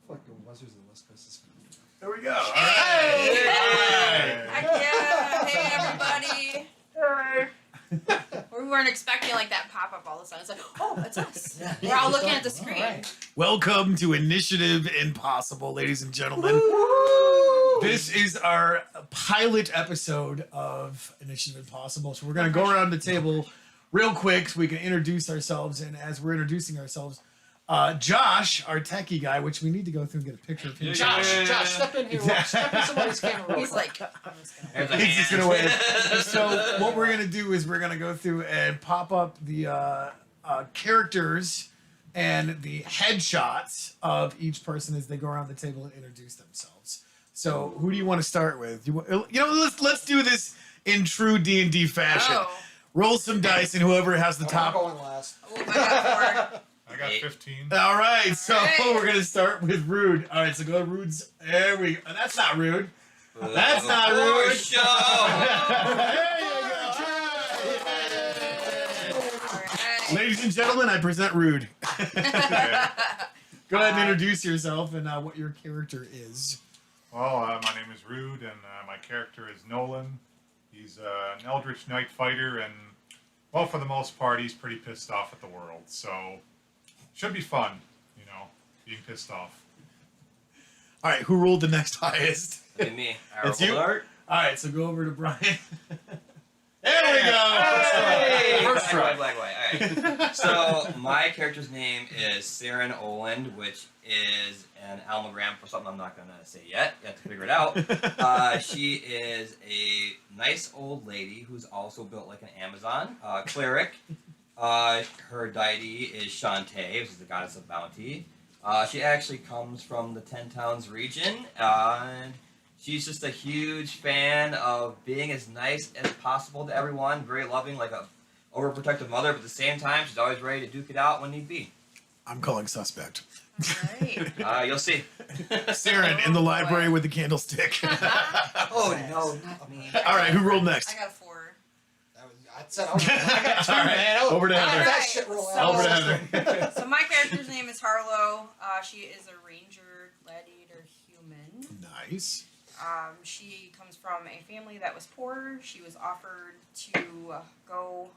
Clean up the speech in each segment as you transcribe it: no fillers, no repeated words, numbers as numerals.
Fucking Wizards of the West Coast is There we go. Hey! All right. Heck yeah! Hey, everybody! We weren't expecting like that pop up all of a sudden. It's like, oh, it's us. We're all looking at the screen. Welcome to Initiative Impossible, ladies and gentlemen. This is our pilot episode of Initiative Impossible. So we're going to go around the table real quick so we can introduce ourselves. And as we're introducing ourselves, Josh, our techie guy, which we need to go through and get a picture of him. Josh, step in here. Step in somebody's camera real He's quick. like, I'm just gonna. He's just gonna wait. So what we're gonna do is we're gonna go through and pop up the characters and the headshots of each person as they go around the table and introduce themselves. So who do you want to start with? Let's do this in true D&D fashion. Oh. Roll some dice, and whoever has the I'm top. going last. Oh, I got four. I got 15. All right, so All right. we're gonna start with Rude. All right, so go to Rude's. There we go. That's not rude. That's not rude. Show. There you go. Alright. Ladies and gentlemen, I present Rude. Go ahead and introduce yourself and what your character is. Well, my name is Rude, and my character is Nolan. He's an Eldritch Knight fighter, and, well, for the most part, he's pretty pissed off at the world. So, should be fun, being pissed off. All right, who rolled the next highest? Look at me. It's you? Alert. All right, so go over to Brian. There we go. Hey! First try. Black, white. All right. So my character's name is Saren Oland, which is an almogram for something I'm not gonna say yet. You have to figure it out. She is a nice old lady who's also built like an Amazon cleric. Her deity is Shantae, which is the goddess of bounty. She actually comes from the Ten Towns region, and she's just a huge fan of being as nice as possible to everyone, very loving, like a overprotective mother, but at the same time, she's always ready to duke it out when need be. I'm calling suspect. Alright. You'll see. Saren in the library with the candlestick. Oh, no, not me. All right, who rolled next? I got a 4. I said I got two, All right, man. over to How did Heather. that shit roll So- out? Over to Heather. So my character's name is Harlow. She is a ranger, gladiator, human. Nice. She comes from a family that was poor. She was offered to go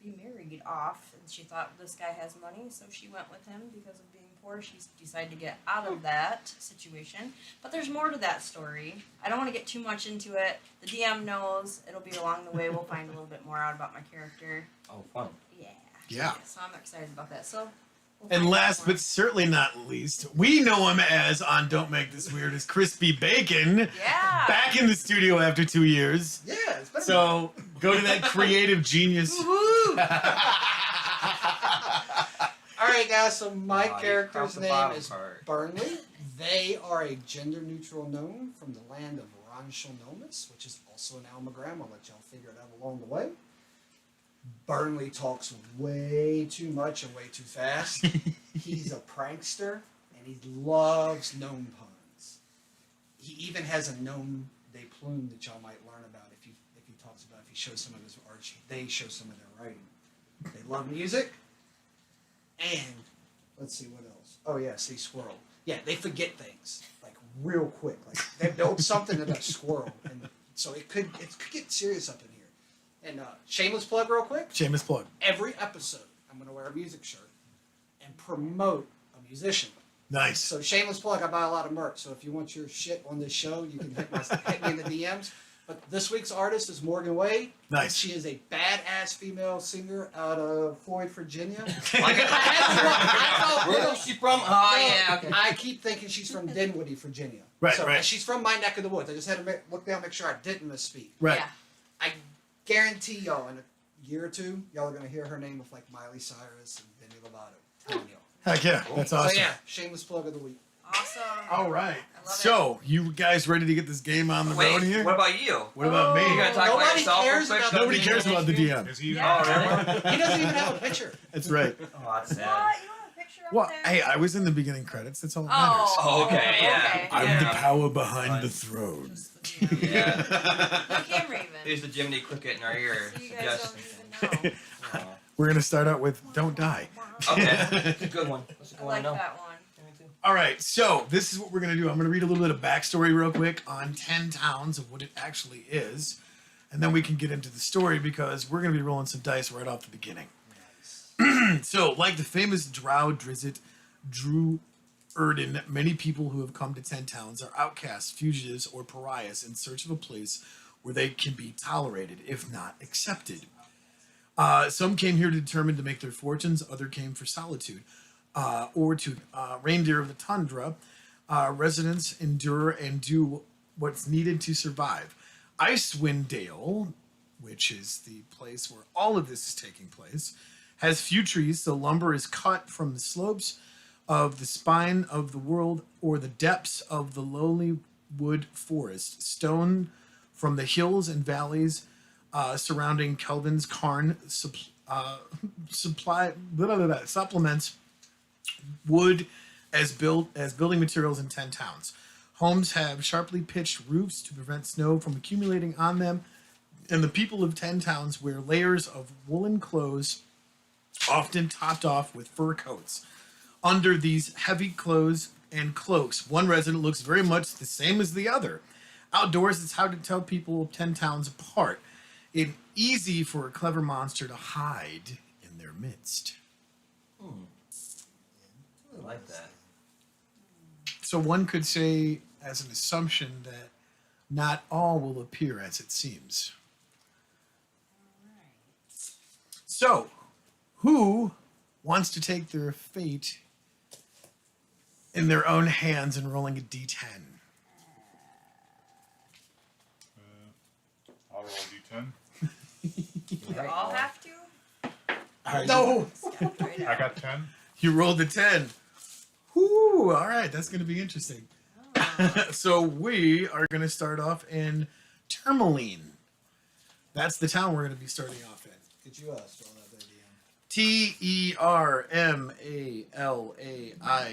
be married off, and she thought this guy has money, so she went with him because of being poor. She decided to get out of that situation. But there's more to that story. I don't want to get too much into it. The DM knows. It'll be along the way. We'll find a little bit more out about my character. Oh, fun. Yeah. Yeah. So I'm excited about that. So. We'll And find last out more. but certainly not least, we know him as, on Don't Make This Weird, as Crispy Bacon. Yeah. Back in the studio after 2 years. Yeah, it's been So go to that creative genius. Woo! All right, guys. So my Oh, you character's crossed the name bottom is part. Burnley. They are a gender-neutral gnome from the land of Ranshal-Nomus, which is also an almogram. I'll let y'all figure it out along the way. Burnley talks way too much and way too fast. He's a prankster, and he loves gnome puns. He even has a gnome de plume that y'all might learn about if he talks about, if he shows some of his art. They show some of their writing. They love music, and let's see what else. Oh yeah, see squirrel. Yeah, they forget things like real quick. Like they built something in a squirrel, and so it could get serious up in here. And shameless plug, real quick. Shameless plug. Every episode, I'm gonna wear a music shirt and promote a musician. Nice. So shameless plug, I buy a lot of merch. So if you want your shit on this show, you can hit me in the DMs. But this week's artist is Morgan Wade. Nice. She is a badass female singer out of Floyd, Virginia. Where is she from? Oh, yeah, okay. I keep thinking she's from Dinwiddie, Virginia. Right, so, right. and she's from my neck of the woods. I just had to look down, make sure I didn't misspeak. Right. Yeah. I guarantee y'all in a year or two, y'all are going to hear her name with like Miley Cyrus and Demi Lovato. Telling y'all. Heck yeah. That's awesome. So yeah, shameless plug of the week. Awesome. All right. I love So, you guys ready to get this game on the road Wait, here? what about you? What about Oh. You me? gonna talk about Nobody yourself cares real quick? about the Nobody DM. cares about the DM. Is he Yeah. Oh, really? He doesn't even have a picture. That's right. Oh, that's What? sad. You don't have a picture? picture up Well, there? hey, I was in the beginning credits. That's all that matters. Oh, okay, yeah. Okay. I'm the Yeah. power behind Fine. the throne. Just the DM. Yeah. No camera even. Here's the Jiminy Cricket in our ear. So you guys don't even know. Oh. We're gonna start out with "Don't Die." Okay, that's a good one. That's a good I one like to know. that one. Yeah, me too. All right, so this is what we're gonna do. I'm gonna read a little bit of backstory real quick on 10 Towns of what it actually is, and then we can get into the story because we're gonna be rolling some dice right off the beginning. So, like the famous Drow Drizzt Drew Erden, many people who have come to 10 Towns are outcasts, fugitives, or pariahs in search of a place where they can be tolerated, if not accepted. Some came here determined to make their fortunes, other came for solitude, or to reindeer of the tundra. Residents endure and do what's needed to survive. Icewind Dale, which is the place where all of this is taking place, has few trees. The lumber is cut from the slopes of the spine of the world or the depths of the lowly wood forest. Stone from the hills and valleys surrounding Kelvin's Cairn supplements wood as building materials in 10 towns. Homes have sharply pitched roofs to prevent snow from accumulating on them, and the people of 10 towns wear layers of woolen clothes, often topped off with fur coats. Under these heavy clothes and cloaks, one resident looks very much the same as the other. Outdoors, it's hard to tell people of 10 towns apart. It's easy for a clever monster to hide in their midst. I like that. So one could say, as an assumption, that not all will appear as it seems. So, who wants to take their fate in their own hands and rolling a d10? I'll roll D10. You all have to? All right, No. Right I got 10. You rolled a 10. Whoo! All right, that's going to be interesting. So we are going to start off in Tourmaline. That's the town we're going to be starting off in. Could you spell that there, DM?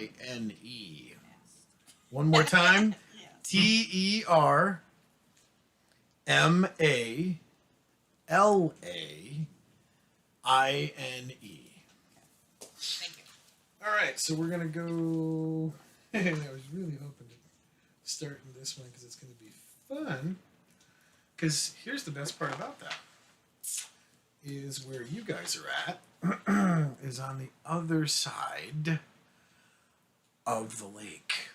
Termalaine. One more time. Termalaine. Thank you. All right, so we're gonna go. I was really hoping to start in this one because it's gonna be fun. Because here's the best part about that: is where you guys are at is on the other side of the lake.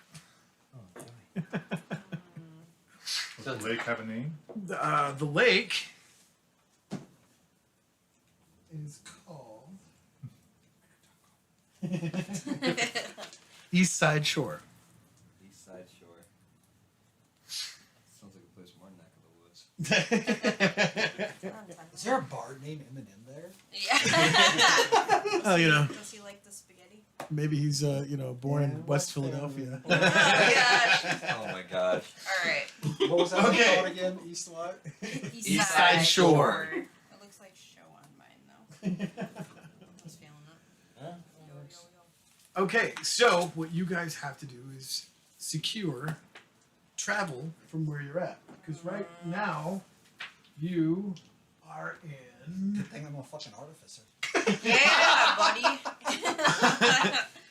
Does the lake have a name? The lake is called East Side Shore. East Side Shore. Sounds like a place more neck of the woods. Is there a bard named Eminem there? Yeah. Oh, you know, Does he like the spaghetti? maybe he's born Yeah, in West what, Philadelphia. Oh, gosh. Oh my gosh. All right. What was that one Okay. called again? East what? East Side Shore. It looks like show on mine though. I was feeling it. Huh? Yo. Okay, so what you guys have to do is secure travel from where you're at. Because right now, you are in. Good thing I'm a fucking artificer. Yeah, buddy.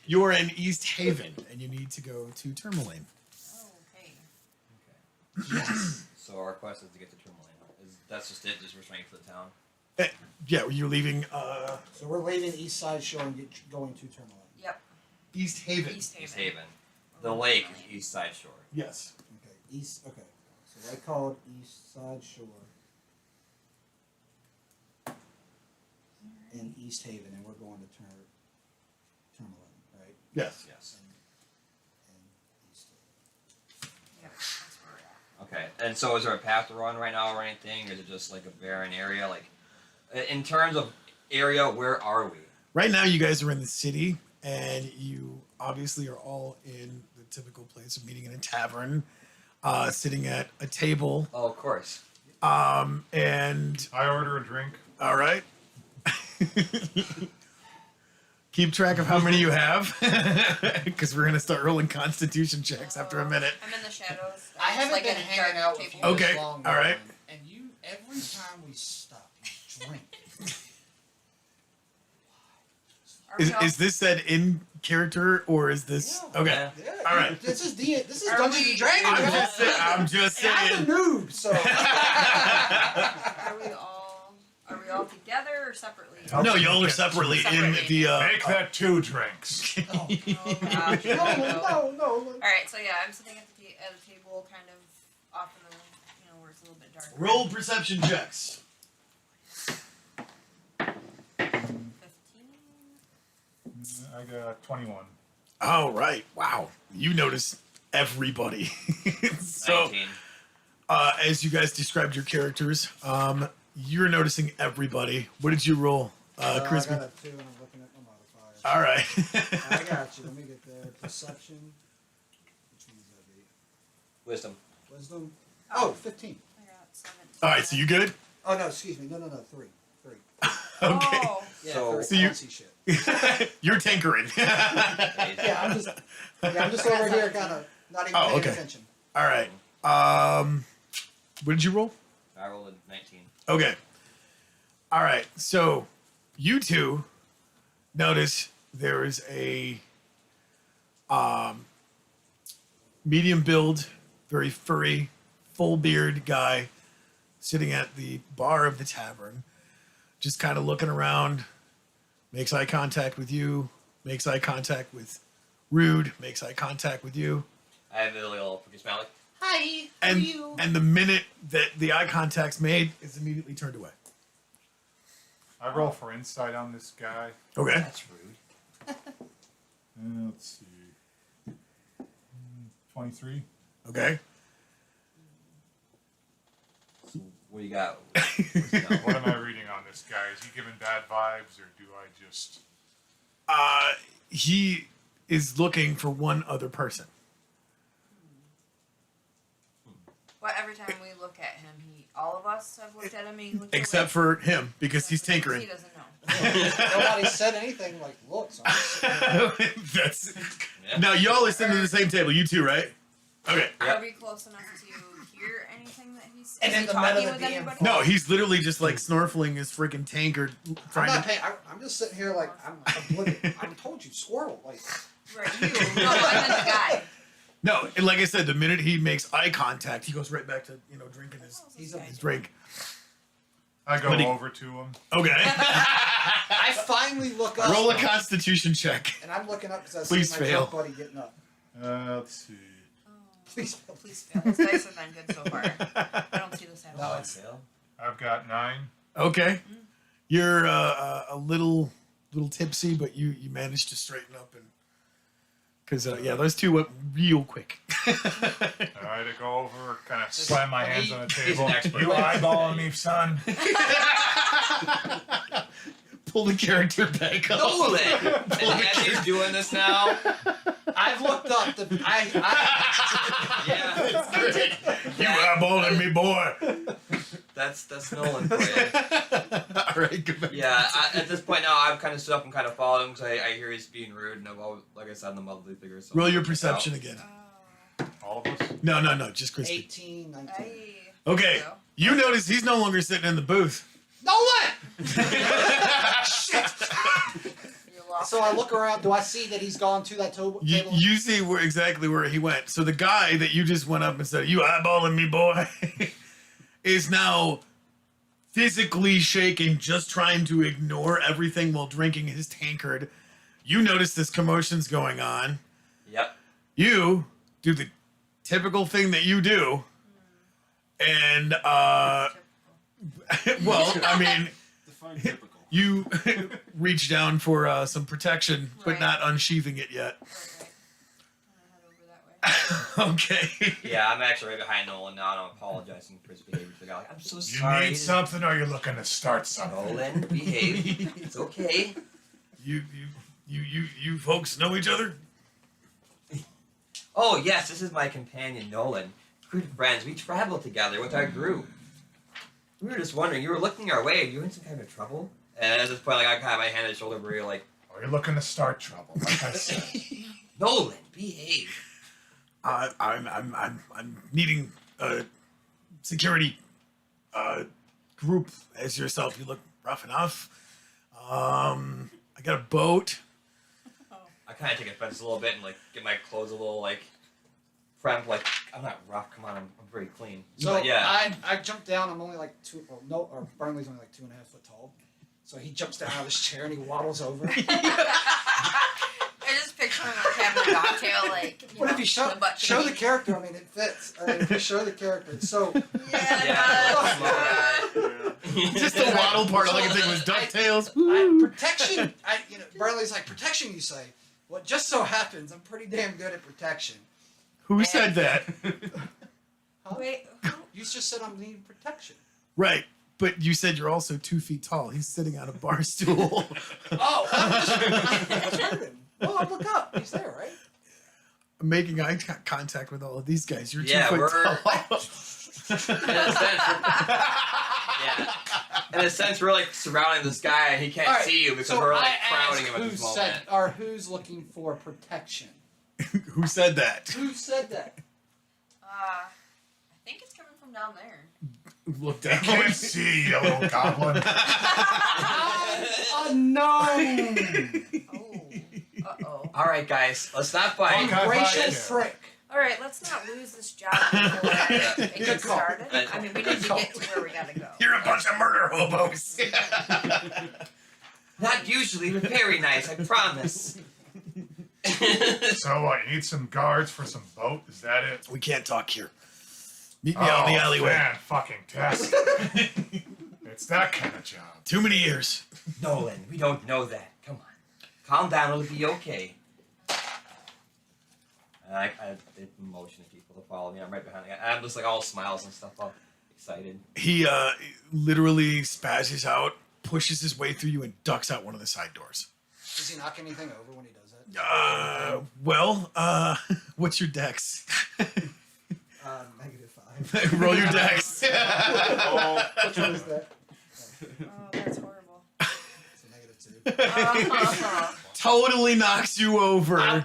You're in East Haven, and you need to go to Tourmaline. Okay. So our quest is to get to Tourmaline. That's just it? Just returning to the town? Yeah, you're leaving So we're leaving East Side Shore and going to Tourmaline. Yep. East Haven. East Haven. East Haven. The lake is East Side Shore. Yes. Okay, East. Okay, so I called East Side Shore in East Haven, and we're going to Tourmaline, right? Yes. Yes. And East Haven. Yep. That's where we're at. Okay. And so is there a path to run right now or anything? Or is it just like a barren area? Like, in terms of area, where are we? Right now, you guys are in the city, and you obviously are all in the typical place of meeting in a tavern, sitting at a table. Oh, of course. And I order a drink. all right. keep track of how many you have, because we're gonna start rolling Constitution checks after a minute. I'm in the shadows. I haven't like been in a hanging dark out with you table. Okay, this long, all right. Nolan, and you every time we stop, you drink. Are we all- Is this said in character or is this Yeah. okay? Yeah. Yeah, All right. This is This is Are Dungeons we- and Dragons. I'm man. just saying. I'm just And I'm saying. a noob, so. Are we all together or separately? No, y'all are separately in Separately. the. Make that 2 drinks. Oh, Oh, gosh. no. All right, so yeah, I'm sitting at the at a table, kind of off in the where it's a little bit dark. Roll perception checks. 15. I got 21. All right. Wow. You notice everybody. So, 19. as you guys described your characters, you're noticing everybody. What did you roll, I Crispy? got a 2 and I'm looking at my modifiers. All right. I got you. Let me get there. Perception. Which one's that be? Wisdom. Wisdom. Oh, 15. I got 17. All right. So you good? Oh, no, excuse me. No. 3. Okay. Oh, Yeah, So- 3. So I you- don't see shit. You're tinkering. Yeah, I'm just over here kind of not even Oh, paying okay. attention. All right. What did you roll? I rolled a 19. Okay. All right. So you two notice there is a medium build, very furry, full beard guy sitting at the bar of the tavern, just kind of looking around, makes eye contact with you, makes eye contact with Rude, makes eye contact with you. I have a little freaking smile like, Hi. And the minute that the eye contact's made, it's immediately turned away. I roll for insight on this guy. Okay. that's rude. Let's see. 23. Okay. So what do you got? What am I reading on this guy? Is he giving bad vibes, or do I just? He is looking for one other person. but every time we look at him, all of us have looked at him. And he looked Except away. for him, because he's He tinkering. doesn't know. Nobody said anything like, look, so I'm just sitting there. That's Yeah. now y'all are sitting at the same table. You two, right? Okay. Yep. Are we close enough to hear anything that he's And is in he the middle talking of with the DM anybody? No, he's literally just like snorkeling his freaking tankard, I'm trying not to. paying. I'm just sitting here like I'm oblivious. I told you, squirrel. Like Right, you. No, I meant the guy. No, and like I said, the minute he makes eye contact, he goes right back to drinking he's a. his drink. I go But he- over to him. Okay. I finally look up. Roll a Constitution check. And I'm looking up because I Please see my fail. drunk buddy getting up. Let's see. Please fail. Please fail. His dice have been good so far. I don't see this at No, all. it's- Fail? I've got 9. Okay. You're a little tipsy, but you managed to straighten up and because those two went real quick. All right, I go over, kind of slam my hands on the He's table. an expert. You eyeballing me, son? Pull the character back up. Nolan! And as he's doing this now, I've looked up the. yeah, That's great. You eyeballing me, boy. that's Nolan for you. All right, go back. Yeah, at this point now, I've kind of stood up and kind of followed him because I hear he's being rude, and like I said, I'm the motherly figure. So Roll your I'll check it perception out. again. All of us? No, just Crispy. 18, 19. I, Okay, you notice he's no longer sitting in the booth. No what? Shit. you're lost. So I look around. Do I see that he's gone to that table? You see exactly where he went. So the guy that you just went up and said, "You eyeballing me, boy," is now physically shaking, just trying to ignore everything while drinking his tankard. You notice this commotion's going on. Yep. You do the typical thing that you do, and well, I mean, Define typical. you reach down for some protection, but Right. not unsheathing it yet. Right. I'm gonna head over that way. Okay. Yeah, I'm actually right behind Nolan now, and I'm apologizing for his behavior to the guy. Like, I'm so You sorry. need something, or you're looking to start something? Nolan, behave. It's okay. You folks know each other? Oh yes, this is my companion Nolan. Good friends. We traveled together with our group. We were just wondering. You were looking our way. Are you in some kind of trouble? And at this point, like I kind of my hand on his shoulder, where you're like, Or you're looking to start trouble, like I said. Nolan, behave. I'm needing a security group as yourself. You look rough enough. I got a boat. I kind of take offense a little bit and like get my clothes a little like cramped. Like I'm not rough. Come on, I'm very clean. So But yeah. I jumped down. I'm only like or Burnley's only like 2.5 foot tall. So he jumps down out of his chair and he waddles over. I just picture him like having a bobtail, like. What if you show the butt show the cheek. character? I mean, it fits. I mean, if you show the character, so Yeah. Just the waddle part. All I can think was DuckTales. protection. Burnley's like protection. You say, well, it just so happens I'm pretty damn good at protection. Who said that? Wait, who? You just said I'm needing protection. Right. But you said you're also 2 feet tall. He's sitting on a bar stool. Oh, I'm observing. Oh, look up. He's there, right? I'm making eye contact with all of these guys. You're 2 Yeah, foot we're- tall. Yeah. In a sense, we're like surrounding this guy and he can't All right, see you because so we're like I crowding asked him at this moment. who's looking for protection? Who said that? Who said that? I think it's coming from down there. Look I down. can't see, you little goblin. Unknown. Oh. Uh-oh. All right, guys, let's not fight. Okay. Racial Yeah. prick. All right, let's not lose this job before it Good gets call. started. I mean, we need to get to where we gotta go. You're a bunch of murder hobos. Not usually, but very nice. I promise. So what? You need some guards for some boat? Is that it? We can't talk here. Meet me out in the alleyway. Man, fucking test. It's that kind of job. Too many years. Nolan, we don't know that. Come on, calm down. It'll be okay. And I did motion to people to follow me. I'm right behind the guy. I'm just like all smiles and stuff, all excited. He literally spazzes out, pushes his way through you, and ducks out one of the side doors. Does he knock anything over when he does that? What's your dex? -5. Roll your dex. Which one is that? Oh, that's horrible. It's a -2. Totally knocks you over. I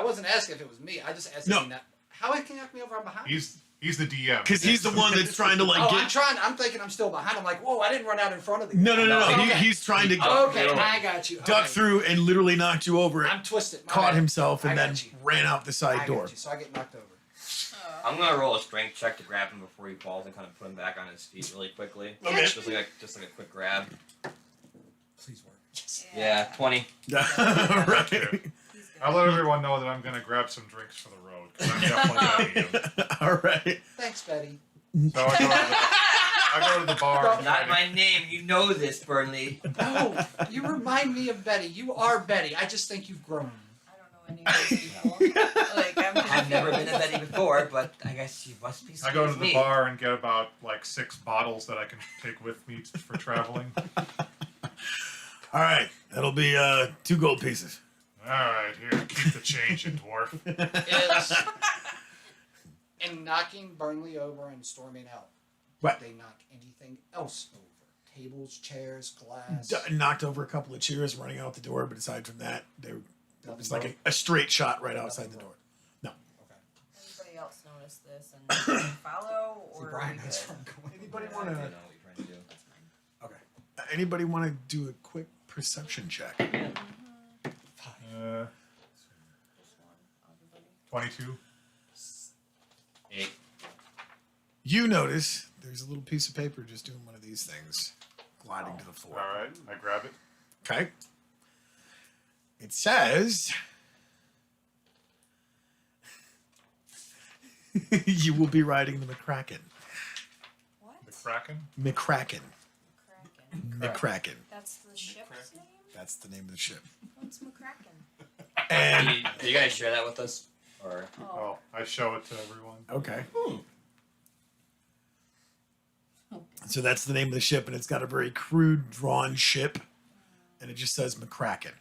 wasn't asking if it was me. I just asked No. if he how can he knock me over? I'm behind. He's the DM. Because he's the one that's trying to like Oh, get. I'm thinking I'm still behind. I'm like, whoa, I didn't run out in front of the No. Okay. He's trying to Okay, Really? I got you. duck Okay. through and literally knocked you over. I'm twisted. My Caught bad. himself and I then got you. ran out the I side got door. you, so I get knocked over. I'm gonna roll a strength check to grab him before he falls and kind of put him back on his feet really quickly. Okay. Just like a quick grab. Please work. Yes. Yeah, 20. right. He's good. I'll let everyone know that I'm gonna grab some drinks for the road because I'm definitely gonna need them. All right. Thanks, Betty. So I go to the bar. and try Not to- my name. You know this, Burnley. No, you remind me of Betty. You are Betty. I just think you've grown. I don't know any of these people. Like, I've never been a Betty before, but I guess she must be. I go to as the me. bar and get about like 6 bottles that I can take with me for traveling. All right. That'll be 2 gold pieces. All right, here, keep the change, you dwarf. Is in knocking Burnley over and storming out. What? They knock anything else over? Tables, chairs, glass. Knocked over a couple of chairs running out the door, but aside from that, there Nothing was like broke? a straight shot right outside the door. Okay. anybody else notice this and follow, See, or are Brian we knows good? where I'm going. Anybody I want don't to? know what you're trying to do. That's fine. Okay. Anybody want to do a quick perception check? Just one, everybody. 22. 8. You notice there's a little piece of paper just doing one of these things, gliding to the All floor. right, I grab it. Okay. It says you will be riding the McCracken. What? The Kraken. McCracken. McCracken. McCracken. That's the ship's name? That's the name of the ship. What's McCracken? And Are you guys share that with us? Or Oh, I show it to everyone. okay. So that's the name of the ship, and it's got a very crude drawn ship, and it just says McCracken.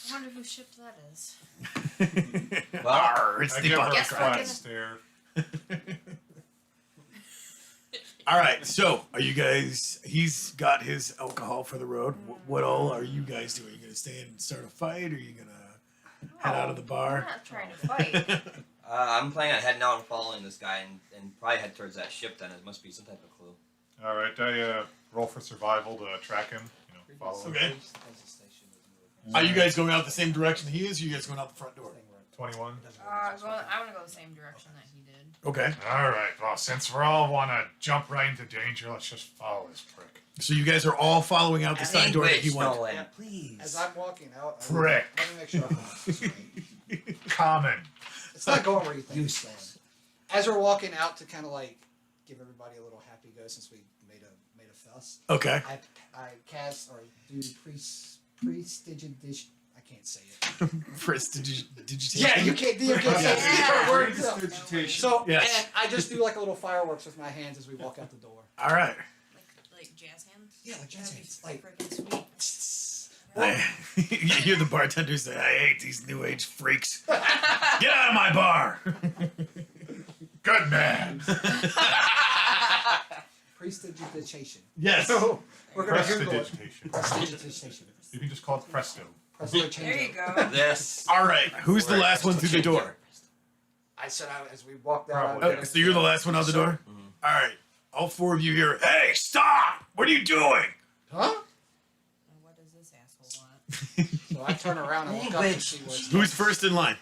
I wonder whose ship that is. Well, Arr, it's I the give her a Guess flat fucking- stare. All right. So, are you guys? He's got his alcohol for the road. What all are you guys doing? Are you gonna stay and start a fight? Or are you gonna head out of the I'm bar? not trying to fight. I'm planning on heading out and following this guy and probably head towards that ship then. It must be some type of clue. All right, I roll for survival to track him. Follow him. Okay. Are you guys going out the same direction he is? Or are you guys going out the front door? 21. I'm gonna go the same direction that he did. Okay. All right. Well, since we all want to jump right into danger, let's just follow this prick. So you guys are all following out the side door that he went. Nolan, Yeah. please. As I'm walking out, Prick. let me make sure I'm not this way. Common. It's not going where you think it's going. As we're walking out to kind of like give everybody a little happy go since we made a fuss, Okay. I cast or do prestidigitation. I can't say it. Prestidigitation. Yeah, you can't say Yeah. the word. Prestidigitation. So Yes. and I just do like a little fireworks with my hands as we walk out the door. All right. Like jazz hands. Yeah, like jazz That'd be hands. Like freaking sweet. You hear the bartender say, "I hate these new age freaks. Get out of my bar." Good man. prestidigitation. Yes. So we're gonna Google it. Prestidigitation. Prestidigitation. You can just call it presto. Presto change. There you go. This. All right. Who's the last one through the door? I said out as we walked out. Probably. I was Oh, gonna so you're the last one out the door? All right. All four of you here. Hey, stop! What are you doing? Huh? Now what does this asshole want? So I turn around and look up and see what's Who's first in line?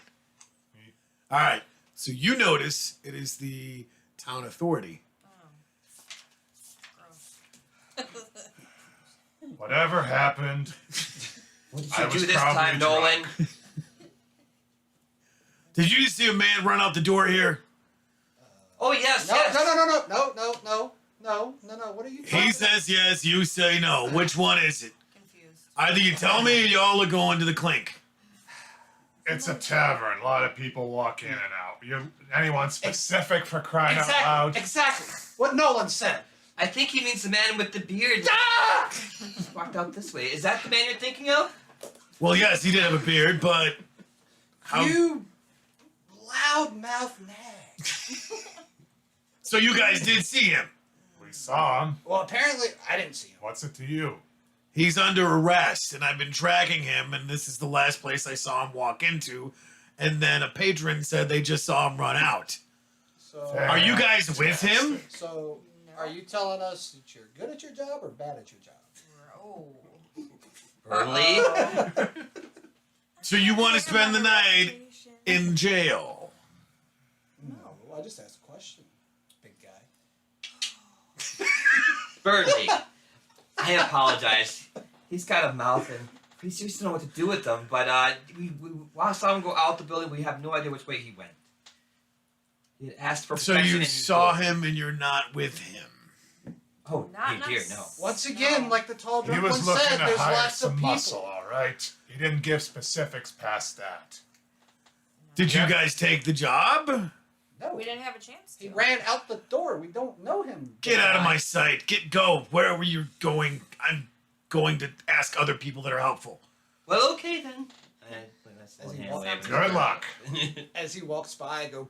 Me. All right. So you notice it is the town authority. Gross. Whatever happened, What did I you do was this probably time, Nolan? drunk. Did you just see a man run out the door here? Oh yes, No, yes. no. What are you talking He about? says yes, you say no. Which one is it? Confused. Either you tell me or y'all are going to the clink. It's a tavern. A lot of people walk in and out. Anyone specific for crying out Exactly. loud? Exactly. What Nolan said. I think he means the man with the beard. Ah! Just walked out this way. Is that the man you're thinking of? Well, yes, he did have a beard, but how? You loudmouth nag. So you guys did see him. We saw him. Well, apparently I didn't see him. What's it to you? He's under arrest, and I've been tracking him, and this is the last place I saw him walk into. And then a patron said they just saw him run out. So, Fair. Are you guys with him? so No. are you telling us that you're good at your job or bad at your job? Oh. Burnley? So you want to spend the night in jail? No, I just asked a question, big guy. Burnley. I apologize. He's got a mouth and he seems to know what to do with them, but we saw him go out the building. We have no idea which way he went. He had asked for So protection you and he saw did. him and you're not with him. Oh, Not hey dear, no. Once again, No. like the tall He drunk was one looking said, to there's hire lots of some people. muscle, all right? He didn't give specifics past that. Did Yeah. you guys take the job? No, We didn't have a chance to. he ran out the door. We don't know him. Get out of my sight. Go. Wherever you're going, I'm going to ask other people that are helpful. Well, okay then. That's As one he hand walks wave. up Good luck. As he walks by, I go,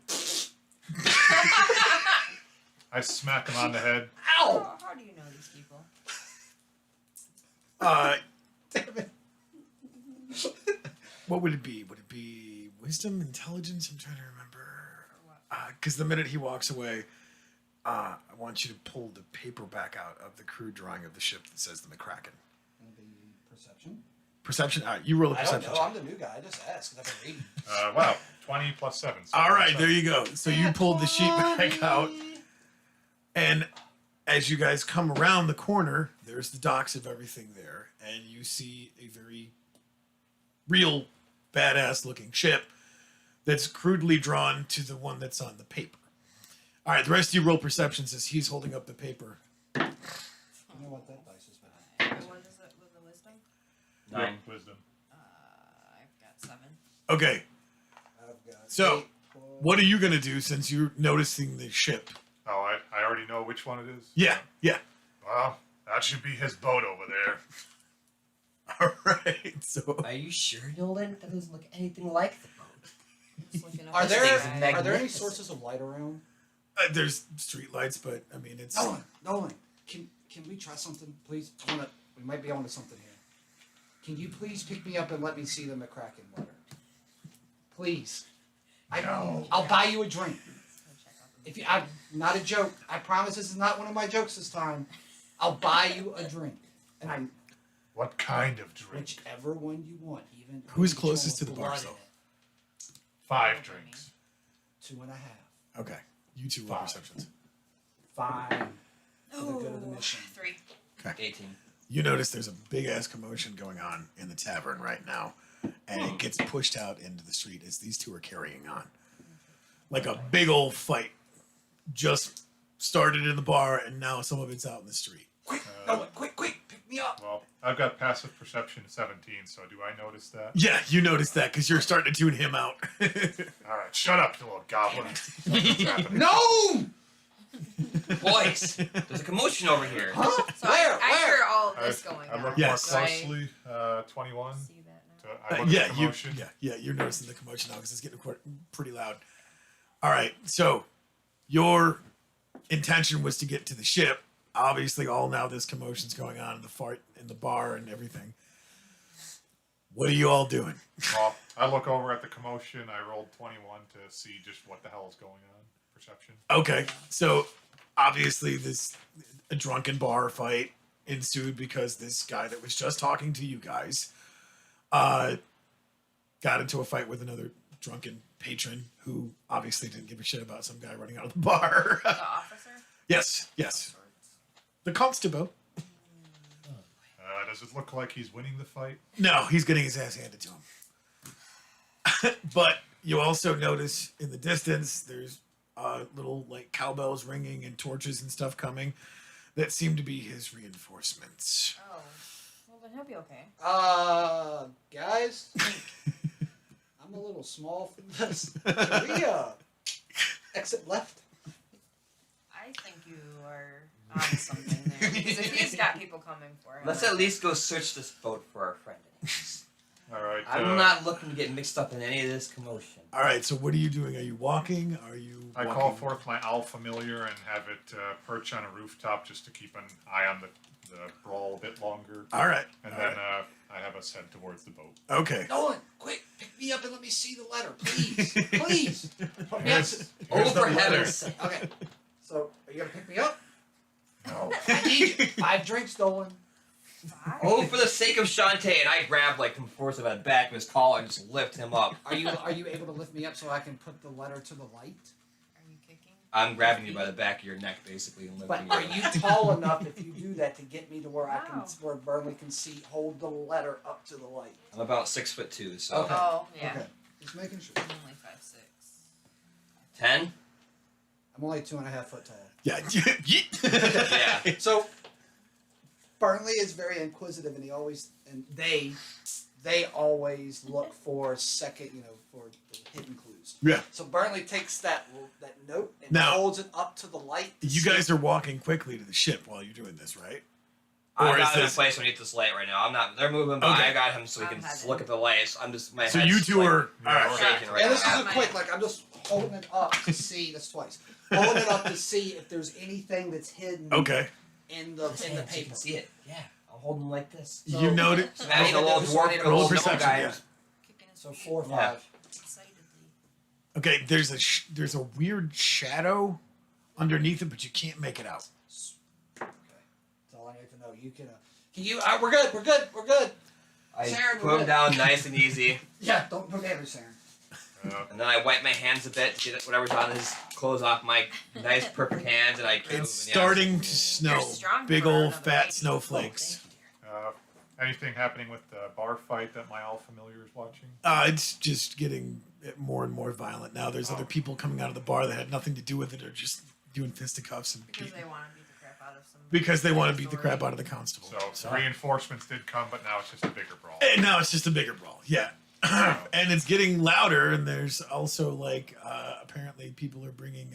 I smack him on the head. ow! How do you know these people? Damn it. What would it be? Would it be wisdom, intelligence? I'm trying to remember. Because the minute he walks away, I want you to pull the paper back out of the crude drawing of the ship that says the McCracken. Perception? Perception? All right, you roll a I don't perception know. check. I'm the new guy. I just asked because I've been reading. Wow, 20 plus 7. So All right, 27. there you go. So you pulled the sheet back out, and as you guys come around the corner, there's the docks of everything there, and you see a very real badass looking ship that's crudely drawn to the one that's on the paper. All right, the rest of you roll perceptions as he's holding up the paper. You know what that dice is about. What is it with the wisdom? 9. Wisdom. I've got 7. Okay, I've got So, 8, 12. what are you gonna do since you're noticing the ship? Oh, I already know which one it is? Yeah. Well, that should be his boat over there. All right. So Are you sure, Nolan? That doesn't look anything like the boat. Just looking up Are at there this thing's guy. magnificent. are there any sources of light around? There's street lights, but I mean it's. Nolan, can we try something, please? We might be onto something here. Can you please pick me up and let me see the McCracken letter? Please. No. I'll buy you a drink. If you, not a joke. I promise this is not one of my jokes this time. I'll buy you a drink, and What kind of drink? whichever one you want. Even Who's each one closest with to the bar, blood though? in it. 5 drinks. 2.5. Okay, you two roll Five. perceptions. Fine. For the good of the mission. 3. 18. You notice there's a big ass commotion going on in the tavern right now, and it gets pushed out into the street as these two are carrying on. Like a big old fight just started in the bar, and now some of it's out in the street. Quick, Nolan, quick, pick me up. Well, I've got passive perception 17, so do I notice that? Yeah, you notice that because you're starting to tune him out. All right, shut up, you little goblin. What's happening? No! Boys, there's a commotion over here. Huh? So Where? I Where? hear all of this going I on. look Yes. more closely. 21. See that now? I look at the commotion. You're noticing the commotion now because it's getting pretty loud. All right, so your intention was to get to the ship. Obviously, all now this commotion's going on in the fart in the bar and everything. What are you all doing? Well, I look over at the commotion. I rolled 21 to see just what the hell is going on. Perception. Okay, so obviously a drunken bar fight ensued because this guy that was just talking to you guys got into a fight with another drunken patron who obviously didn't give a shit about some guy running out of the bar. The officer? Yes. The constable. Does it look like he's winning the fight? No, he's getting his ass handed to him. But you also notice in the distance there's little like cowbells ringing and torches and stuff coming that seem to be his reinforcements. Oh. Well, then he'll be okay. Guys, I'm a little small for this. Can we exit left? I think you are on something there. Because if he's got people coming for him. Let's at least go search this boat for our friend. All right. I'm not looking to get mixed up in any of this commotion. All right, so what are you doing? Are you walking? Are you I walking? call forth my owl familiar and have it perch on a rooftop just to keep an eye on the brawl a bit longer. All right. And all then right. I have us head towards the boat. Okay. Nolan, quick, pick me up and let me see the letter, please. Please. Put me up. Here's Oh, the for letter. heaven's sake. Okay. So, are you gonna pick me up? No. I need you. 5 drinks, Nolan. Oh, for the sake of Shantae, and I grab like from force of the back of his collar and just lift him up. Are you able to lift me up so I can put the letter to the light? Are you kicking? I'm grabbing you by the back of your neck, basically, and But lifting are you. you tall enough if you do that to get me to where I can, Wow. where Burnley can hold the letter up to the light? I'm about 6'2", so Okay. Oh, yeah. Okay. Just making sure. I'm only 5'6". 10. I'm only 2.5 foot tall. Yeah. Yeah. So Burnley is very inquisitive, and they always look for second, for the hidden clues. Yeah. So Burnley takes that note and Now- holds it up to the light. to You see- guys are walking quickly to the ship while you're doing this, right? I'm Or is not in a this- place underneath this light right now. I'm not. They're moving, but Okay. I got him so he I'm can headed. look at the lights. I'm just my. So head's you two like, are. Yeah, All right. we're- shaking right And this now. is a quick, I'm just holding it up to see. That's twice. Holding it up to see if there's anything that's hidden Okay. in the So you paper. can see it. Yeah. I'm holding him like this. So- You noted. So imagine a little So dwarf and a roll little gnome perception, guy. yeah. Kicking his So feet 4 or Yeah. 5. excitedly. Okay. There's a weird shadow underneath it, but you can't make it out. Okay. That's all I need to know. You can. Can you? We're good. We're good. I Sharon, put him we're down nice and easy, Yeah. Don't damage Sharon. and then I wipe my hands a bit to get whatever's on his clothes off my nice, perfect hands, and I keep It's moving, starting yeah. to snow. strong Big for old another fat lady. snowflakes. Anything happening with the bar fight that my owl familiar is watching? It's just getting more and more violent now. There's other people coming out of the bar that had nothing to do with it, or just doing fisticuffs and Because beating. they want to beat the crap out of some. Because they want to beat the story. crap out of the constable. So reinforcements did come, but now it's just a bigger brawl. And now it's just a bigger brawl. Yeah. And it's getting louder, and there's also like apparently people are bringing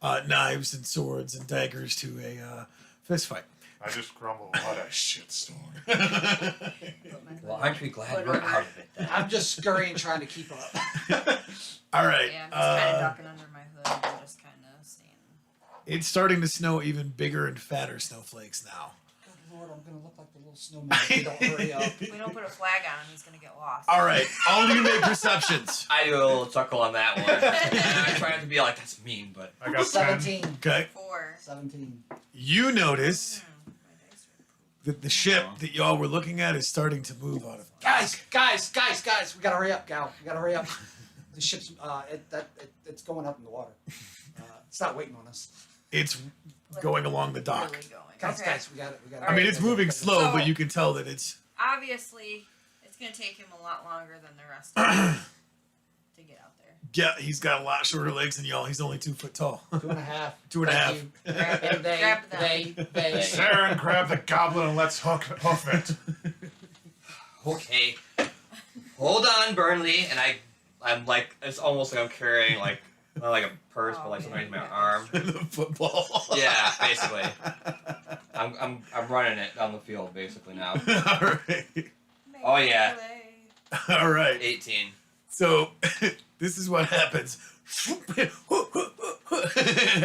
knives and swords and daggers to a fist fight. I just grumble, what a shitstorm. Put my Well, hood- aren't we glad hood we're over out it. of it then? I'm just scurrying, trying to keep up. All right. Yeah, I'm just kind of ducking under my hood and just kind of It's starting to snow even bigger and fatter snowflakes now. Good Lord, I'm gonna look like the little snowman if we don't hurry up. If we don't put a flag on him, he's gonna get lost. All right, all of you make perceptions. I do a little chuckle on that one. And I try not to be like, that's mean, but I got 10. 17. Okay, 4. 17. you notice My dice are that the ship that y'all were looking at is starting to move out of. Guys, we gotta hurry up, Gal. We gotta hurry up. The ship's it's going up in the water. It's not waiting on us. It's going along the dock. really going. Guys, Okay. we got it. We got it. I mean, it's moving slow, but So- you can tell that it's. Obviously, it's gonna take him a lot longer than the rest of us to get out there. Yeah, he's got a lot shorter legs than y'all. He's only 2 foot tall. 2.5. 2.5. You. Grab, And grab them. they. Saren, grab the goblin and let's hoof it. okay. Hold on, Burnley. And I'm like, it's almost like I'm carrying like, not like a purse, but like something in my arm. The football. Yeah, basically. I'm running it down the field basically now. All right. Oh, yeah. Melee. All right. 18. So this is what happens.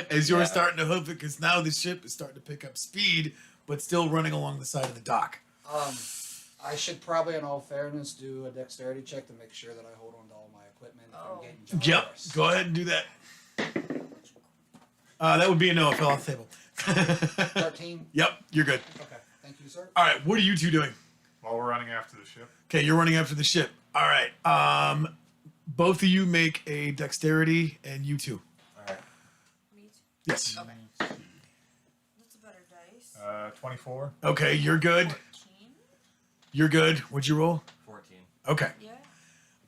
As you're Yeah. starting to hoof it, because now the ship is starting to pick up speed, but still running along the side of the dock. I should probably, in all fairness, do a dexterity check to make sure that I hold on to all my equipment. If Oh. I'm getting jumped Yep. first. Go ahead and do that. That would be a no. It fell off the table. 13. Yep. You're good. Okay. Thank you, sir. All right. What are you two doing? While we're running after the ship. Okay. You're running after the ship. All right. Both of you make a dexterity, and you two. Alright. Me too. Yes. Okay. That's a better dice. 24. Okay. You're good. 14. You're good. What'd you roll? 14. Okay. Yeah.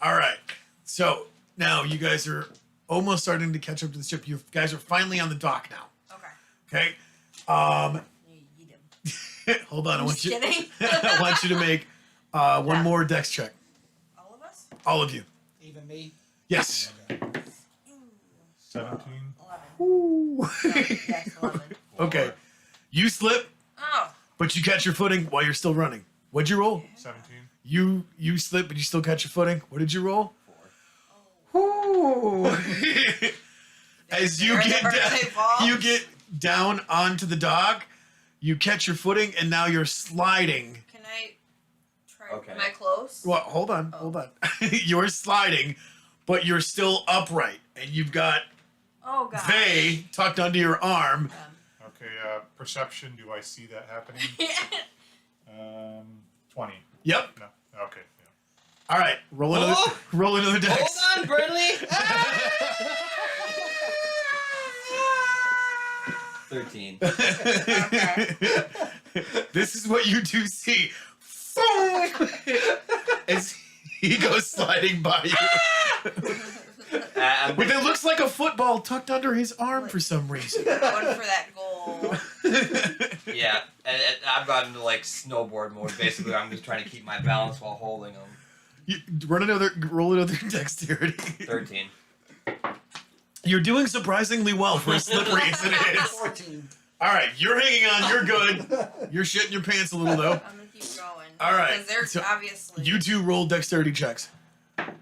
All right. So now you guys are almost starting to catch up to the ship. You guys are finally on the dock now. Okay. Okay. You eat him. Hold on. I I'm want just you. kidding. I want you to make one more dex check. All of us? All of you. Even me. Yes. Okay. Ooh. 17. 11. Ooh. Yes, 11. Okay. You slip, Oh. but you catch your footing while you're still running. What'd you roll? 17. You slip, but you still catch your footing. What did you roll? 4. Ooh. As you They're in get the birthday down, balls. you get down onto the dock, you catch your footing, and now you're sliding. Can I try? Okay. Am I close? Well, hold on. You're sliding, but you're still upright, and you've got Oh god. Vay tucked under your arm. Okay, perception. Do I see that happening? 20. Yep. No. Okay. Yeah. All right. Roll another. Oh! Roll another dex. Hold on, Burnley! 13. This is what you two see. As he goes sliding by you. But it looks like a football tucked under his arm for some reason. Going for that goal. Yeah, and I've gotten into like snowboard mode. Basically, I'm just trying to keep my balance while holding them. You roll another dexterity. 13. You're doing surprisingly well for as slippery as it is. 14. All right, you're hanging on. You're good. You're shitting your pants a little though. I'm gonna keep going. All right, Because they're so obviously. You two roll dexterity checks. 18.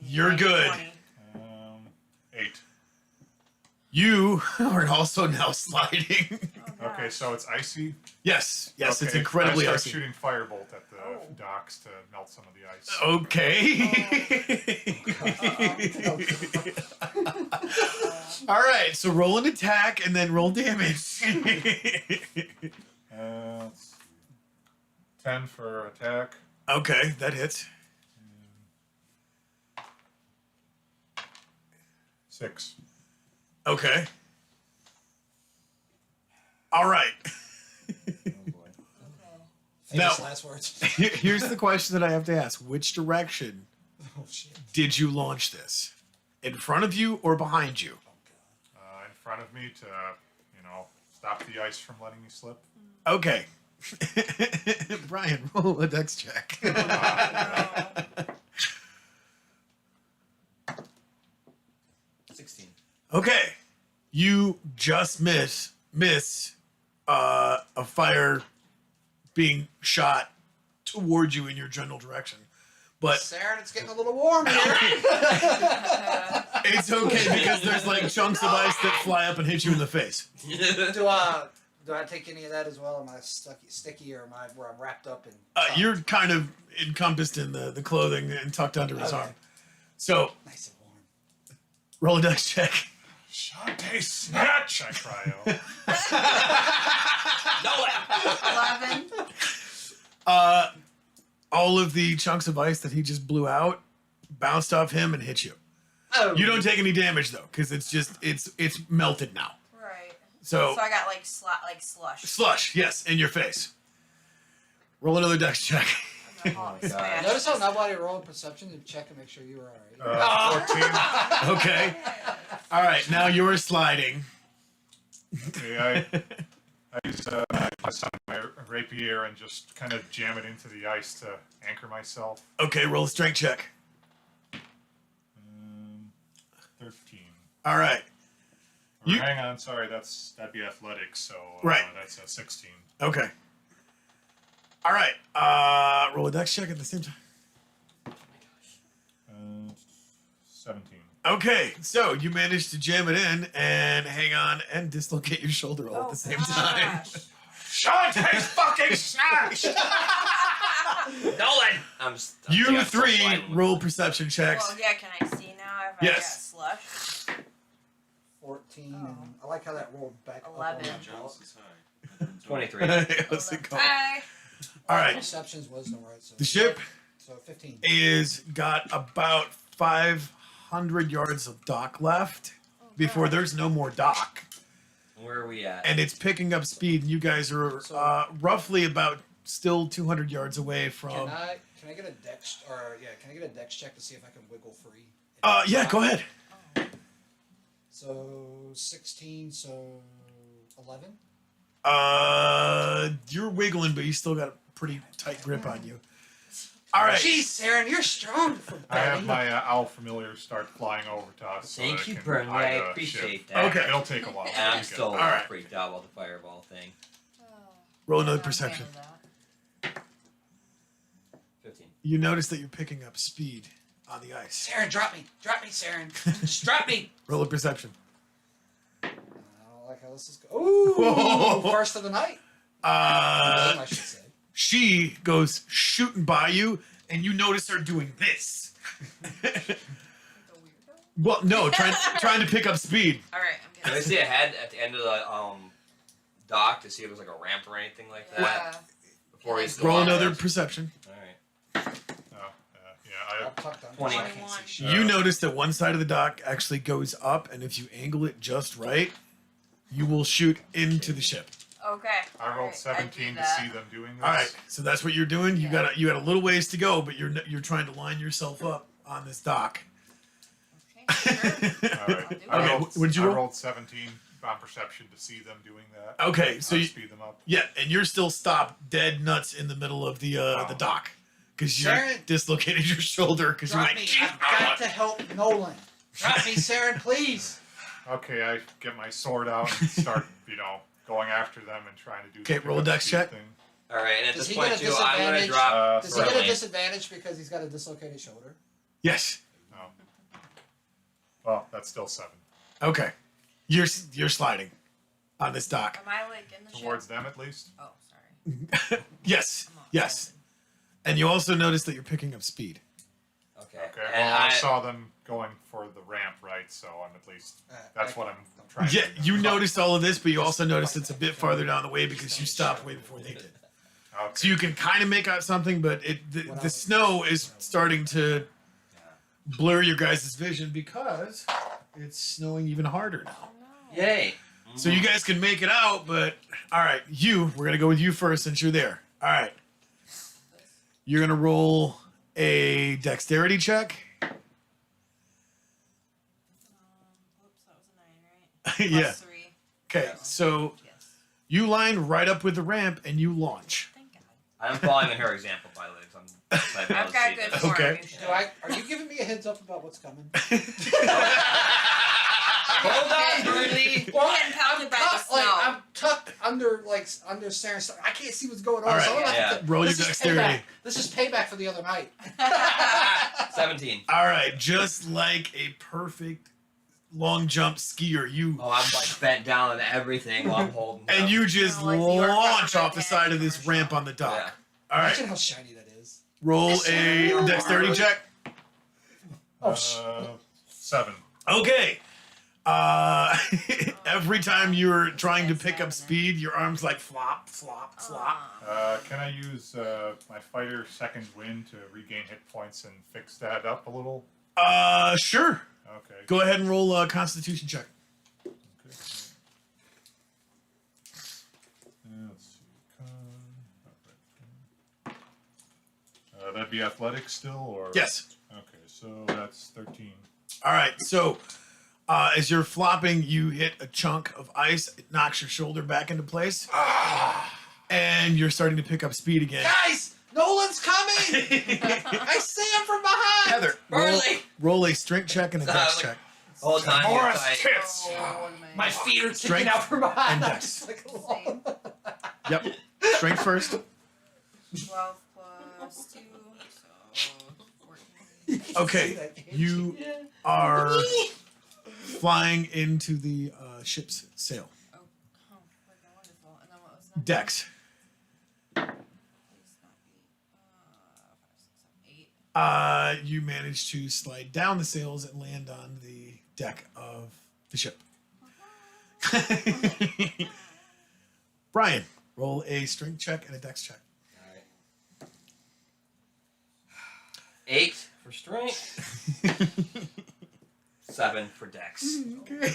You're 19, good. 20. 8. You are also now sliding. Oh, Okay, gosh. so it's icy. Yes, it's Okay, incredibly I start icy. shooting firebolt at the Oh. docks to melt some of the ice. Okay. All right, so roll an attack and then roll damage. It's 10 for attack. Okay, that hits. 6. Okay. All right. Oh boy. Okay. Now- Famous last words. Here's the question that I have to ask. Which direction Oh shit. did you launch this? In front of you or behind you? In front of me to, stop the ice from letting me slip. Okay. Brian, roll a dex check. No. 16. Okay. You just miss a fire being shot towards you in your general direction. But Saren, it's getting a little warm here. it's okay because there's like chunks of ice that fly up and hit you in the face. Do I take any of that as well? Am I sticky, or am I where I'm wrapped up in? You're kind of encompassed in the clothing and tucked under his Okay. arm. So Nice and warm. roll a dex check. Shantae snatch! I cry out. 11. All of the chunks of ice that he just blew out bounced off him and hit you. Oh. You don't take any damage though, because it's melted now. Right. So So I got like slush. slush, yes, in your face. Roll another dex check. I'm gonna God. smash. Notice how nobody rolled perception to check and make sure you were alright. 14. Okay. All right, now you're sliding. Okay, I use my rapier and just kind of jam it into the ice to anchor myself. Okay, roll a strength check. 13. All right. Or You- hang on, sorry, that'd be athletics, so Right. that's a 16. Okay. All right. Roll a dex check at the same time. 17. Okay, so you managed to jam it in and hang on and dislocate your shoulder all at the same time. gosh. Shantae's fucking snatch! Nolan! I'm You still three sliding. roll perception checks. Well, yeah, can I see now if Yes. I got slush? 14. Oh. And I like how that rolled back. 11. Up on my belt. 23. How's it going? Hi. All right, Perception's wisdom, right? So the ship So 15. is got about 500 yards of dock left before there's no more dock, Where are we at? and it's picking up speed. And you guys are roughly about still 200 yards away from. Can I get a dex can I get a dex check to see if I can wiggle free? Yeah, go ahead. So 16, so 11. You're wiggling, but you still got a pretty tight grip on you. All right. Jeez, Saren, you're strong for I have betting. my owl familiar start flying over to us. so Thank that you, can Burnley. hide I the appreciate ship. that. Okay. It'll take a while. And I'm to still get- Alright. freaked out about the fireball thing. Roll I another don't perception. handle that. 15. You notice that you're picking up speed on the ice. Saren, drop me, Saren, just drop me. Roll a perception. I don't like how this is going. Ooh, first of the night. I should say. She goes shooting by you, and you notice her doing this. Like a weirdo? Well, no, trying to pick up speed. Alright, I'm Can I getting see ahead at the end of the dock to see if there's like a ramp or anything like that? Yeah. Before he's still Roll on another it? perception. Alright. Yeah, I'm tucked under. 20. I can't see shit. You notice that one side of the dock actually goes up, and if you angle it just right, you will shoot into the ship. Okay. I rolled alright, 17 do to see that. them doing this. All right, so that's what you're doing. You Yeah. got a little ways to go, but you're trying to line yourself up on this dock. Okay, sure. All right. I'll do I Okay, rolled, what'd you I roll? rolled 17 on perception to see them doing that. Okay, so you, speed them up. yeah, and you're still stopped dead nuts in the middle of the dock because you Saren! dislocated your shoulder because you're Drop like, me. "Jeez, I've got to help Nolan. Drop me, Saren, please. Okay, I get my sword out and start, going after them and trying to do. Okay, the roll a pickup dex speed check. Thing. Alright, and at Does this he point get a too, I'm gonna disadvantage? drop Does he get a Burnley. disadvantage because he's got a dislocated shoulder? yes, No. Well, that's still 7. okay, you're sliding on this dock. Am I like in the Towards ship? them, at least. Oh, sorry. Yes, I'm on yes, 7. and you also notice that you're picking up speed. Okay. Okay. And Well, I I saw them going for the ramp, right? So I'm at least. That's what I'm trying Yeah, to do. you noticed all of this, but you also noticed it's a bit farther down the way because you stopped way before they did. Okay. So you can kind of make out something, but the snow is starting to blur your guys' vision because it's snowing even harder now. Yay! So you guys can make it out, but all right, we're gonna go with you first since you're there. All right, you're gonna roll a dexterity check. Whoops, that was a 9, right? Yeah. Plus 3. Okay, so Yes. you line right up with the ramp and you launch. Thank God. I'm following her example, by the way, because I'm I've got good form. Okay. You should. Are you giving me a heads up about what's coming? Hold on, Burnley! We're getting pelted by the snow. I'm under Saren's. I can't see what's going on. All right. So I'm gonna have Yeah. to- Roll your this is dexterity. payback. This is payback for the other night. 17. All right, just like a perfect long jump skier, you Oh, I'm like bent down and everything while I'm holding. and up. you just Kinda like the York launch Rubber off the Band side of this commercial. ramp on the dock. Yeah. All right, Imagine how shiny that is. roll a dexterity check. Oh, 7. Okay. Every time you're trying to pick up speed, your arms like flop, flop, flop. Can I use my fighter second wind to regain hit points and fix that up a little? Sure. Okay. Go ahead and roll a Constitution check. Okay. Let's see. That'd be athletics still, or Yes. Okay, so that's 13. All right. So, as you're flopping, you hit a chunk of ice. It knocks your shoulder back into place, and you're starting to pick up speed again. guys, Nolan's coming! I see him from behind. Heather, roll, Burley. roll a strength check and a dex check. The whole time you're Morris like, tits. My feet are Strength sticking out from behind. and I'm dex. just like, Same. Yep. Strength first. 12 plus 2, so 14. Okay, you are flying into the ship's sail. Oh, freaking wonderful. And then what was that? Dex. Please not be, 5, 6, 7, 8. You manage to slide down the sails and land on the deck of the ship. Brian, roll a strength check and a dex check. Alright. 8 for strength, 7 for dex. Okay.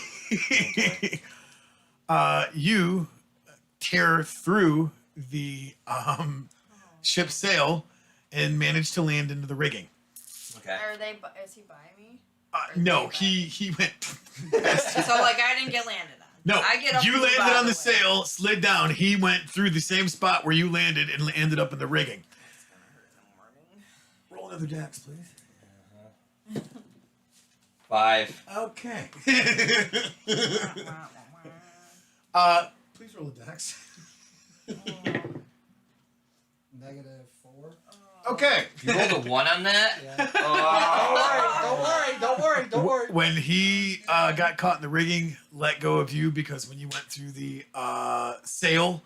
You tear through the ship's sail and manage to land into the rigging. Okay. Is he by me? No, he went. So, like, I didn't get landed on. No, I get up you and move landed out on of the way. sail, slid down. He went through the same spot where you landed and ended up in the rigging. That's gonna hurt in the morning. Roll another dex, please. 5. Okay. Please roll a dex. -4. Okay. You rolled a 1 on that? Yeah. Oh. Don't worry. When he got caught in the rigging, let go of you because when you went through the sail,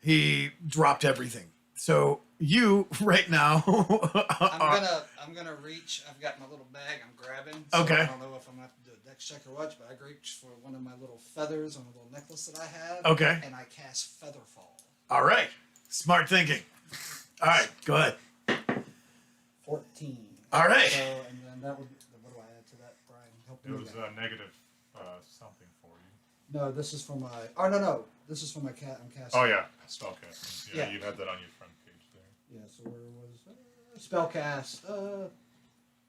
he dropped everything. So you right now I'm gonna reach. I've got my little bag. I'm grabbing. So Okay. I don't know if I'm gonna have to do a dex check or what, but I reach for one of my little feathers on a little necklace that I have. Okay. And I cast Featherfall. All right. Smart thinking. All right. Go ahead. 14. All right. So, and then that would. What do I add to that, Brian? Help It me. was with that. negative something for you. No, this is for my. Oh no. This is for my cat. I'm casting. Oh yeah, spellcasting. Yeah, Yeah. you had that on your front page there. Yeah. So where was spellcast?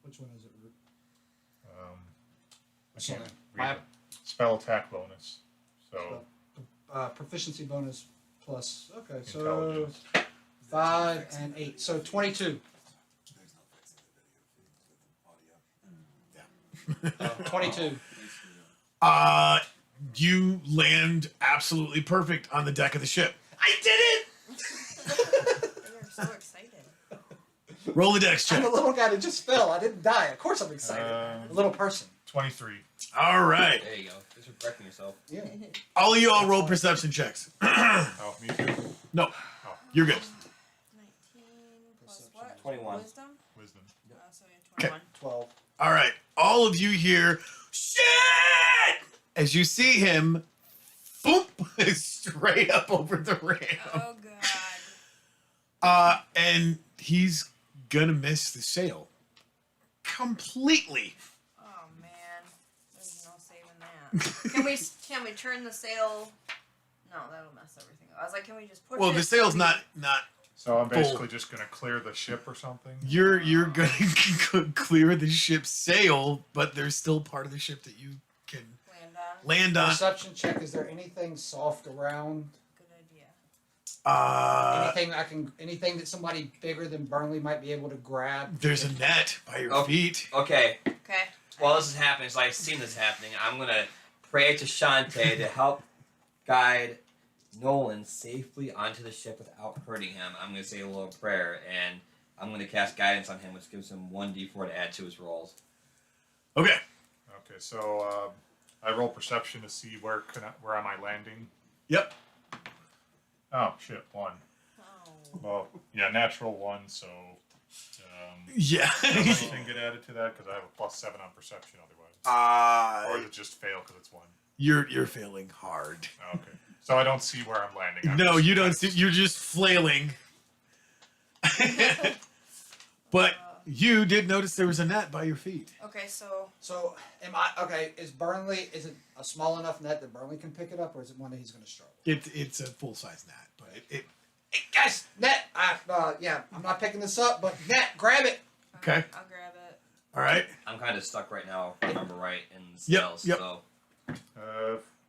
Which one is it? I Sorry. can't read it. Spell attack bonus. So Proficiency bonus plus. Okay, so intelligence. 5 and 8. So 22. 22. You land absolutely perfect on the deck of the ship. I did it! You're so excited. Roll the dex I'm check. the little guy that just fell. I didn't die. Of course I'm excited. A little person. 23. All right. There you go. Just correcting yourself. Yeah. All of you all roll perception checks. Oh, me too. No, you're good. 19 plus what? 21. Wisdom? Wisdom. So yeah, 21. 12. All right. All of you hear shit as you see him boop straight up over the ramp. Oh, God. And he's gonna miss the sail completely. Oh, man. There's no saving that. Can we turn the sail? No, that'll mess everything up. I was like, can we just push it? Well, the sail's not. So I'm Full. basically just gonna clear the ship or something. You're gonna clear the ship's sail, but there's still part of the ship that you can Land on? land on. Perception check. Is there anything soft around? Good idea. Anything that somebody bigger than Burnley might be able to grab? There's a net by your Oh. feet. Okay. Okay. While this is happening, so I've seen this happening, I'm gonna pray to Shantae to help guide Nolan safely onto the ship without hurting him, I'm going to say a little prayer, and I'm going to cast guidance on him, which gives him 1d4 to add to his rolls. Okay. Okay, so I roll perception to see where am I landing. Yep. Oh shit, 1. Oh. Well, yeah, natural 1. So Yeah. does anything get added to that? Because I have a +7 on perception otherwise. Or does it just fail because it's 1? You're failing hard. Okay, so I don't see where I'm landing. I'm No, just- you don't see. You're just flailing. But you did notice there was a net by your feet. Okay, so So, am I okay? Is Burnley? Is it a small enough net that Burnley can pick it up, or is it one that he's going to struggle? It's a full size net, but it Hey, guys, net. Yeah, I'm not picking this up, but net, grab it. Okay. I'll grab it. all right. I'm kind of stuck right now, if I remember right, in the Yep, scales. yep. So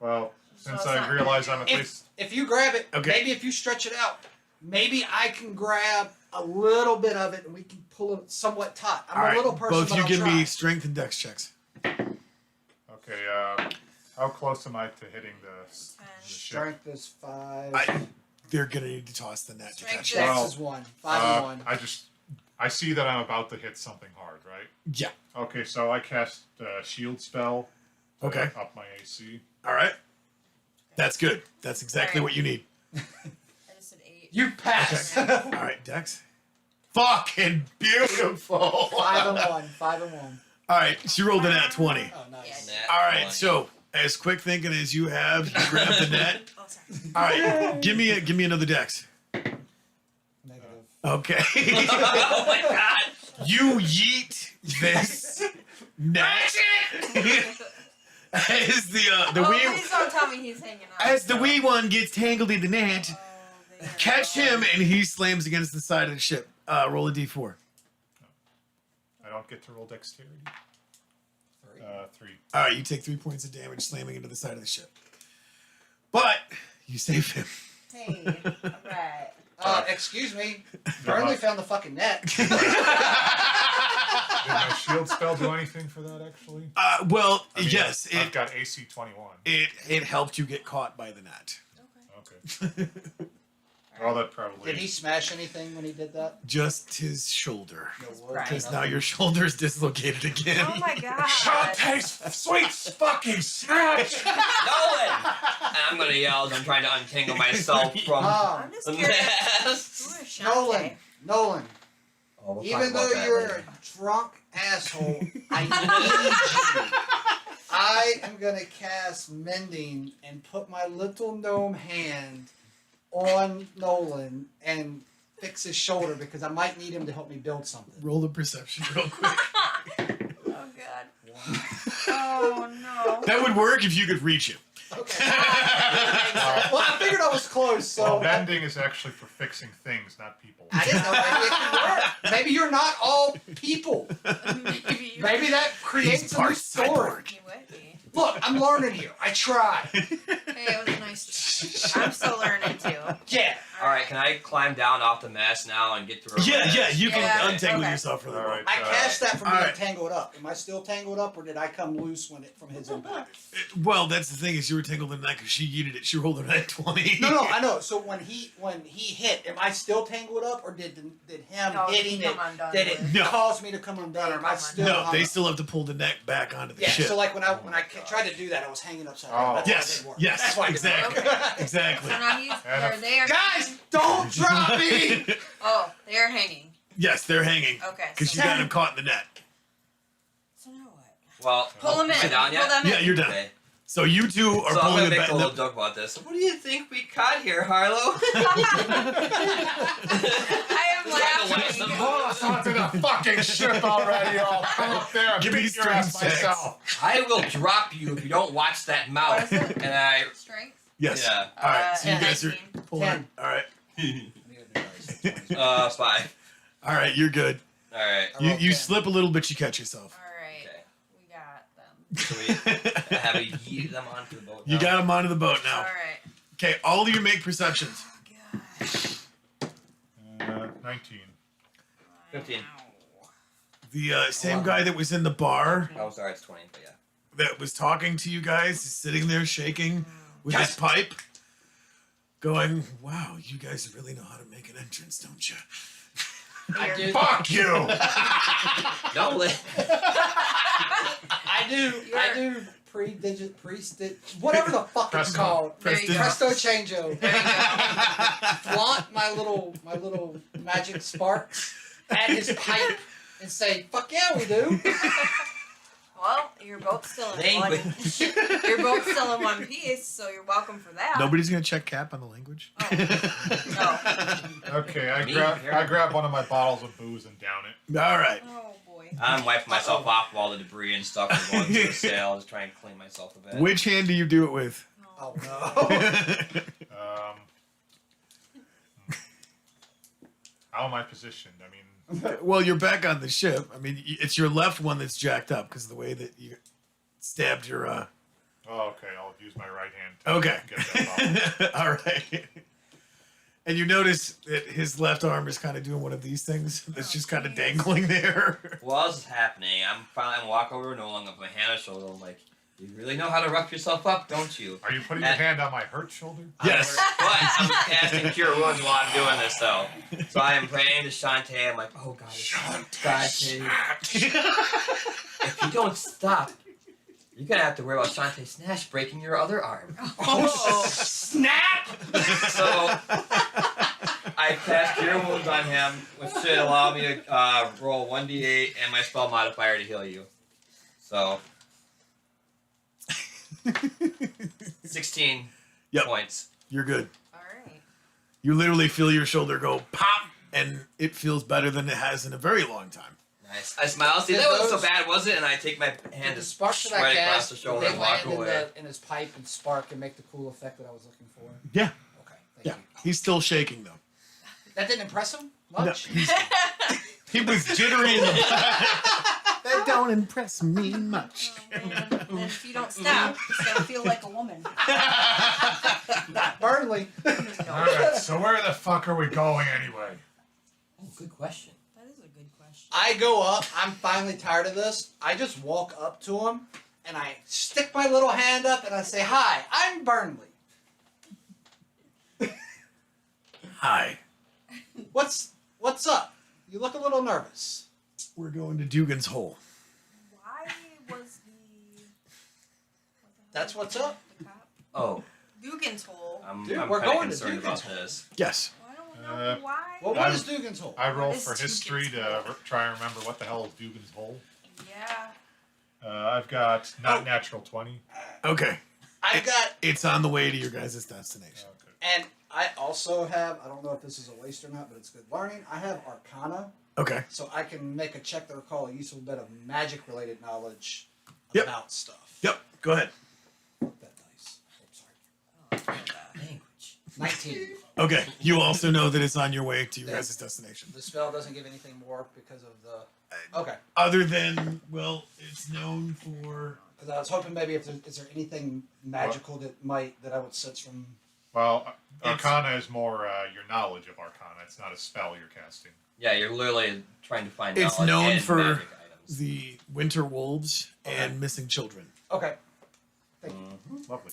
Well, So since it's I not realize I'm at If- least If you grab it, Okay. maybe if you stretch it out, maybe I can grab a little bit of it and we can pull it somewhat taut. I'm All a right. little person, Both but you I'll give try. me strength and dex checks. okay. How close am I to hitting the ship? Strength is 5. They're gonna need to toss the net to Strength catch is- it. Dex Well, is 1. 5 and 1. I see that I'm about to hit something hard, right? Yeah. Okay, so I cast shield spell. To Okay. Up my AC. All right. That's good. That's exactly All right. what you need. I just said 8. You pass. All right, Dex. Fucking beautiful. 5 and 1. 5 and 1. All right, she rolled a nat 20. Oh, nice. Yeah. Nat All right, 20. so as quick thinking as you have, you grab the net. Oh, sorry. All right, give me another Dex. Negative. Okay. Oh my god! You yeet this net as the Oh, wee please don't tell me he's hanging out. as the wee one gets tangled in the net. Oh, there. Catch him, and he slams against the side of the ship. Roll a d4. I don't get to roll dexterity. 3. 3. All right, you take 3 points of damage slamming into the side of the ship, but you save him. Hey, alright. Excuse me. Burnley found the fucking net. Did my shield spell do anything for that, actually? Well, I mean, yes, I've got AC 21. it helped you get caught by the net. Okay. Okay. Well, that probably. Did he smash anything when he did that? Just his shoulder, No His wood, pride. because now nothing? your shoulder's dislocated again. Oh my god. sweet fucking snatch. Nolan! And I'm gonna yell as I'm trying to untangle myself from I'm just the curious. mess. Who is Nolan, Shantae? Nolan. Oh, we'll talk Even about though that you're later. a drunk asshole, I need you. I am gonna cast mending and put my little gnome hand on Nolan and fix his shoulder because I might need him to help me build something. Roll the perception real quick. Oh god. Oh no. That would work if you could reach him. Okay. Well, I figured I was close, so Well, I, bending is actually for fixing things, not people. I didn't know maybe it could work. Maybe you're not all people. Maybe you Maybe that creates He's a new part story. cyborg. You would be. Look, I'm learning here. I try. Hey, it was a nice try. I'm still learning too. Yeah. Alright, can I climb down off the mess now and get through? Yeah, you can Yeah, untangle okay. yourself from the All rope. right. I cast that from being alright. tangled up. Am I still tangled up, or did I come loose from his impact? Well, that's the thing is you were tangled in that because she yeeted it. She rolled a nat 20. No, I know. So when he hit, am I still tangled up, or did him No, hitting you it come undone did it with. No. cause me to come undone, or am I Come still? No, hung they up? still have to pull the neck back onto the Yeah. ship. So like when I tried to do that, I was hanging upside down. Oh. That's why it Yes, didn't work. yes, That's why it didn't exactly. work. Exactly. So now he's they are Guys, don't drop me. Oh, they are hanging. Yes, they're hanging Okay. because So, you got him caught in the net. so now what? Well, Pull him in. am I down yet? Pull them in. Yeah, you're done. Okay. So you two are So I'm pulling gonna it make back. a little joke about this. What do you think we caught here, Harlow? I am laughing. us onto the fucking ship already. I'll come up there and Give me beat your ass strength checks. myself. I will drop you if you don't watch that mouth. What is it? And I. Strength. Yes. Yeah. All right. So you Uh, guys are 19. pulling. 10. All right. Five. All right. You're good. All right. I You rolled you 10. slip a little bit. You catch yourself. All right. Okay. We got them. So we have a yeet them onto the boat. You now. got him onto the boat All now. right. Okay. All of you make perceptions. Oh, gosh. 19. 15. Wow. The same guy that was in the bar Oh, sorry, it's 20. But yeah. that was talking to you guys is sitting there shaking with Guys. his pipe. going, wow, you guys really know how to make an entrance, don't you? I do. Fuck you! Nolan. I do pre-stitch, whatever the fuck it's Presto. called. There you go. Presto changeo. There you go. Flaunt my little magic sparks, add his pipe, and say, "Fuck yeah, we do." Well, you're both still in Language. You're both still in one piece, so you're welcome for that. Nobody's gonna check Cap on the language. Oh. Okay, I Me? grab one of my bottles of booze and down it. All right. Oh boy. I'm wiping myself off with all the debris and stuff from going to the sale. Just trying to clean myself a bit. Which hand do you do it with? Oh no. How am I positioned? I mean, Well, you're back on the ship. I mean, it's your left one that's jacked up because of the way that you stabbed your. oh, okay, I'll use my right hand to Okay. get that bottle. All right. And you notice that his left arm is kind of doing one of these things that's just kind of dangling there. While this is happening, I'm walking over to Nolan with my hand on his shoulder. I'm like, you really know how to rough yourself up, don't you? Are you putting your hand on my hurt shoulder? Yes. But I'm casting Cure Wounds while I'm doing this, though. So I am praying to Shantae. I'm like, oh, God. Shantae. If you don't stop, you're going to have to worry about Shantae Snash breaking your other arm. Oh. Snap! So I cast Cure Wounds on him, which should allow me to roll 1d8 and my spell modifier to heal you. So 16 Yep. points. You're good. All right. You literally feel your shoulder go pop, and it feels better than it has in a very long time. Nice. I smile. See, that wasn't so bad, was it? And I take my hand The to sparks that I right across cast, the shoulder they and walk land away. in his pipe and spark and make the cool effect that I was looking for. Yeah. Okay, thank Yeah. you. He's still shaking, though. That didn't impress him No, much. he was jittery in the That don't impress me much. Oh, man. And if you don't stop, it's gonna feel like a woman. Not Burnley. Alright, so where the fuck are we going anyway? Oh, good question. That is a good question. I go up. I'm finally tired of this. I just walk up to him and I stick my little hand up and I say, "Hi, I'm Burnley. Hi. What's up? You look a little nervous." We're going to Dugan's Hole. Why was the? That's what's up? The cop? Oh, Dugan's hole. Dude, I'm we're kind of going to concerned Dugan's about Hole. this. Yes. I don't know why. Well, what I'm- is Dugan's Hole? I roll What is for history Dugan's to Hole? try and remember what the hell is Dugan's Hole. Yeah. I've got not natural 20. Okay. I've got, It's on the way to your guys' destination. Okay. and I also have, I don't know if this is a waste or not, but it's good learning. I have Arcana, Okay. so I can make a check to recall a useful bit of magic-related knowledge Yep. about stuff. Yep. Go ahead. Flip that dice. Oh, sorry. Language. 19. Okay. You also know that it's on your way to your guys' destination. The spell doesn't give anything more because of the... Okay. Other than, well, it's known for. Because I was hoping maybe if is there anything magical that I would sense from... Well, Arcana is more your knowledge of Arcana. It's not a spell you're casting. Yeah, you're literally trying to find It's knowledge known and for magic items. the winter wolves Okay. and missing children. Okay. Lovely.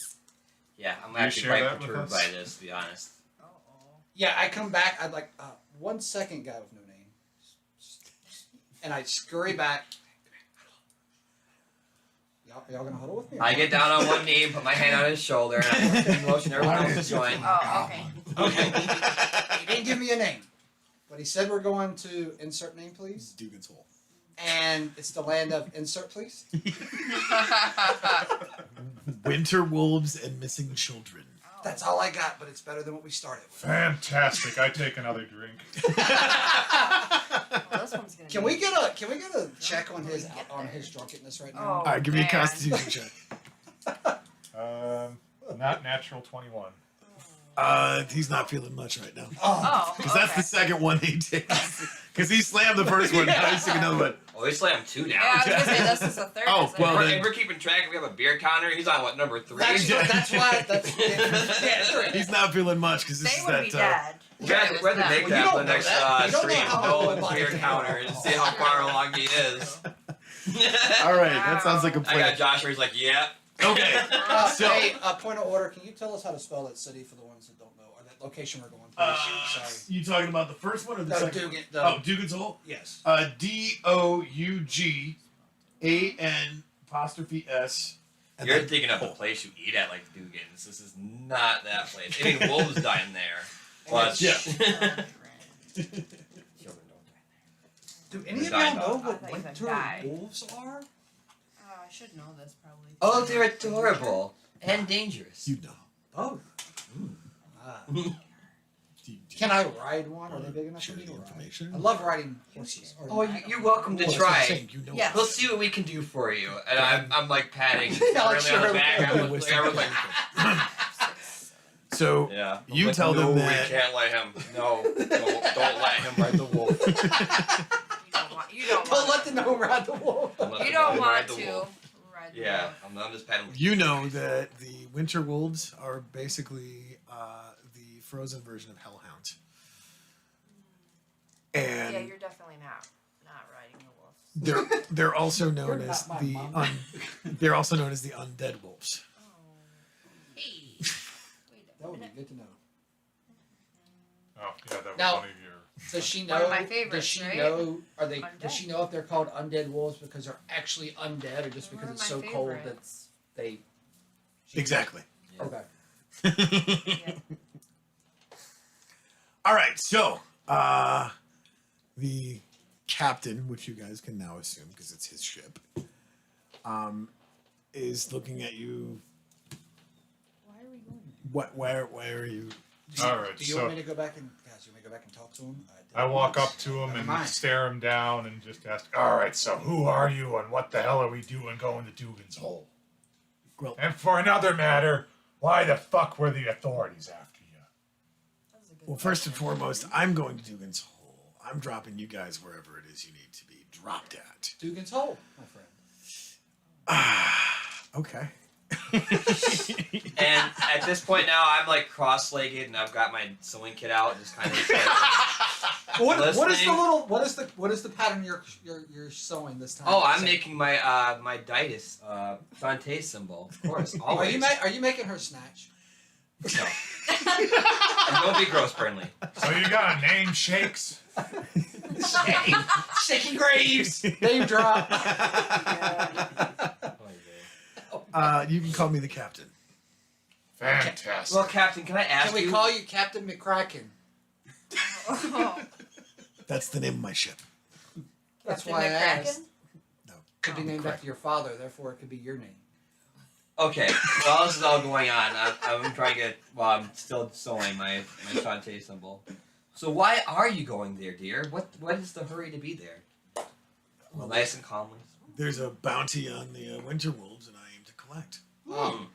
Yeah, I'm You actually share quite that with perturbed us? by this, to be honest. Oh. Yeah, I come back. I'd like 1 second, guy with no name, and I scurry back. Y'all gonna huddle with me? or I what? get down on one knee, put my hand on his shoulder, and I'm motion everyone else to join. Oh, okay. Okay. He didn't give me a name, but he said we're going to insert name, please, Dugan's Hole. and it's the land of insert, please. Winter wolves and missing children. That's all I got, but it's better than what we started with. Fantastic. I take another drink. Well, this one's gonna Can be- we get a check on his drunkenness right now? Oh, All right, give me a man. Constitution check. Not natural 21. He's not feeling much right now. Oh, Oh, Because that's okay. the second one he takes. Because he slammed the first one, now he's taking another one. Oh, we slammed 2 down. Yeah, I was gonna say this is the third. Oh, isn't it? well, We're- then- if we're keeping track, we have a beer counter. He's on what, number 3? that's why. Yeah, three. He's not feeling much because this They is would be that. dead. We're at the Well, big you tap don't on the know next that. You don't know street, how Nolan's old beer body counter, and see how far along he is. All right, that sounds like a I plan. got Josh where he's like, yep, Okay. So- hey, point of order. Can you tell us how to spell that city for the ones that don't know, or that location we're going to? Sorry. You talking about the first one or the No, second? Dugan. Oh, Dugan's Hole. Yes. DOUGAN''S. and You're then thinking of the Hole. place you eat at, like Dugan's. This is not that place. I mean, wolves dine there, but Yeah. children don't dine Do any of Dine y'all know dog. what I thought you said winter die. wolves are? I should know this probably. there. Oh, they're adorable and dangerous. You know. Oh. Ah. Do you- Can I ride one? Are they big enough share for me the to ride? information? I love riding horses. Oh, you're welcome to Well, that's what I'm try. saying, you know Yeah. what We'll I'm see what we can do for you. And I'm like patting Yeah, really like on sure. the back. saying. I'm like, everyone's like, So yeah. I'm You like, tell them no, that- we can't let him. No, don't let him ride the wolf. You don't Don't want. let the gnome ride the wolf. Don't let You the don't wolf want ride the to wolf. ride the Yeah, wolf. I'm just patting. you know that the winter wolves are basically the frozen version of hellhounds. And Yeah, you're definitely not riding the wolf. they're also known You're as not my the mom. they're also known as the undead wolves. Oh. Hey. Wait That a would be minute. good to know. Oh, yeah, that was Now- one of your. Does she know? One of my does favorites, she right? know? Are they? Undead. Does she know if they're called undead wolves because they're actually undead, or just One because of it's my so cold that favorites. they? Exactly. Okay. Yeah. All right, so the captain, which you guys can now assume because it's his ship, is looking at you. Why are we going? What? Where are you? All right, Do you so want me to go back and guys? You want me to go back and talk to him? I walk up to him Never and mind. stare him down and just ask, "All right, so who are you and what the hell are we doing going to Dugan's Hole? Well, And for another matter, why the fuck were the authorities after you?" That was a good well, first and question. foremost, I'm going to Dugan's Hole. I'm dropping you guys wherever it is you need to be dropped at. Dugan's Hole, my friend. Okay. And at this point now, I'm like cross-legged and I've got my sewing kit out, just kind of. Like, What is the Listening. little? What is the pattern you're sewing this time? oh, I'm Say- making my my Ditus Dante symbol, of course. Are Always. you are you making her snatch? No. And don't be gross, Burnley. So you got a name, Shakes? Shaking graves. Name drop. You can call me the captain. Fantastic. Well, Captain, can I ask Can we you? call you Captain McCracken? Oh, That's the name of my ship. That's Captain why I McCracken? asked. No. Could be named Correct. after your father, therefore it could be your name. Okay, while this is all going on, I'm trying to get. Well, I'm still sewing my Shantae symbol. So why are you going there, dear? What is the hurry to be there? Well, nice and calmly. There's a bounty on the winter wolves, and I aim to collect. Um,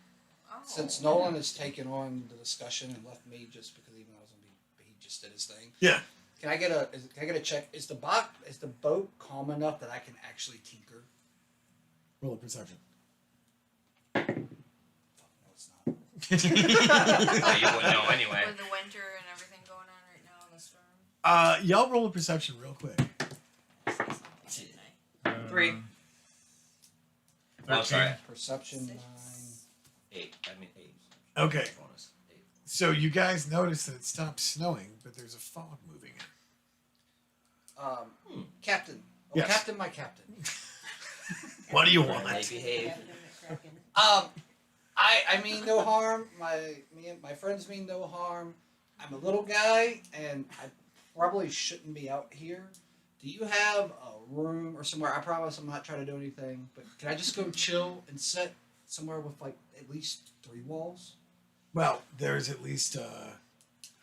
Oh. since Nolan has taken on the discussion and left me just because even though I was gonna be, he just did his thing. Yeah. Can I get a check? Is the boat calm enough that I can actually tinker? Roll a perception. Fuck, no, it's not. Oh, you wouldn't know anyway. With the winter and everything going on right now in the storm. Y'all roll a perception real quick. I say something, didn't I? 3. Oh, sorry. Perception 9. 8. I mean 8. Okay. Bonus. 8. So you guys notice that it stopped snowing, but there's a fog moving in. Captain. Oh, Yes. Captain, my captain. What do you I want? behave. Captain McCracken. I mean no harm. Me and my friends mean no harm. I'm a little guy, and I probably shouldn't be out here. Do you have a room or somewhere? I promise I'm not trying to do anything, but can I just go chill and sit somewhere with like at least 3 walls? Well, there's at least I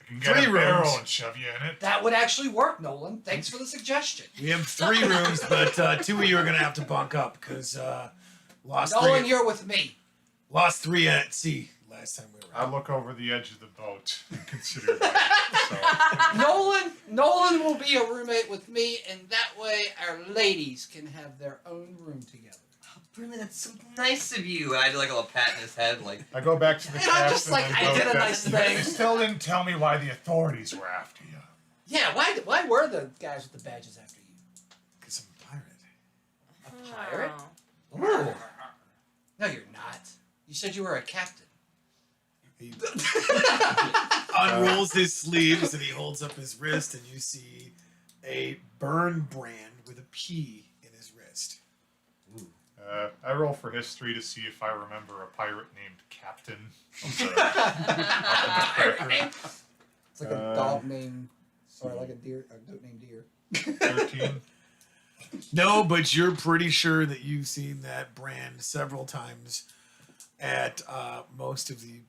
can get 3 a barrel rooms. and shove you in it. That would actually work, Nolan. Thanks for the suggestion. we have 3 rooms, but 2 of you are gonna have to bunk up because lost Nolan, 3. you're with me. Lost 3 at sea last time we were I out. look over the edge of the boat and consider that. Nolan will be a roommate with me, and that way our ladies can have their own room together. Burnley, that's so nice of you. And I do like a little pat in his head, like. So I go back to the And captain. I'm just like, and I go, did a "That- nice thing." You still didn't tell me why the authorities were after you. Yeah, why were the guys with the badges after you? Because I'm a pirate. A pirate? Oh. Ooh. No, you're not. You said you were a captain. He unrolls his sleeves and he holds up his wrist, and you see a burn brand with a P in his wrist. I roll for history to see if I remember a pirate named Captain. It's like a dog named, sorry, like a goat named Deer. 13. No, but you're pretty sure that you've seen that brand several times at most of the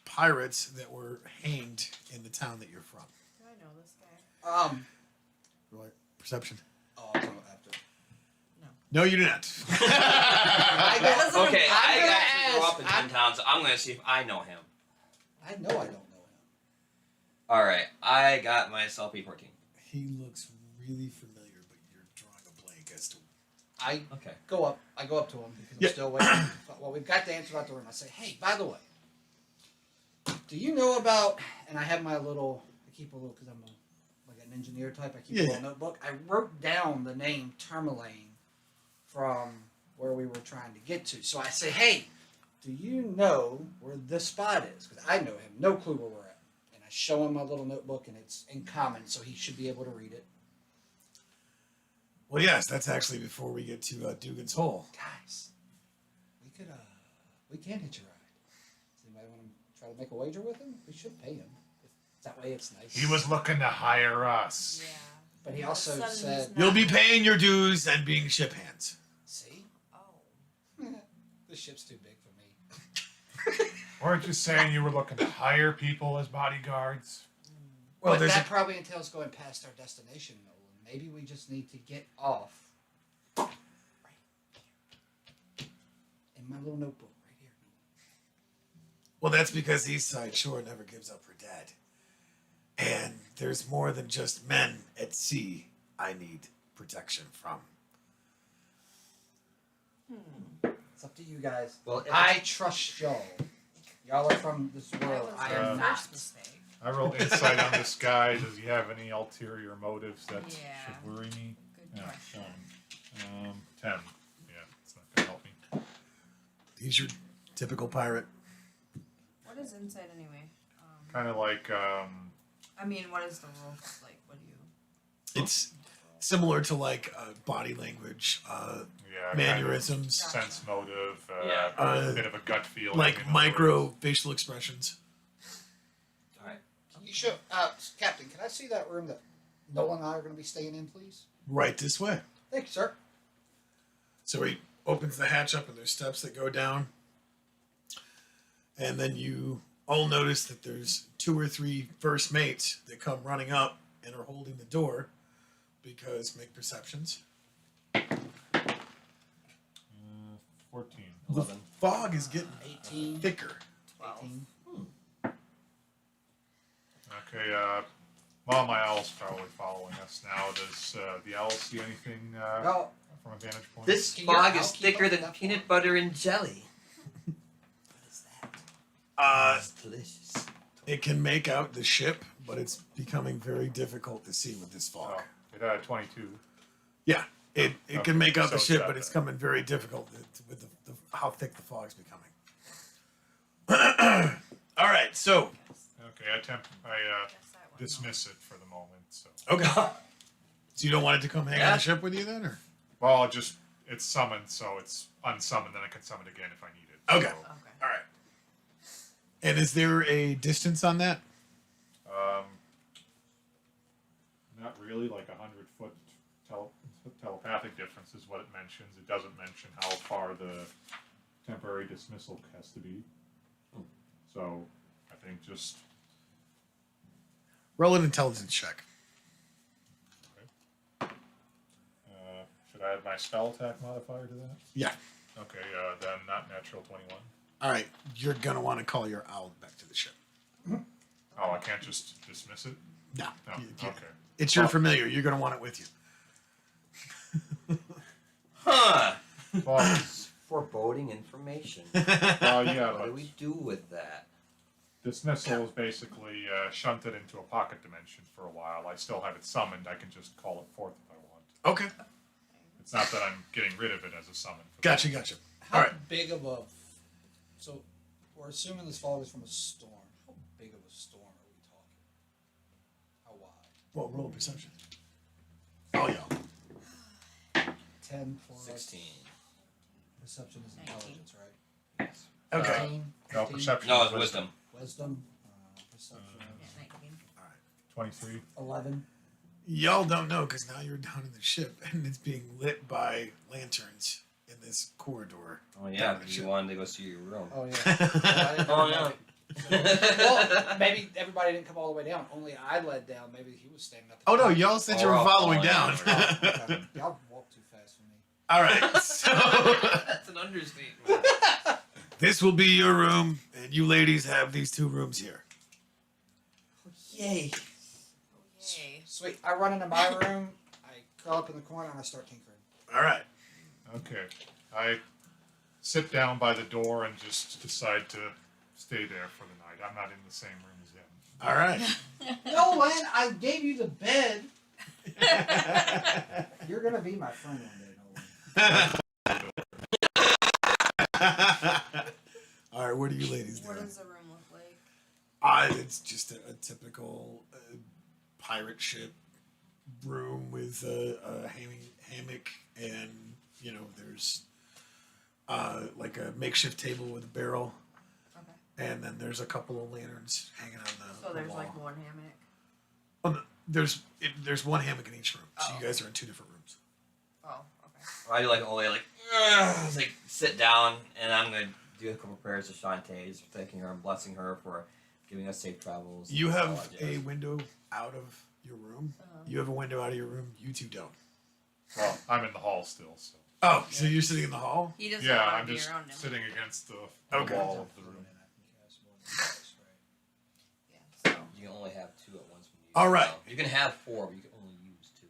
pirates that were hanged in the town that you're from. Do I know this guy? Right. Perception. Oh, I don't have to. No, you do not. That doesn't- Okay, I'm I gonna actually grew ask- up in Tin Town, so I'm gonna see if I know him. I know I don't know him. All right, I got myself a 14. He looks really familiar, but you're drawing a blank as to. I Okay. go up to him because I'm Yep. still waiting. Well, we've got the answer about the room. I say, hey, by the way, do you know about? And I have my little. I keep a little because I'm like an engineer type. I keep a Yeah. little notebook. I wrote down the name Tourmaline from where we were trying to get to. So I say, hey, do you know where this spot is? Because I know him. No clue where we're at. And I show him my little notebook, and it's in common, so he should be able to read it. Well, yes, that's actually before we get to Dugan's Hole. Guys, we can hitch a ride. Does anybody want to try to make a wager with him? We should pay him. That way it's nice. He was looking to hire us. Yeah. But he All of a also sudden said, he's You'll be not- paying your dues and being ship hands. see, Oh. the ship's too big for me. Weren't you saying you were looking to hire people as bodyguards? Well, But there's that a, probably entails going past our destination, Nolan. Maybe we just need to get off. Right here. In my little notebook, right here. well, that's because East Side Shore never gives up her dead. And there's more than just men at sea I need protection from. It's up to you guys. Well, I trust y'all. Y'all are from this That world. was I our am not. first mistake. I roll insight on this guy. Does he have any ulterior motives that Yeah. should worry me? Good Yeah, question. 10. Yeah, it's not gonna help me. He's your typical pirate. What is insight anyway? Kind of like I mean, what is the role? Like, what do you? It's similar to like body language, yeah, mannerisms, kind of sense motive, Yeah. a bit of a gut feeling. like in other micro words. facial expressions. All right. Can you show, Captain? Can I see that room that Nolan and I are going to be staying in, please? Right this way. Thank you, sir. So he opens the hatch up, and there's steps that go down. And then you all notice that there's 2 or 3 first mates that come running up and are holding the door because make perceptions. 14. 11. Fog is getting 18. thicker. 12. 18. Okay, well, my owl's probably following us now. Does the owl see anything Well, from a vantage point? This Can your fog owl is keep thicker up than with that peanut fog? butter and jelly. What is that? It's delicious. It can make out the ship, but it's becoming very difficult to see with this fog. Oh, it had 22. Yeah, it Okay, can make out so the it's ship, not but it's bad. coming very difficult with how thick the fog's becoming. All right, so Okay, I Guess that one. dismiss it for the moment. So, okay, so you don't want it to come hang on Yeah. the ship with you then, or well, it's summoned, so it's unsummoned. Then I can summon it again if I need it. Okay. So, Okay. all right? And is there a distance on that? not really like 100-foot telepathic difference is what it mentions. It doesn't mention how far the temporary dismissal has to be. So I think just Roll an intelligence check. should I add my spell attack modifier to that? Yeah. Okay, then not natural 21. All right, you're gonna want to call your owl back to the ship. Oh, I can't just dismiss it? No, No. you can't. Okay. It's your Oh. familiar. You're gonna want it with you. Huh. Well, Foreboding information. well yeah, What but do we do with that? dismissal is basically shunted into a pocket dimension for a while. I still have it summoned. I can just call it forth if I want. Okay, It's not that I'm getting rid of it as a summon. gotcha. how All right. big of a So we're assuming this fog is from a storm. How big of a storm are we talking? How wide? Well, roll perception. Oh yeah. 10 plus 16. perception is 19. intelligence, right? Yes. Okay. 15, No, 15, perception. No, is it's wisdom. Wisdom, perception, Yeah, 19. 23. 11. Y'all don't know because now you're down in the ship and it's being lit by lanterns in this corridor. Oh yeah, Down the because you ship. wanted to go see your room. Oh, yeah. Oh, yeah. Well, maybe everybody didn't come all the way down. Only I led down. Maybe he was standing up. Oh no, y'all said you Oh, were we're all following following down. down. Oh, okay. Y'all walk too fast for me. All right, so That's an understatement. this will be your room, and you ladies have these 2 rooms here. Yay. Oh, yay. Sweet. I run into my room. I curl up in the corner and I start tinkering. All right. Okay. I sit down by the door and just decide to stay there for the night. I'm not in the same room as them. All right. Nolan, I gave you the bed. You're gonna be my friend one day, Nolan. All right, what are you ladies What doing? does the room look like? It's just a typical pirate ship room with a hammock, and you know there's like a makeshift table with a barrel, Okay. and then there's a couple of lanterns hanging on the. So the there's wall. like one hammock. Oh, no, there's one hammock in each room, so Oh. you guys are in 2 different rooms. Oh, okay. I do like Ole, like, just like sit down, and I'm gonna do a couple prayers to Shantae, thanking her and blessing her for giving us safe travels. You and all have that a jazz. window out of your room. Uh-huh. You have a window out of your room. You 2 don't. Well, I'm in the hall still, so. Oh, so you're sitting in the hall? He doesn't Yeah, want I'm to be just around him. sitting against the Okay. wall of the room. Yeah. So You can only have 2 at once. When you All right. You can have 4, but you can only use 2.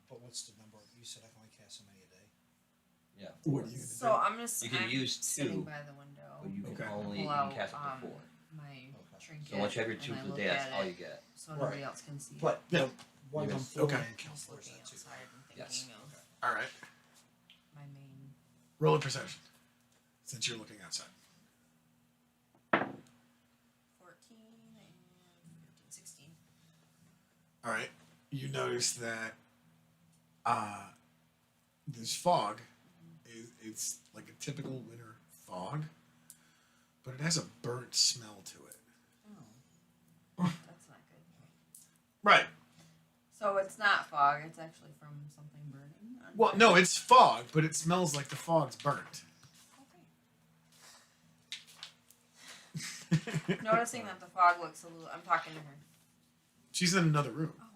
But what's the number? You said I can only cast so many a day. Yeah. What are you So gonna I'm just You can I'm use sitting 2, by the window. But you can Okay. only Pull you out, can cast up to 4. My Okay. trinket. So once you have your 2 and I for the look day, that's at all it you get. So nobody Right. else can see. But Yeah. the ones I'm Yes. fooling Okay. in count Just towards looking that too. outside and thinking Yes. of All right. my main. Roll a perception. Since you're looking outside. 14 and 15, 16. All right. You notice that this fog it's like a typical winter fog, but it has a burnt smell to it. Oh. That's not good. Right. So it's not fog, it's actually from something burning. on Well, fire? no, it's fog, but it smells like the fog's burnt. Okay. Noticing that the fog looks a little. I'm talking to her. She's in another room. Well,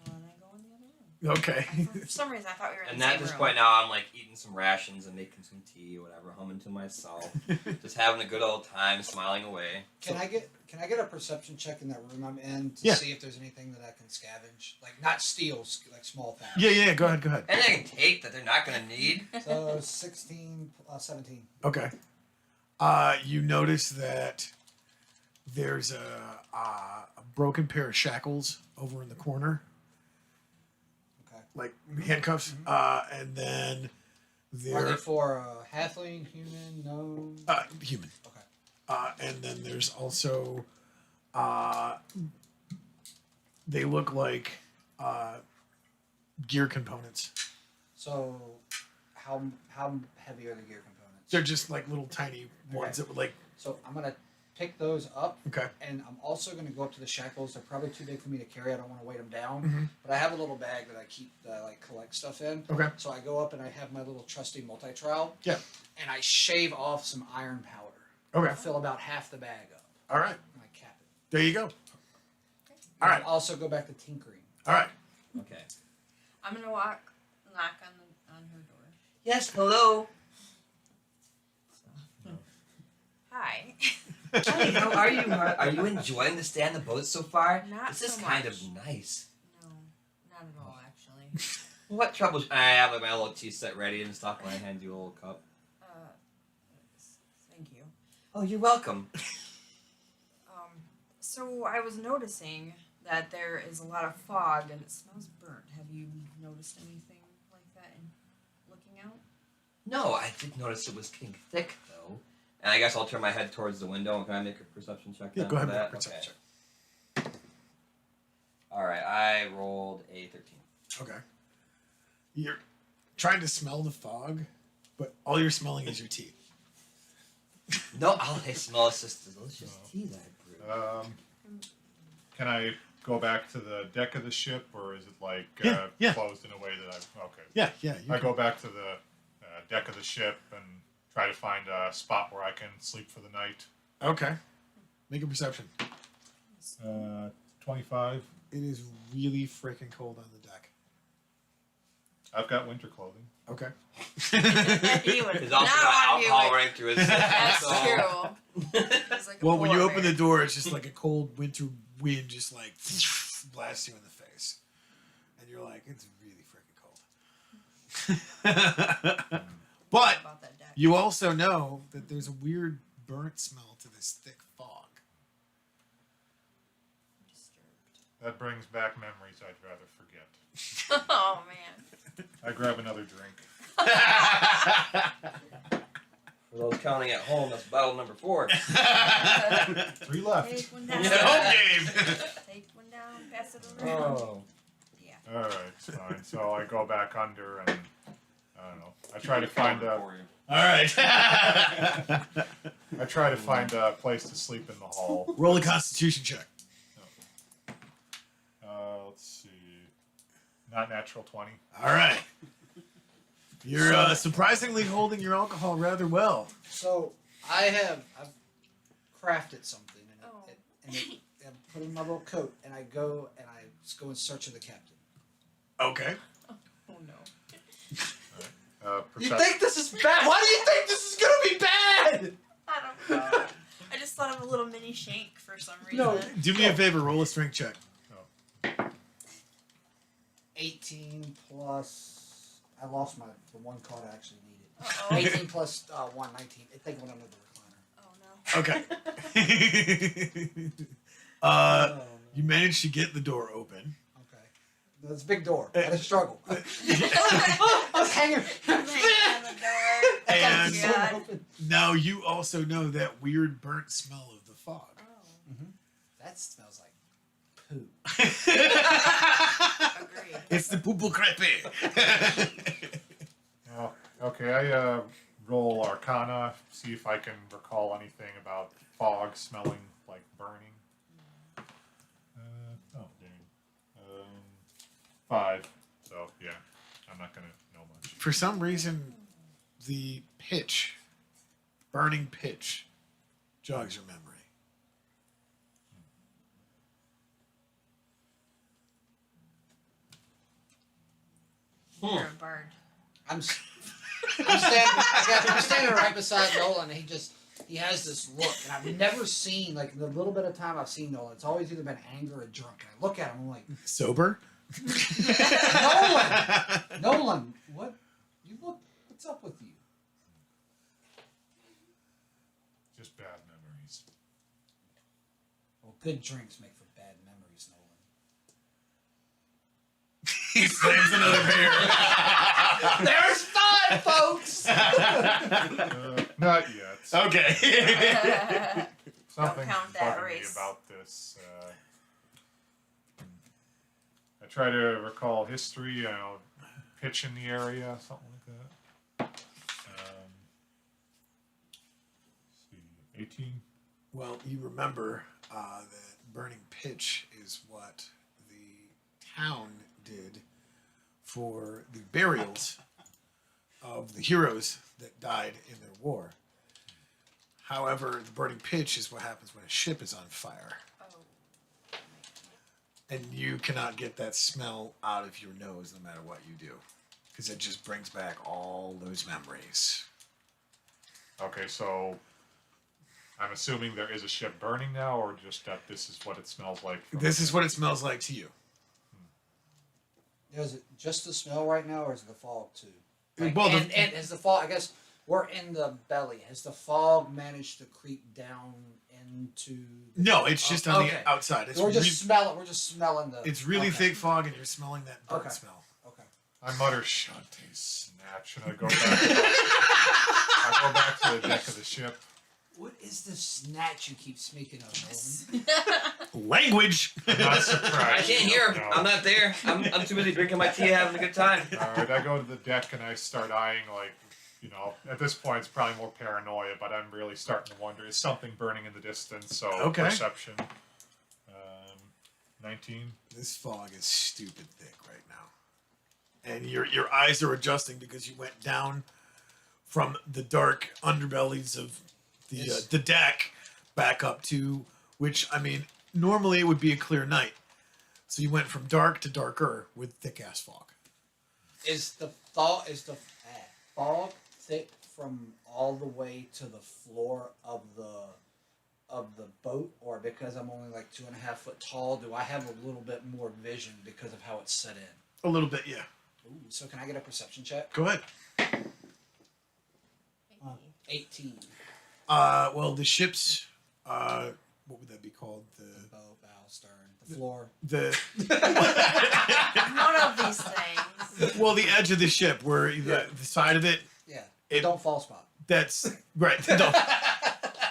then I go in the other room. Okay. For some reason, I thought we were in And the at same this room. point now, I'm like eating some rations and making some tea or whatever, humming to myself, just having a good old time, smiling away. Can I get a perception check in that room I'm in to Yeah. see if there's anything that I can scavenge? Like not steal, like small things. Yeah, go ahead. And I can take that they're not gonna need. So 16, 17. Okay. You notice that there's a broken pair of shackles over in the corner, Okay. like handcuffs, and then Are they there for a halfling, human, gnome? human, Okay. and then there's also they look like gear components. So how heavy are the gear components? They're just like little tiny ones that would like. So I'm gonna pick those up, Okay. and I'm also gonna go up to the shackles. They're probably too big for me to carry. I don't want to weight them down. Mhm. But I have a little bag that I keep that I like collect stuff in. Okay. So I go up and I have my little trusty multi-trowel. Yeah. And I shave off some iron powder. Okay. I fill about half the bag up. All right. And I cap it. There you go. And All right. I also go back to tinkering. All right. Okay. I'm gonna knock on her door. Yes. Hello. Hi. Hi. How are you? Are you enjoying the stay on the boat so far? Not This is so kind much. of nice. No, not at all, actually. What trouble? I have like my little tea set ready and stuff. When I hand you a little cup. Thank you. Oh, you're welcome. So I was noticing that there is a lot of fog and it smells burnt. Have you noticed anything like that in looking out? No, I did notice it was getting thick though, And I guess I'll turn my head towards the window. And can I make a perception check? Yeah, then go ahead for and that? make a perception Okay. All right, I rolled a 13. check. Okay. You're trying to smell the fog, but all you're smelling is your teeth. No, all I smell is just delicious tea that I brewed. Can I go back to the deck of the ship, or is it like Yeah. closed in a way that I? Okay. Yeah. You I can- go back to the deck of the ship and try to find a spot where I can sleep for the night. Okay. Make a perception. 25. It is really freaking cold on the deck. I've got winter clothing. Okay. He would He's also not got want to be alcohol like, running through his system. That's so- true. He's like a Well, when you polar open bear. the door, it's just like a cold winter wind just like blasts you in the face. And you're like, it's really freaking cold. But About that deck. you also know that there's a weird burnt smell to this thick fog. Disturbed. That brings back memories I'd rather forget. Oh man. I grab another drink. For those counting at home, that's battle number 4. 3 left. Take one down. It's the home game. Take one down. Pass it around. Oh. Yeah. All right, it's fine. So I go back under and I don't know. I try to find a. For you. All right. I try to find a place to sleep in the hall. Roll a constitution check. Let's see. Not natural 20. All right. You're surprisingly holding your alcohol rather well. So I've crafted something and, Oh. I put it in my little coat and I go in search of the captain. Okay. Oh no. You think this is bad? Why do you think this is gonna be bad? I don't know. I just thought of a little mini shank for some reason. No. Do me a favor. Roll a strength check. 18 plus. I lost the one card I actually needed. Uh-oh. 18 plus 1, 19. I think one under the recliner. Oh no. Okay. You managed to get the door open. Okay. That's a big door. I had a struggle. I was hanging. Banging on the door. And Oh, God. Open. now you also know that weird burnt smell of the fog. Oh, That smells like poo. agreed. It's the poople crepe. Oh, okay, I roll Arcana, see if I can recall anything about fog smelling like burning. Oh, dang. 5. So, yeah, I'm not going to know much. For some reason, the pitch, burning pitch, jogs your memory. You're a bard. I'm standing right beside Nolan, and he has this look, and I've never seen, like, the little bit of time I've seen Nolan, it's always either been anger or drunk. And I look at him, I'm like, Sober? Nolan, what's up with you? Just bad memories. Well, good drinks make for bad memories, Nolan. He slams another beer. There's 5, folks! Not yet. Okay. Something's count that bugging me race. about this. I try to recall history, pitch in the area, something like that. Let's see, 18. Well, you remember that burning pitch is what the town did for the burials of the heroes that died in their war. However, the burning pitch is what happens when a ship is on fire. Oh. And you cannot get that smell out of your nose no matter what you do. Because it just brings back all those memories. Okay, so I'm assuming there is a ship burning now, or just that this is what it smells like. From This is what it smells like to you. Is it just the smell right now, or is it the fog, too? Well, and has the fog, I guess, we're in the belly. Has the fog managed to creep down into... No, it's just on okay. the outside. It's We're really, just smelling the... it's really okay. thick fog, and you're smelling that burnt Okay. smell. Okay. I mutter, Shantae snatch, and I go back. I go back to the deck of the ship. What is this snatch you keep speaking of, Nolan? Language. I'm not surprised. I can't hear. No. I'm not there. I'm too busy drinking my tea, having a good time. Alright, I go to the deck and I start eyeing, like, you know, at this point it's probably more paranoia, but I'm really starting to wonder, is something burning in the distance? So, Okay. perception. 19. This fog is stupid thick right now, and your eyes are adjusting because you went down from the dark underbellies of Yes. the deck back up to which, I mean, normally it would be a clear night, so you went from dark to darker with thick ass fog. Is the fog thick from all the way to the floor of the boat, or because I'm only like 2.5 foot tall, do I have a little bit more vision because of how it's set in? A little bit, yeah. Ooh, so can I get a perception check? Go ahead. 18. Well, the ship's what would that be called? The bow, bow, stern, the floor. The One of these things. well, the edge of the ship, where the side of it, Yeah. It- Don't fall spot. that's right. No,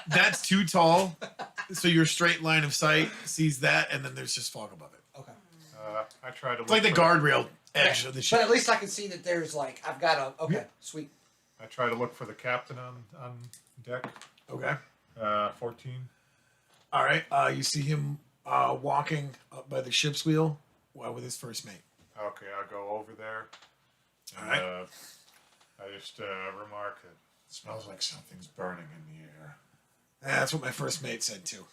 that's too tall, so your straight line of sight sees that, and then there's just fog above it. Okay. I try to It's like the for- guardrail edge of the But ship. at least I can see that there's like I've got a okay, sweet. I try to look for the captain on deck. Okay. 14. All right. You see him walking up by the ship's wheel with his first mate. Okay, I'll go over there. All And, right. I just remark that it smells like something's burning in the air. That's what my first mate said too.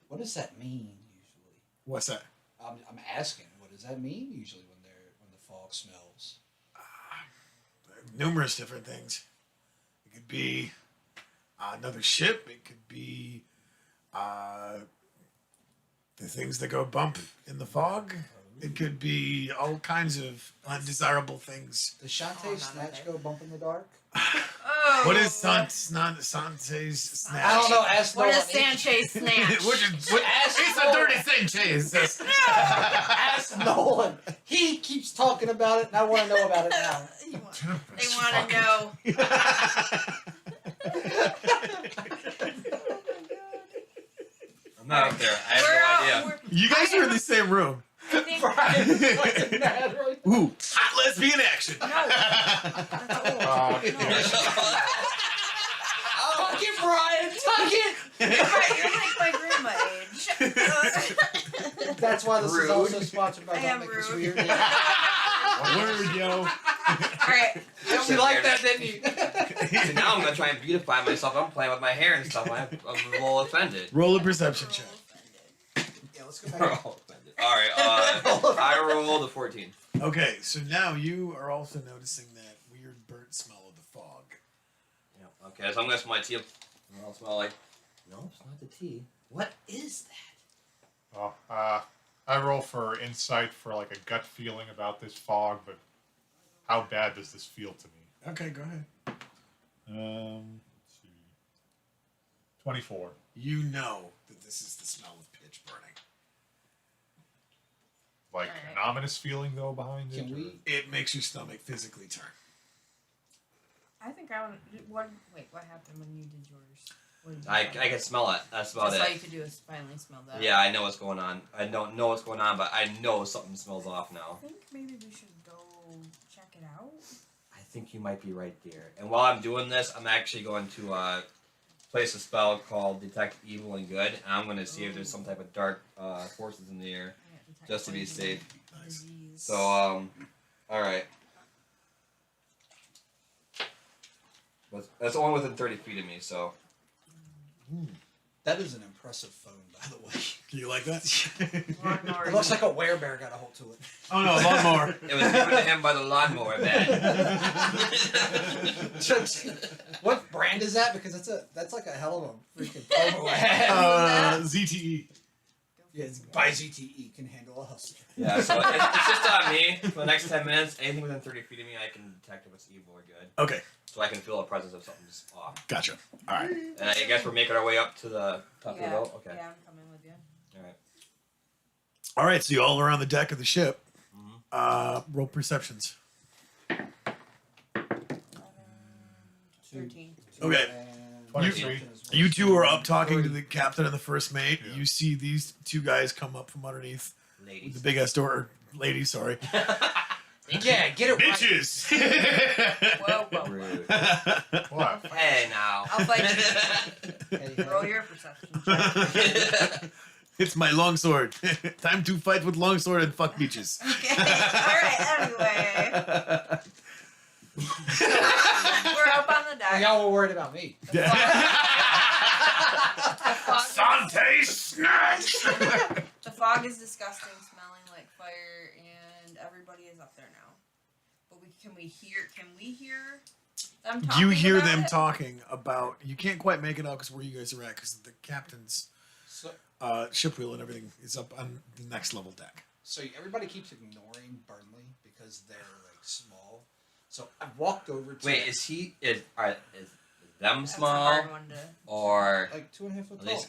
What does that mean usually? What's that? I'm asking. What does that mean usually when the fog smells? Numerous different things. It could be another ship. It could be the things that go bump in the fog. It could be all kinds of undesirable things. Does Shantae none of snatch it. go bump in the dark? Oh. What is Sante's snatch? I don't know. Ask What Nolan. is Sanchez snatch? It's a dirty thing, Chase. Ask Nolan. He keeps talking about it, and I want to know about it now. They want to know. I'm not up there. I have We're no out. idea. We're, You guys are in the same room. I think, Brian's fucking mad right now. Ooh, hot lesbian action. no. That's old. No. Tuck it, Brian. Tuck it. You're like my grandma age. That's why this is Rude. also sponsored by I Don't am Make This rude. Weird. Word, yo. Alright. You like that, didn't you? See, now I'm gonna try and beautify myself. I'm playing with my hair and stuff. I'm a little offended. Roll a perception check. Yeah, let's go We're back. all offended. All right. I rolled a 14. Okay, so now you are also noticing that weird burnt smell of the fog. Yeah. Okay, so I'm gonna smell my tea. And I'll smell like. No, it's not the tea. What is that? Well, I roll for insight for like a gut feeling about this fog, but how bad does this feel to me? Okay, go ahead. Let's see. 24. You know that this is the smell of pitch burning. Like an ominous feeling though behind it. Can or- we? It makes your stomach physically turn. I think I would. Wait, what happened when you did yours? What did you I find? can smell it. That's about That's all you it. could do is finally smell that. Yeah, I know what's going on. I don't know what's going on, but I know something smells off now. I think maybe we should go check it out. I think you might be right there. And while I'm doing this, I'm actually going to place a spell called Detect Evil and Good, and I'm going to see if there's some type of dark forces in the air, Yeah, detect just to be poison, safe. Nice. disease. So, all right. But that's only within 30 feet of me, so. That is an impressive phone, by the way. Do you like that? Lawnmower. It looks like a werebear got a hold to it. Oh no, lawnmower. It was given to him by the lawnmower man. What brand is that? Because that's like a hell of a freaking promo ad. ZTE. Yeah, by ZTE can handle a hustler. Yeah, so it's just on me. For the next 10 minutes, anything within 30 feet of me, I can detect if it's evil or good. Okay, So I can feel a presence of something's off. gotcha. All right. And I guess we're making our way up to the top of the Yeah, boat? Okay. yeah, I'm coming with you. Alright. All right, so you all around the deck of the ship. Mhm. Roll perceptions. 13. Okay. And 23. You two are up talking to the captain and the first mate. Yeah. You see these two guys come up from underneath the Ladies. big ass door. Or ladies, sorry. Yeah, get it right. Bitches. Whoa, whoa, whoa. Rude. What? Hey now. I'll fight Hey, you. Roll your perception check. It's my longsword. Time to fight with longsword and fuck bitches. Okay. Alright, anyway. We're up on the Oh, deck. y'all were worried about me. The fog, Sante snatch. the fog is disgusting, smelling like fire, and everybody is up there now. But can we hear them talking? You hear about them it? talking about. You can't quite make it out because where you guys are at, because the captain's So, ship wheel and everything is up on the next level deck. so everybody keeps ignoring Burnley because they're like small. So I walked over to Wait, is them That's a small hard one to. or like 2.5 foot Are they tall.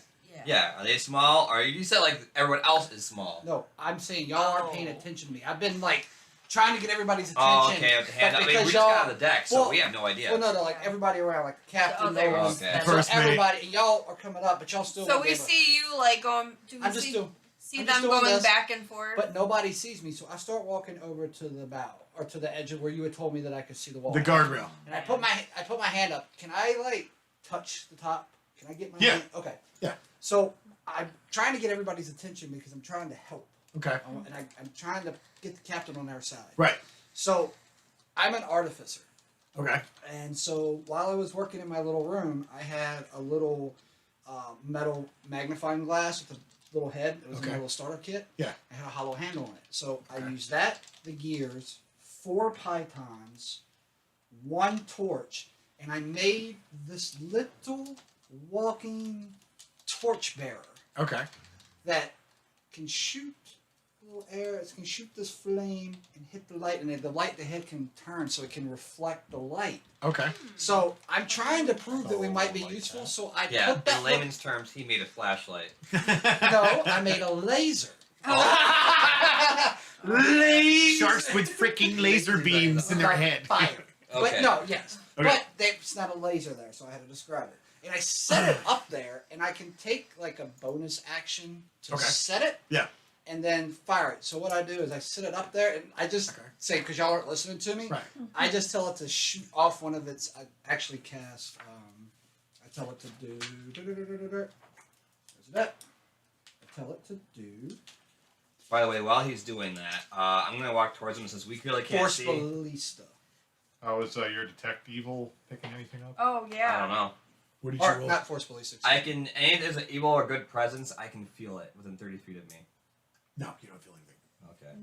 yeah? Are they small or you said like everyone else is small? No, I'm saying y'all aren't paying attention to me. I've been like trying to get everybody's attention. Oh, okay. With the hand but up. I mean, we because just got y'all- on the deck, so well- we have no idea. Well, no, like everybody around, like the captain, Oh, there Nolan, was- Okay. so First mate. everybody, and y'all are coming up, but y'all still. So won't be we able- see you like going. Do we I'm just see, still, see I'm them just doing going this, back and forth? but nobody sees me. So I start walking over to the bow or to the edge of where you had told me that I could see the wall. The guardrail. And I put my hand up. Can I like touch the top? Can I get my Yeah. hand? Okay. Yeah. So I'm trying to get everybody's attention because I'm trying to help. Okay. And I'm trying to get the captain on our side. Right. So I'm an artificer. Okay. And so while I was working in my little room, I had a little metal magnifying glass with a little head. It was in Okay. my little starter kit. Yeah. It had a hollow handle on it. So I Okay. used that, the gears, 4 pythons, 1 torch, and I made this little walking torch bearer Okay. that can shoot little air. It can shoot this flame and hit the light, and then the light, the head can turn so it can reflect the light. Okay. So I'm trying to prove that we might be like useful. that. So I Yeah, put that. in layman's terms, he made a flashlight. No, I made a laser. Sharks with freaking laser beams in their Like head. Fire. Okay. But no, yes. Okay. But it's not a laser there, so I had to describe it. And I set it up there, and I can take like a bonus action to Okay. set it. Yeah. And then fire it. So what I do is I set it up there, and I just Okay. say, because y'all aren't listening to me, Right. I just tell it to shoot off one of its. I actually cast. I tell it to do. Where's it at? I tell it to do. By the way, while he's doing that, I'm gonna walk towards him since we really can't Force see. Ballista. How is your detect evil picking anything up? Oh yeah. I don't know. What did you Or roll? not Force Ballista. I can. Any there's an evil or good presence, I can feel it within 30 feet of me. No, you don't feel anything. Okay.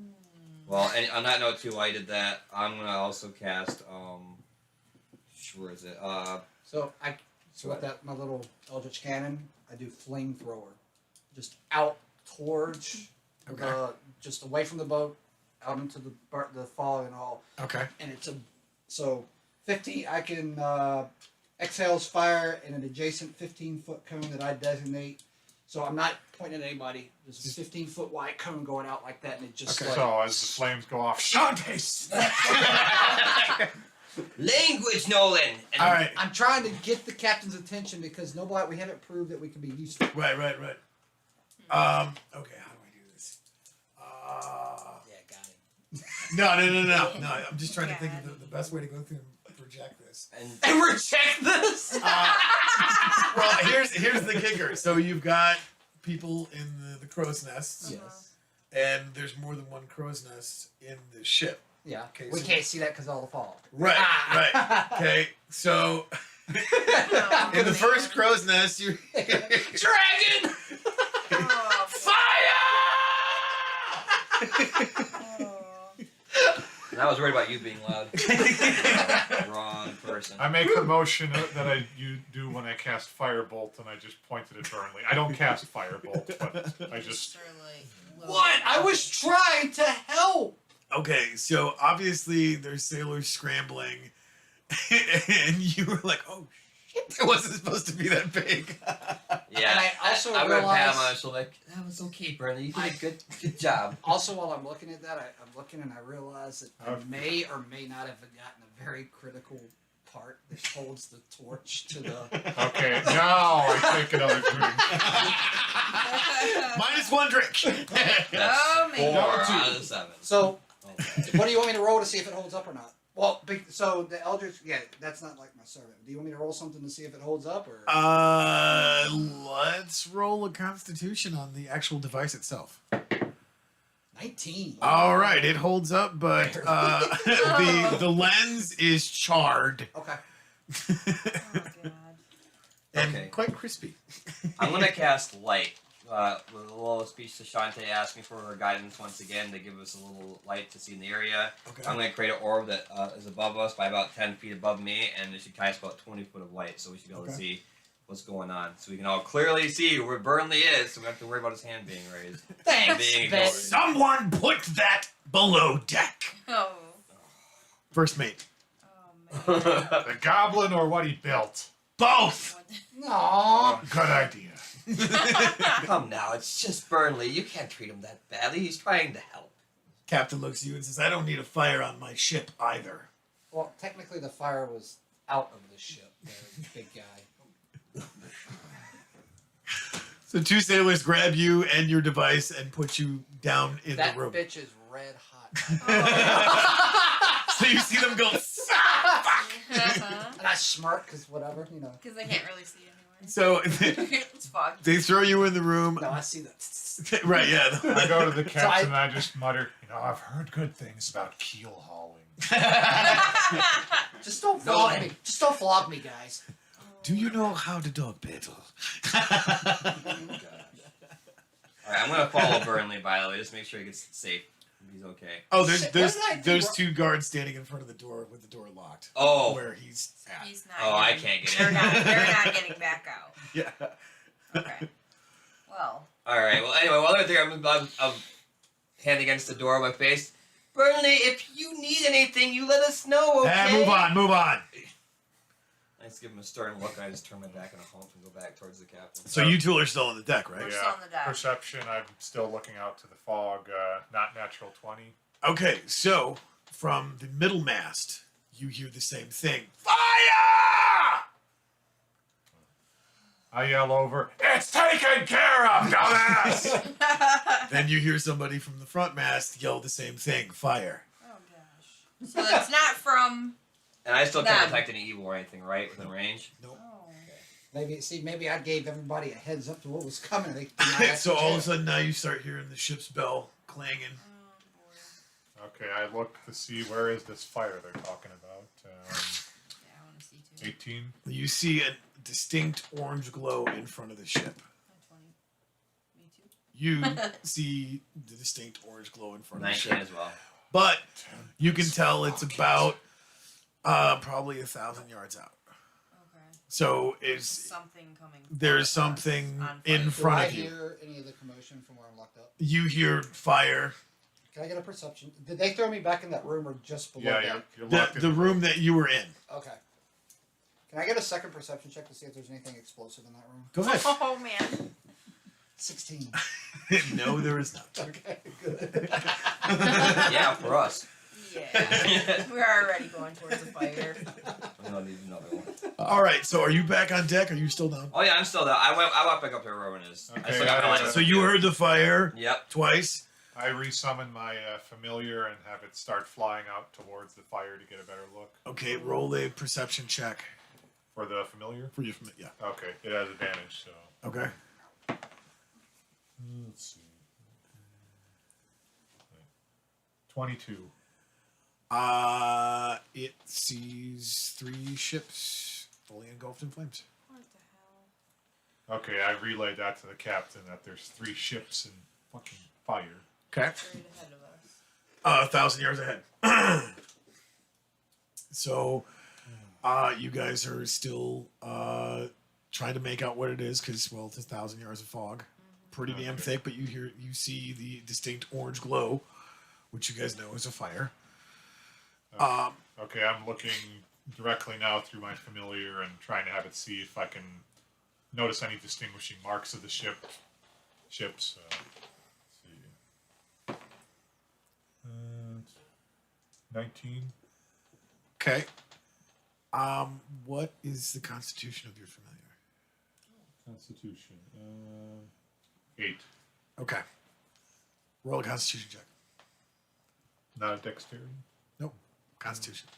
Well, and on that note too, I did that. I'm gonna also cast. Where is it? So with that my little Eldritch Cannon, I do flamethrower, just out towards Okay. just away from the boat, out into the fog and all, Okay. and it's so 15. I can exhales fire in an adjacent 15-foot cone that I designate. So I'm not pointing at anybody. There's a 15-foot wide cone going out like that, and it just Okay. like, So as the flames go off, Shantae! language, Nolan. And All right. I'm trying to get the captain's attention because we haven't proved that we can be useful. Right. Okay. How do I do this? Yeah, got it. No. I'm just trying to think of the best way to go through and project this. And And reject this. Well, here's the kicker. So you've got people in the crow's nests, Yes. and there's more than one crow's nest in the ship. Yeah. Okay, We so- can't see that because of all the fog. Right. Ah. Okay. So in the first crow's nest, you Dragon. Oh, I was worried about you being loud. Wrong person. I make the motion that you do when I cast Firebolt, and I just pointed at Burnley. I don't cast Firebolt, but I just What? I was trying to help. Okay, so obviously there's sailors scrambling, and you were like, "Oh shit, it wasn't supposed to be that big." Yeah. And I also I would have pat him on realized- the shoulder like, that was okay, Brendan. You did a good job. Also, while I'm looking at that, I'm looking and I realize that I may or may not have gotten a very critical part that holds the torch to the. Okay, now I take another drink. -1 drink. That's Oh, man. 4 Number 2. out of the 7. So, Okay. what do you want me to roll to see if it holds up or not? Well, so the Eldritch, yeah, that's not like my servant. Do you want me to roll something to see if it holds up, or? Let's roll a Constitution on the actual device itself. 19. All right, it holds up, but the lens is charred Okay. Oh god. and Okay. quite crispy. I'm gonna cast light. With a little speech to Shantae, ask me for her guidance once again to give us a little light to see in the area. Okay. I'm gonna create an orb that is above us by about 10 feet above me, and it should cast about 20 foot of light, so we should be able to Okay. see what's going on. So we can all clearly see where Burnley is, so we don't have to worry about his hand being raised. Thanks, Being Ben. ignored. Someone put that below deck. Oh. First mate. Oh man. The goblin or what he built? Both. What Aww. Good idea. Come now, it's just Burnley. You can't treat him that badly. He's trying to help. Captain looks at you and says, "I don't need a fire on my ship either." Well, technically, the fire was out of the ship. The big guy. So 2 sailors grab you and your device and put you down in That the room. bitch is red hot. So you see them go. And I smirk because whatever, you know. Because I can't really see anyway. So It's foggy. they throw you in the room. No, I see that. Right? Yeah. I go to the captain I- and I just mutter, I've heard good things about keel hauling. Just don't flog me. Just don't flog me, guys. Do you know how to dog battle? Alright, I'm gonna follow Burnley, by the way. Just make sure he gets safe. He's okay. Oh, Shit, there's what did I do there's wrong? 2 guards standing in front of the door with the door locked. Oh. Where he's at. He's not. Oh, I getting- can't get They're in. not. They're not getting back out. Yeah. Okay. Well. Alright, well, anyway, while they're there, I'm hand against the door, my face. Burnley, if you need anything, you let us know, okay? Move on. I just give him a stern look, and I just turn my back on a hump and go back towards the captain. So you 2 are still on the deck, right? We're still on the deck. Perception, I'm still looking out to the fog, not natural 20. Okay, so from the middle mast, you hear the same thing. Fire! I yell over, it's taken care of, dumbass! Then you hear somebody from the front mast yell the same thing. Fire. Oh gosh. So it's not from. And I still can't Them. detect any evil or anything, right? Within range? Oh. Maybe I gave everybody a heads up to what was coming. They So all of a sudden now you start hearing the ship's bell clanging. Oh boy. Okay, I look to see where is this fire they're talking about. Yeah, I want to see too. 18. You see a distinct orange glow in front of the ship. 20. Me too. You see the distinct orange glow in front of the 19 ship. as well. But you can tell it's about probably 1,000 yards out. Okay. So There's is something coming. there's for us something on in fire. Do front I of you. hear any of the commotion from where I'm locked up? You hear fire. Can I get a perception? Did they throw me back in that room or just below Yeah, that? you're The, locked in the room that you were in. Okay. Can I get a second perception check to see if there's anything explosive in that room? Go ahead. Oh man. 16. No, there is not. Okay, good. Yeah, for us. Yeah. We're already going towards the fire. We don't need another one. All right. So are you back on deck? Are you still down? Oh yeah, I'm still there. I went back up to where Rowan is. I Okay, still got my line of So you heard the fire Yep. twice. I resummon my familiar and have it start flying out towards the fire to get a better look. Okay. Roll a perception check For the familiar? for you. Yeah. Okay, it has advantage, so. Okay. Let's see. 22. It sees 3 ships fully engulfed in flames. What the hell? Okay, I relayed that to the captain that there's 3 ships in fucking fire. Okay. Straight ahead of us. 1,000 yards ahead. So, you guys are still trying to make out what it is because, well, it's 1,000 yards of fog, pretty damn Okay. thick. But you see the distinct orange glow, which you guys know is a fire. Okay, I'm looking directly now through my familiar and trying to have it see if I can notice any distinguishing marks of the ships. Let's see. 19. Okay. What is the constitution of your familiar? Constitution. 8. Okay. Roll a constitution check. Not a dexterity. Nope. Constitution.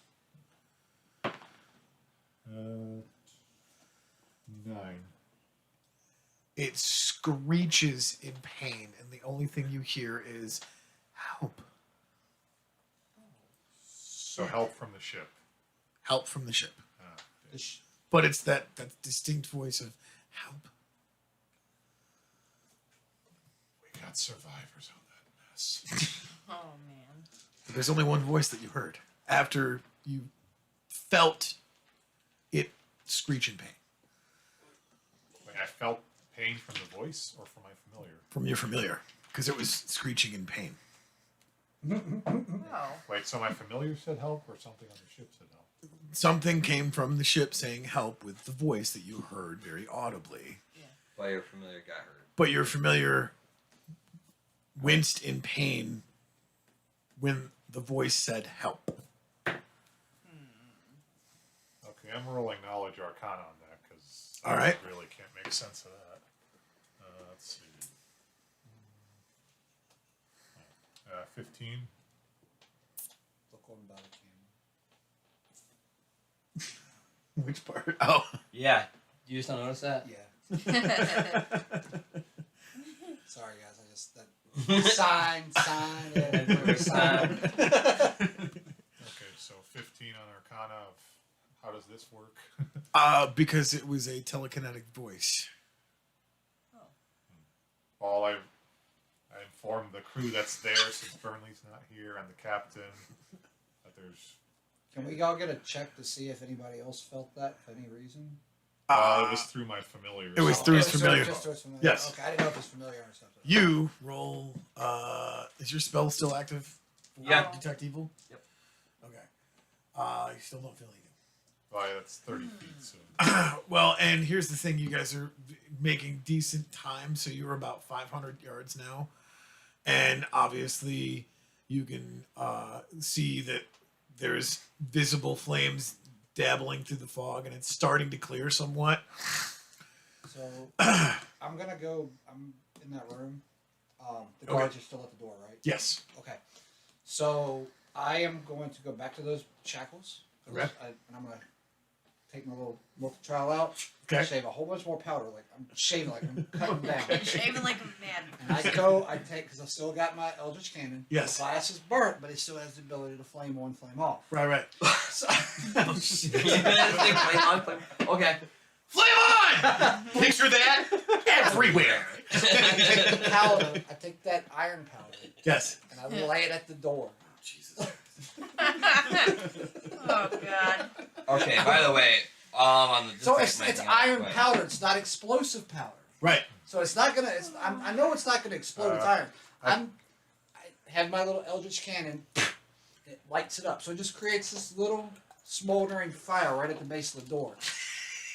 9. It screeches in pain, and the only thing you hear is help. So help from the ship. Help from the ship. The sh- But it's that distinct voice of help. We got survivors on that mess. Oh man. But there's only one voice that you heard after you felt it screech in pain Wait, I felt pain from the voice or from my familiar? from your familiar because it was screeching in pain. Oh. Wait, so my familiar said help or something on the ship said help? Something came from the ship saying help with the voice that you heard very audibly. But your familiar got hurt. But your familiar winced in pain when the voice said help. Okay, I'm rolling knowledge arcana on that because All right. I really can't make sense of that. Let's see. 15. Look on body Which part? Oh. Yeah. You just don't notice that? cam. Yeah. Sorry, guys. I just that sign. Sign. Okay, so 15 on arcana of how does this work? Because it was a telekinetic voice. Well, I informed the crew that's there since Burnley's not here and the captain that there's. Can we all get a check to see if anybody else felt that for any reason? It was through my familiar. It was so- through his So familiar. just through his familiar. Yes. Okay, I didn't know if it's familiar or something. You roll. Is your spell still active? Yeah. Detect evil? Yep. Okay. You still don't feel anything. Well, that's 30 feet. So. Well, and here's the thing: you guys are making decent time, so you're about 500 yards now, and obviously you can see that there's visible flames dabbling through the fog, and it's starting to clear somewhat. So I'm gonna go. I'm in that room. The Okay. guards are still at the door, right? Yes. Okay. So I am going to go back to those shackles. Okay. And I'm gonna take my little multi-trial out. Okay. Shave a whole bunch more powder. Like I'm shaving, like I'm cutting down. Shaving like a man. And I take because I've still got my Eldritch Cannon. Yes. The glass is burnt, but it still has the ability to flame on, flame off. Right. So, Okay. Flame on! Picture that everywhere. I take the powder. I take that iron powder Yes. and I lay it at the door. Jesus. Oh god. Okay, by the way, on the So just it's my thing, iron but- powder. It's not explosive powder. Right. So it's not gonna. I know it's not gonna explode. It's iron. I- I have my little Eldritch Cannon. It lights it up, so it just creates this little smoldering fire right at the base of the door.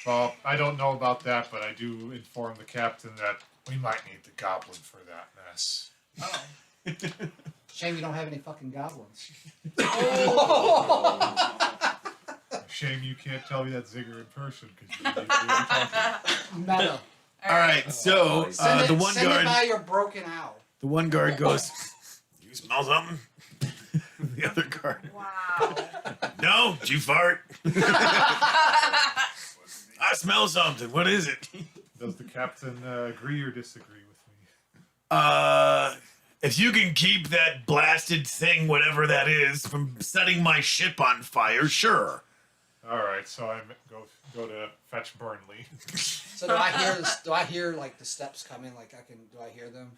Well, I don't know about that, but I do inform the captain that we might need the goblin for that mess. Oh. Shame you don't have any fucking goblins. Shame you can't tell me that Zigger in person because you didn't do what I'm talking. Meta. All right. So Send the it, one send it guard. by your broken owl. The one guard goes, "You smell something?" The other guard, Wow. "No, did you fart?" "I smell something. What is it?" Does the captain agree or disagree with me? If you can keep that blasted thing, whatever that is, from setting my ship on fire, sure. All right, so I go to fetch Burnley. So do I hear this? Do I hear like the steps coming? Like I can? Do I hear them?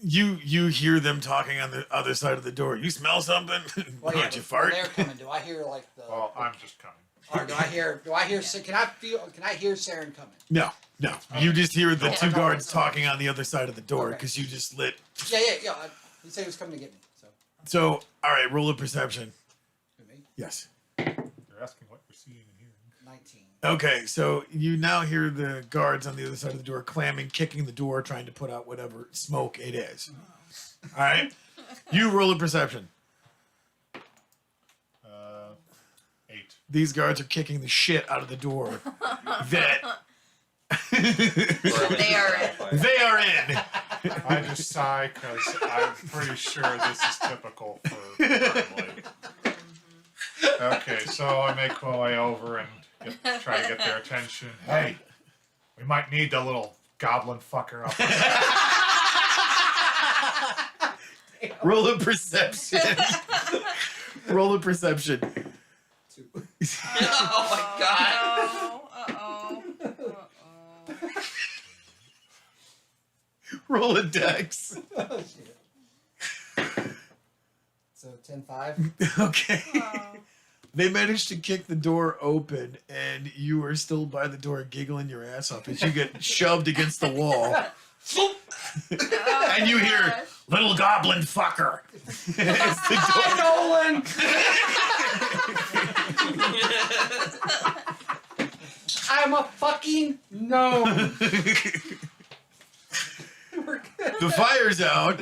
You hear them talking on the other side of the door. You smell something? Well, Aren't you but fart? when they're coming. Do I hear like the? Well, I'm just coming. Or do I hear? Do I hear? Can I feel? Can I hear Saren coming? No. You just hear the Okay. two guards talking on the other side of the door Okay. because you just lit. Yeah. He said he was coming to get me. So So, all right, roll a perception. who, me? Yes. You're asking what we're seeing and hearing. 19. Okay, so you now hear the guards on the other side of the door clamming, kicking the door, trying to put out whatever smoke it is. All right, you roll a perception. 8. these guards are kicking the shit out of the door that They are in. they are in. I just sigh because I'm pretty sure this is typical for Burnley. Okay, so I make my way over and try to get their attention. Hey, we might need the little goblin fucker up. Roll a perception. Roll a perception. 2. Oh my god. Uh-oh. Roll a dex. Oh, shit. So 10-5. Okay. Uh-oh. They managed to kick the door open, and you are still by the door giggling your ass off as you get shoved against the wall. And you hear, "Little goblin fucker." As the door- Nolan! I'm a fucking gnome. We're good. The fire's out.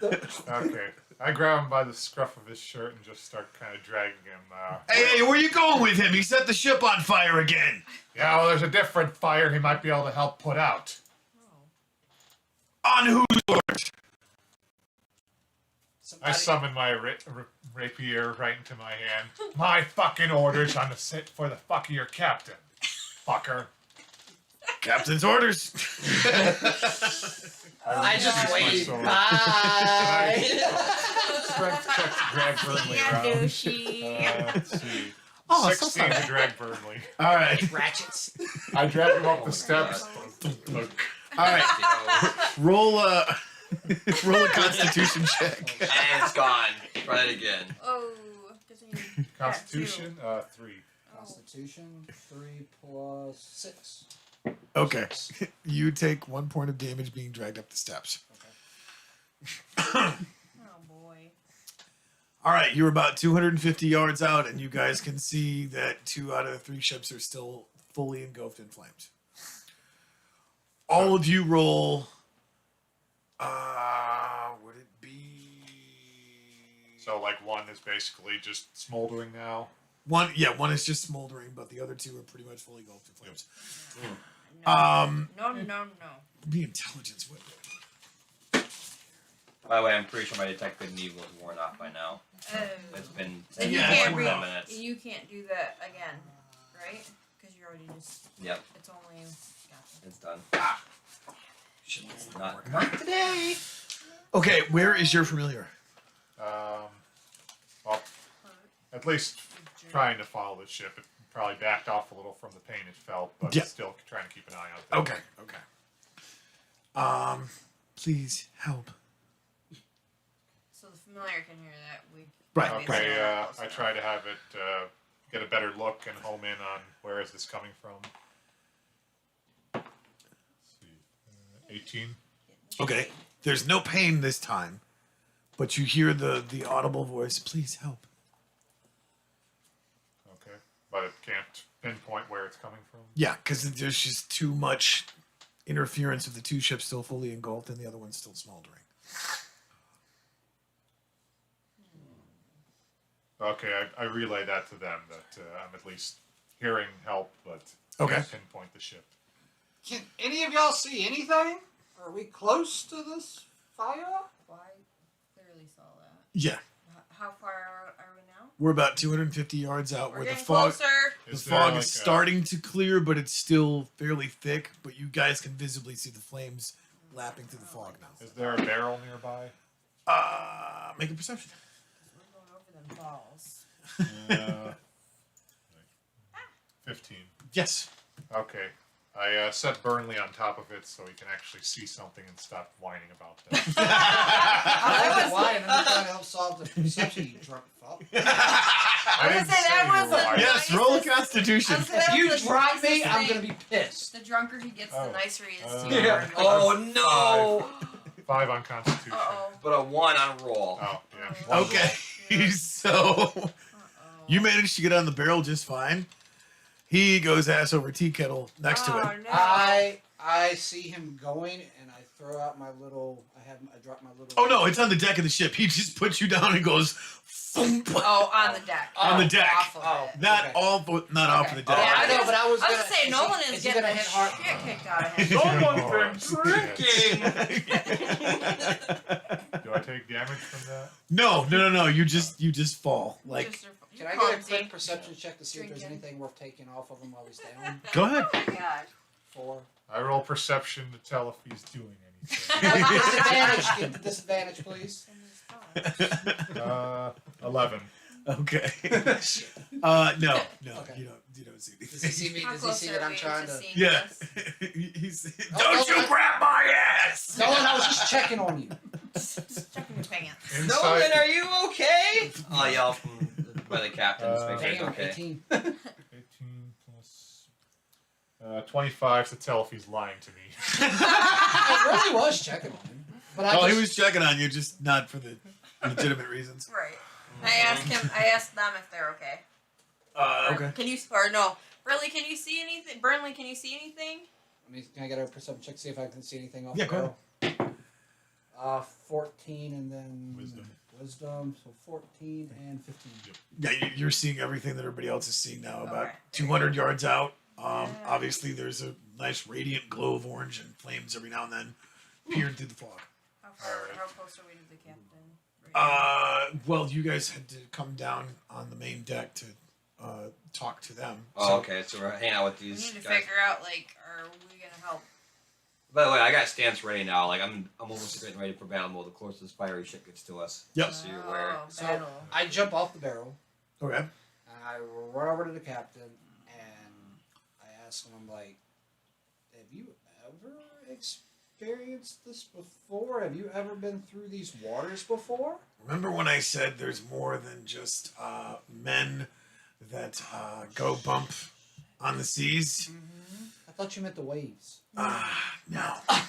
Okay, I grab him by the scruff of his shirt and just start kind of dragging him. Hey, where you going with him? He set the ship on fire again. Yeah, well, there's a different fire he might be able to help put out. On whose orders? I summon my rapier right into my hand. My fucking orders. I'm to sit for the fuck of your captain, fucker. Captain's orders. I just My wait. sword. Bye. Strength check to drag Burnley Yeah, around. douchey. Let's see. Oh, so 16 to sorry. drag Burnley. All right. Ratchets. I drag him up Oh the my steps. All right. Roll a roll a Constitution check. And it's gone. Try it again. Oh, doesn't even Constitution, 3. Constitution 3 plus 6. Okay. You take 1 point of damage being dragged up the steps. Oh boy. All right, you're about 250 yards out, and you guys can see that 2 out of the 3 ships are still fully engulfed in flames. All of you roll. Would it be So, like, 1 is basically just smoldering now. one? Yeah, one is just smoldering, but the other 2 are pretty much fully engulfed in flames. No. No. Be intelligence with it. By the way, I'm pretty sure my detect good and evil is worn off by now. Oh. It's been And you Yeah, can't it's read. 10 minutes. You can't do that again, right? Because you already just. Yep, It's only. Gotcha. it's done. Shit, that's not Not, working. not today. Okay, where is your familiar? Well, at least trying to follow the ship. It probably backed off a little from the pain it felt, but Yeah. still trying to keep an eye on things. Okay. Please help. So the familiar can hear that. We. Right, obviously Okay, are not I close try to have it get a better look and home in on where is this coming from. Let's see, 18. enough. Okay. There's no pain this time, but you hear the audible voice, "Please help." Okay, but it can't pinpoint where it's coming from. Yeah, because there's just too much interference of the 2 ships still fully engulfed and the other one's still smoldering. Okay, I relay that to them that I'm at least hearing help, but Okay. can't pinpoint the ship. Can any of y'all see anything? Are we close to this fire? Well, I clearly saw that. Yeah, How far are we now? we're about 250 yards out We're where the getting fog closer. the Is there fog like is a- starting to clear, but it's still fairly thick. But you guys can visibly see the flames lapping through the fog now. Is there a barrel nearby? Make a perception. We're going over them balls. 15. Yes. Okay. I set Burnley on top of it so he can actually see something and stop whining about that. I was lying. I'm trying to help solve the perception, you drunk fuck. I was gonna say that you were was a whining. Yes. Roll a nicest- Constitution. I was gonna say that You was the drop me, nicest I'm thing. gonna be pissed. The drunker he gets, Oh. the nicer he is to Yeah. you. Oh no! 5 on Constitution. Uh-oh. But a 1 on roll. Oh, yeah. Oh. Okay. Yeah. So Uh-oh. you managed to get on the barrel just fine. He goes ass over tea kettle next to it. No. I see him going, and I throw out my little. I dropped my little. Oh no, it's on the deck of the ship. He just puts you down and goes thump. Oh, on the deck. On the deck. Off of Oh. it. Not Okay. not off Okay. the deck. Yeah, I know, but I was I was gonna gonna say, Nolan is he getting gonna the hit hard? shit kicked out of him. Someone's been drinking. Do I take damage from that? No. You just fall. Like, Just Can I you're get a quick clumsy. perception check to see if there's Drinking. anything worth taking off of him while he's down? go ahead. Oh my god. 4. I roll perception to tell if he's doing anything. Disadvantage. Get the disadvantage, please. 11. Okay. No, Okay. you don't see Does he see anything. me? How Does he close see are that I'm we trying to to? seeing Yeah. this? He's, Oh, don't no, you I- grab my ass! Nolan, I was just checking on you. Just checking your pants. Nolan, Inside are you okay? I'll yell from by the captain to make sure he's Damn, okay. 18. 18 plus 25 to tell if he's lying to me. I really was checking on him, but I Oh, just, he was checking on you, just not for the legitimate reasons. Right. I asked them if they're okay. Okay. Can you, or no. Burnley, can you see anything? Burnley, can you see anything? Can I get a perception check to see if I can see anything off Yeah, the go barrel? 14 and then Wisdom. so 14 and 15. Yeah, you're seeing everything that everybody else is seeing now. About Okay. 200 yards out. Obviously, there's a nice radiant glow of orange and flames every now and then peering through the fog. Alright. How close are we to the captain? Well, you guys had to come down on the main deck to talk to them. Oh, okay. So we're hanging out with We these need to guys. figure out, like, are we gonna help? By the way, I got stance ready now. Like I'm almost getting ready for battle mode. The closer this fiery shit gets to us. Yep. Just so you're aware. Oh, So battle. I jump off the barrel Okay. and I run over to the captain and I ask him, I'm like, have you ever experienced this before? Have you ever been through these waters before? Remember when I said there's more than just men that go bump on the seas? I thought you meant the waves. No. I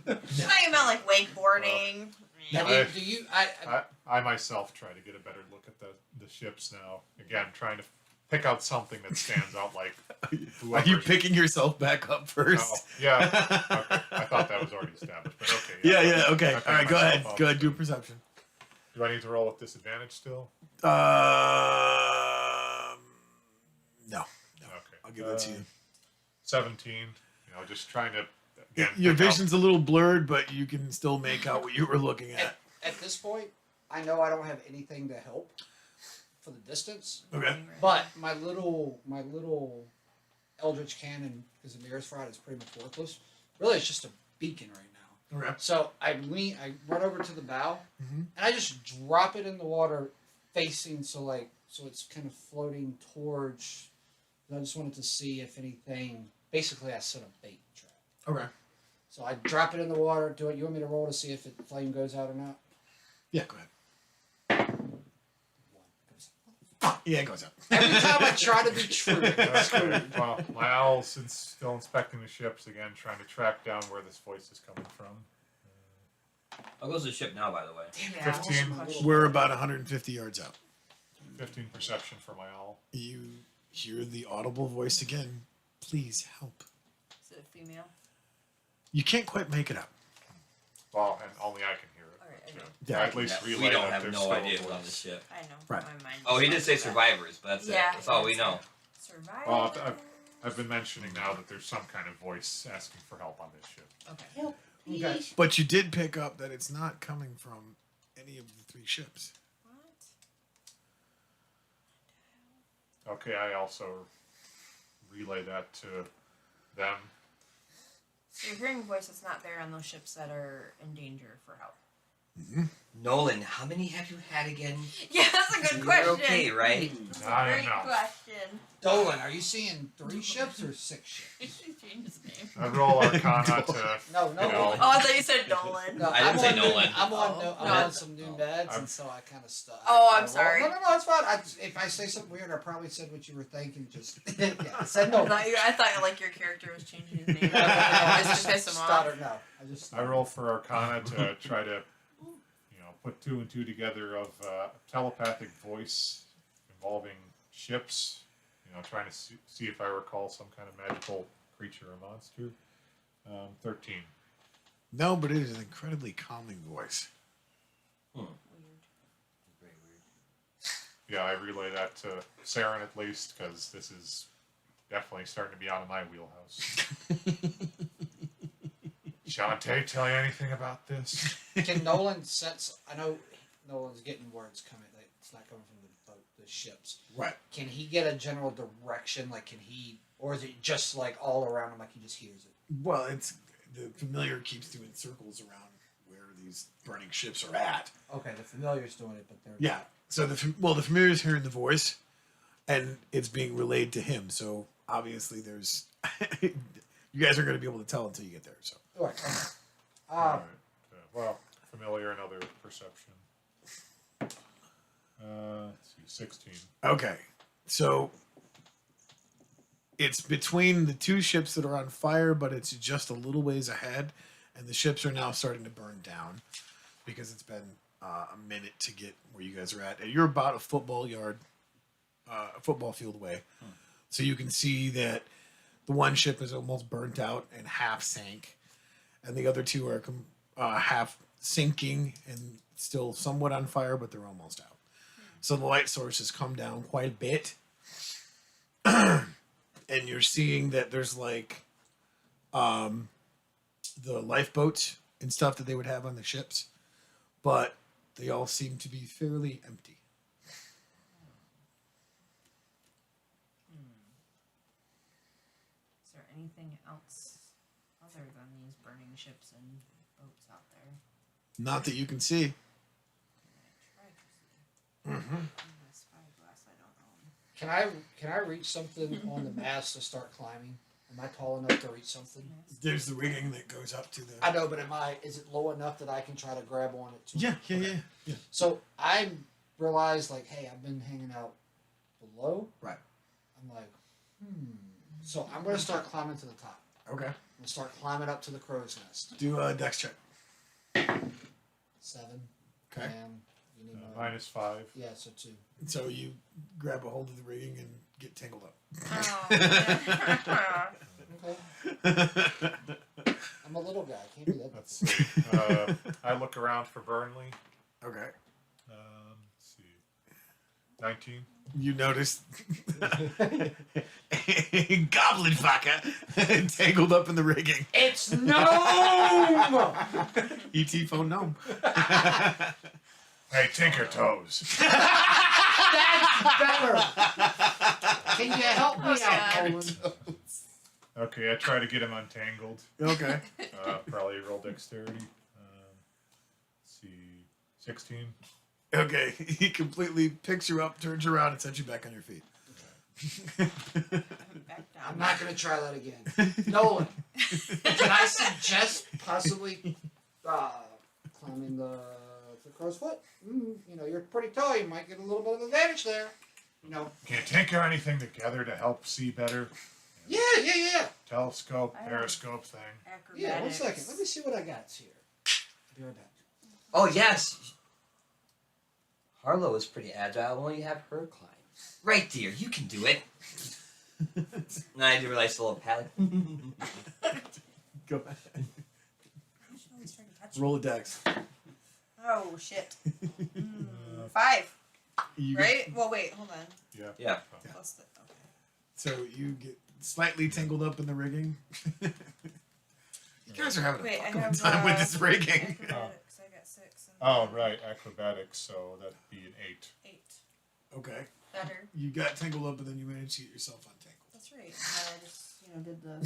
thought you meant like wakeboarding. Have I- you, do you? I myself try to get a better look at the ships now. Again, trying to pick out something that stands out like Are you whoever's- picking yourself back up Oh, first? yeah. Okay. I thought that was already established, but okay. Yeah, okay. I picked All right, go myself ahead. up. Go ahead, do a perception. Do I need to roll with disadvantage still? No. Okay. I'll give that to you. 17. Just trying to. Again, Your pick out- vision's a little blurred, but you can still make out what you were looking at. At this point, I know I don't have anything to help for the distance, Okay. but my little Eldritch cannon, because the Mirror's Rod is pretty much worthless. Really, it's just a beacon right now. Okay. So I run over to the bow, Mhm. and I just drop it in the water, facing so it's kind of floating towards. And I just wanted to see if anything. Basically, I set a bait trap. Okay. So I drop it in the water. Do it. You want me to roll to see if the flame goes out or not? Yeah, go ahead. Yeah, it goes up. Every time I try to be true, it's screwed. Well, my owl's still inspecting the ships again, trying to track down where this voice is coming from. How goes the ship now, by the way? Yeah, 15. question. We're about 150 yards out. 15 perception for my owl. You hear the audible voice again. Please help. Is it a female? You can't quite make it out. Well, and only I can hear it. Alright, I Yeah. know. Yeah. At least Yeah, relay we don't that have there's no still a idea who's voice. on the ship. I know. Right. My mind Oh, he just did say went to that. survivors, but that's Yeah, it. That's all we know. Survivor. Well, I've been mentioning now that there's some kind of voice asking for help on this ship. Okay. Okay. But you did pick up that it's not coming from any of the three ships. What? Okay, I also relay that to them. So you're hearing a voice that's not there on those ships that are in danger for help. Nolan, how many have you had again? Yeah, that's a good You're question. okay, right? Not Great enough. question. Dolan, are you seeing 3 ships or 6 ships? You should change his name. I roll Arcana to. No, you know, Oh, I thought you said Nolan. No, I didn't I'm say on Nolan. I'm on, Oh. I'm No. on some new meds, I'm- and so I kind of stuck. Oh, I'm I roll- sorry. No, it's fine. If I say something weird, I probably said what you were thinking. Just yeah, I said I no. thought like your character was changing his name. I Just to piss him off. stuttered. No, I just. I roll for Arcana to try to, put 2 and 2 together of telepathic voice involving ships. Trying to see if I recall some kind of magical creature or monster. 13. No, but it is an incredibly calming voice. Weird. Very weird. Yeah, I relay that to Saren at least because this is definitely starting to be out of my wheelhouse. Shantae, tell you anything about this? Can Nolan sense? I know Nolan's getting words coming. Like, it's not coming from the boat, the ships. Right. Can he get a general direction? Like, can he, or is it just like all around him? Like he just hears it. Well, it's the familiar keeps doing circles around where these burning ships are at. Okay, the familiar's doing it, but they're Yeah. So the familiar's hearing the voice, and it's being relayed to him. So obviously, there's you guys are going to be able to tell until you get there. So All right. Okay. Alright. Well, familiar and other perception. Let's see, 16. okay, so it's between the two ships that are on fire, but it's just a little ways ahead, and the ships are now starting to burn down because it's been a minute to get where you guys are at. And you're about a football field away, so you can see that the one ship is almost burnt out and half sank, and the other two are half sinking and still somewhat on fire, but they're almost out. So the light source has come down quite a bit. And you're seeing that there's like the lifeboats and stuff that they would have on the ships, but they all seem to be fairly empty. Is there anything else other than these burning ships and boats out there? Not that you can see. Can I try to see? Mm-hmm. My spyglass, I don't know. Can I reach something on the mast to start climbing? Am I tall enough to reach something? There's the rigging that goes up to the. I know, but is it low enough that I can try to grab on it too? Yeah. So I realized, like, hey, I've been hanging out below. Right. I'm like, So I'm going to start climbing to the top. Okay. I'm going to start climbing up to the crow's nest. Do a dex check. 7. Okay. And you need my, -5. yeah, so 2. So you grab a hold of the rigging and get tangled up. Oh, man. Okay. I'm a little guy. I can't do that. Let's see. I look around for Burnley. Okay. Let's see. 19. You notice a goblin fucker tangled up in the rigging. It's gnome! E.T. phone gnome. Hey, Tinker Toes. That's better! Can you help me out, Nolan? Okay, I try to get him untangled. Okay. Probably roll dexterity. Let's see. 16. Okay. He completely picks you up, turns you around, and sets you back on your feet. Back down. I'm not going to try that again. Nolan, can I suggest possibly climbing the crow's foot? You're pretty tall. You might get a little bit of advantage there. Can you tinker anything together to help see better? Yeah. Telescope, I don't- periscope thing. Yeah, one Acrobatics. second. Let me see what I got here. I'll be right back. Oh yes. Harlow is pretty agile. Why don't you have her climb? Right, dear. You can do it. And I do realize a little pad. Go ahead. She's always trying to touch Roll a dex. me. Oh, shit. 5, You right? Well, wait, hold on. Yeah. Yeah. Plus the, okay. So you get slightly tangled up in the rigging. You guys are having Wait, a I fucking have, time with this rigging. Acrobatics, I got 6. And Oh, right. Acrobatics, so that'd be an 8. 8. Okay. Better. You got tangled up, and then you managed to get yourself untangled. That's right. And then I just, did the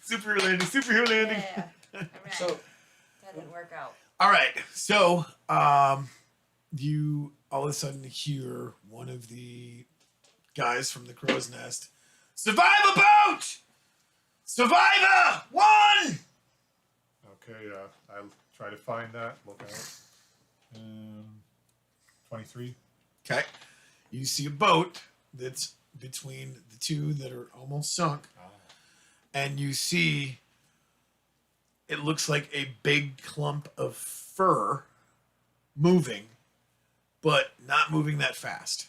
superhero landing. Superhero landing. Yeah. Alright. So, That didn't work out. All right. So, you all of a sudden hear one of the guys from the crow's nest. Survivor boat! Survivor! One! Okay, I'll try to find that. Look out. 23. Okay. You see a boat that's between the two that are almost sunk. And you see it looks like a big clump of fur moving, but not moving that fast.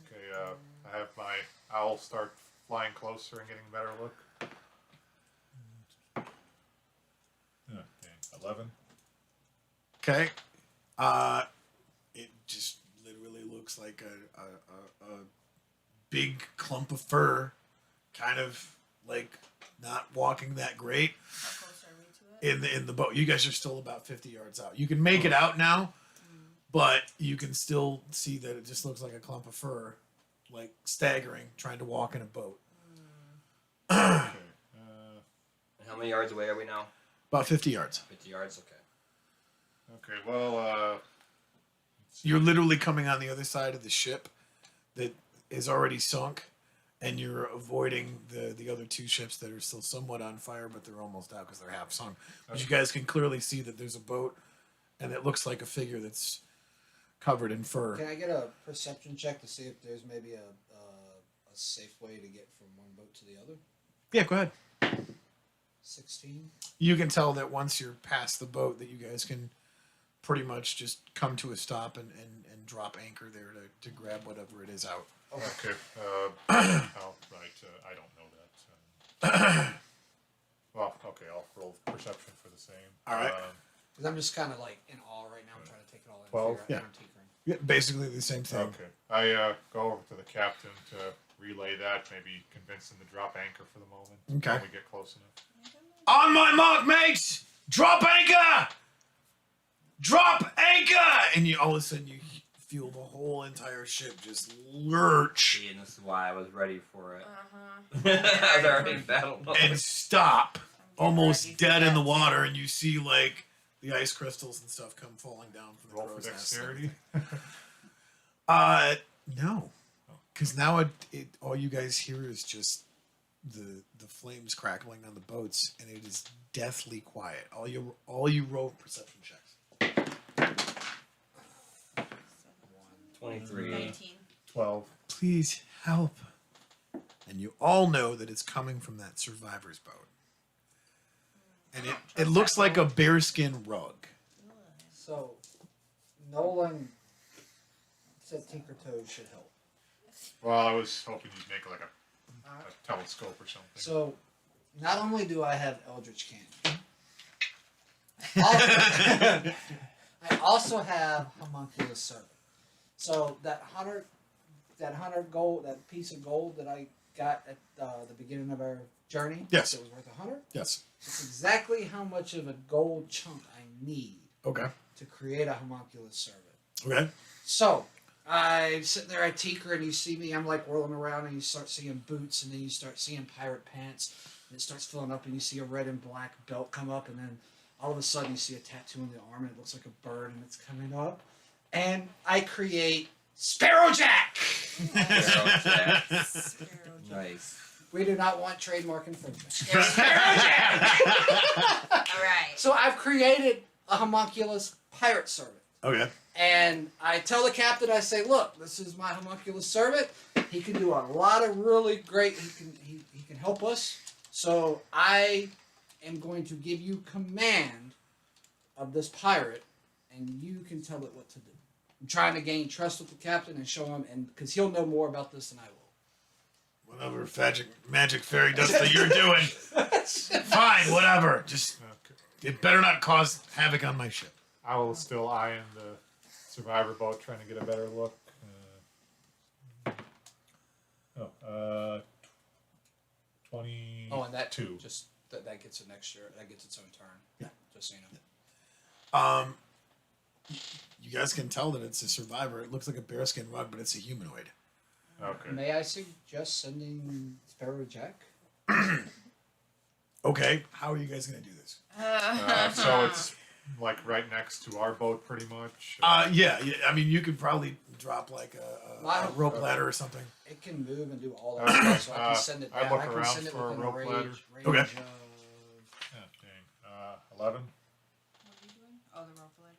Okay, I have my owl start flying closer and getting a better look. 11. Okay. It just literally looks like a big clump of fur, kind of like not walking that great How close are we to it? in the boat. You guys are still about 50 yards out. You can make it out now, but you can still see that it just looks like a clump of fur, like staggering, trying to walk in a boat. Okay. And how many yards away are we now? About 50 yards. 50 yards. Okay. Okay. Well, You're literally coming on the other side of the ship that is already sunk, and you're avoiding the other two ships that are still somewhat on fire, but they're almost out because they're half sunk. But you guys can clearly see that there's a boat, and it looks like a figure that's covered in fur. Can I get a perception check to see if there's maybe a safe way to get from one boat to the other? Yeah, go ahead. 16. You can tell that once you're past the boat that you guys can pretty much just come to a stop and drop anchor there to grab whatever it is out. okay. I'll write. I don't know that. Well, okay. I'll roll perception for the same. All right. Because I'm just kind of like in awe right now. I'm trying to take it all in. 12? Figure out Yeah. I'm tinkering. Yeah, basically the same thing. Okay. I go over to the captain to relay that. Maybe convince him to drop anchor for the moment. Okay. When we get close enough. On my mark, mates! Drop anchor! Drop anchor! And you all of a sudden you feel the whole entire ship just lurch See, and this is why I was ready for it. Uh-huh. I was already in battle mode. and stop almost Ready for dead in the that. water, and you see like the ice crystals and stuff come falling down from the Roll for crow's nest. dexterity. No, because now it all you guys hear is just the flames crackling on the boats, and it is deathly quiet. All you roll perception checks. 23. 19. 12. Please help. And you all know that it's coming from that survivor's boat, and it looks like a bearskin rug. So, Nolan said Tinker Toes should help. Well, I was hoping you'd make like a telescope or something. So, not only do I have Eldritch Cannon, I also have Homunculus Servant. So that hundred gold, that piece of gold that I got at the beginning of our journey, Yes. it was worth 100. Yes. It's exactly how much of a gold chunk I need Okay. to create a Homunculus Servant. Okay. So I sit there, I tinker, and you see me. I'm like whirling around, and you start seeing boots, and then you start seeing pirate pants, and it starts filling up, and you see a red and black belt come up, and then all of a sudden you see a tattoo on the arm, and it looks like a bird, and it's coming up, and I create Sparrowjack. Sparrowjack. Sparrow Jack. Nice. We do not want trademark infringement. All right. So I've created a homunculus pirate servant. Okay. And I tell the captain, I say, look, this is my homunculus servant. He can do a lot of really great, he can help us. So I am going to give you command of this pirate, and you can tell it what to do. I'm trying to gain trust with the captain and show him, and because he'll know more about this than I will. Whatever magic fairy does that you're doing. Fine, whatever. Just Okay. it better not cause havoc on my ship. I will still eyeing the survivor boat, trying to get a better look. 20. Oh, and that Two. just that gets an extra. That gets its own turn. Yeah. Just so you know. You guys can tell that it's a survivor. It looks like a bearskin rug, but it's a humanoid. Okay. May I suggest sending Sparrowjack? Okay, how are you guys gonna do this? So it's like right next to our boat, pretty much. Yeah. I mean, you could probably drop like a rope Okay. ladder or something. It can move and do all that Okay. stuff, so I can send it I down. look I can around send it for a within rope ladder. range Okay. of Yeah, dang. 11. What are you doing? Oh, the rope ladder.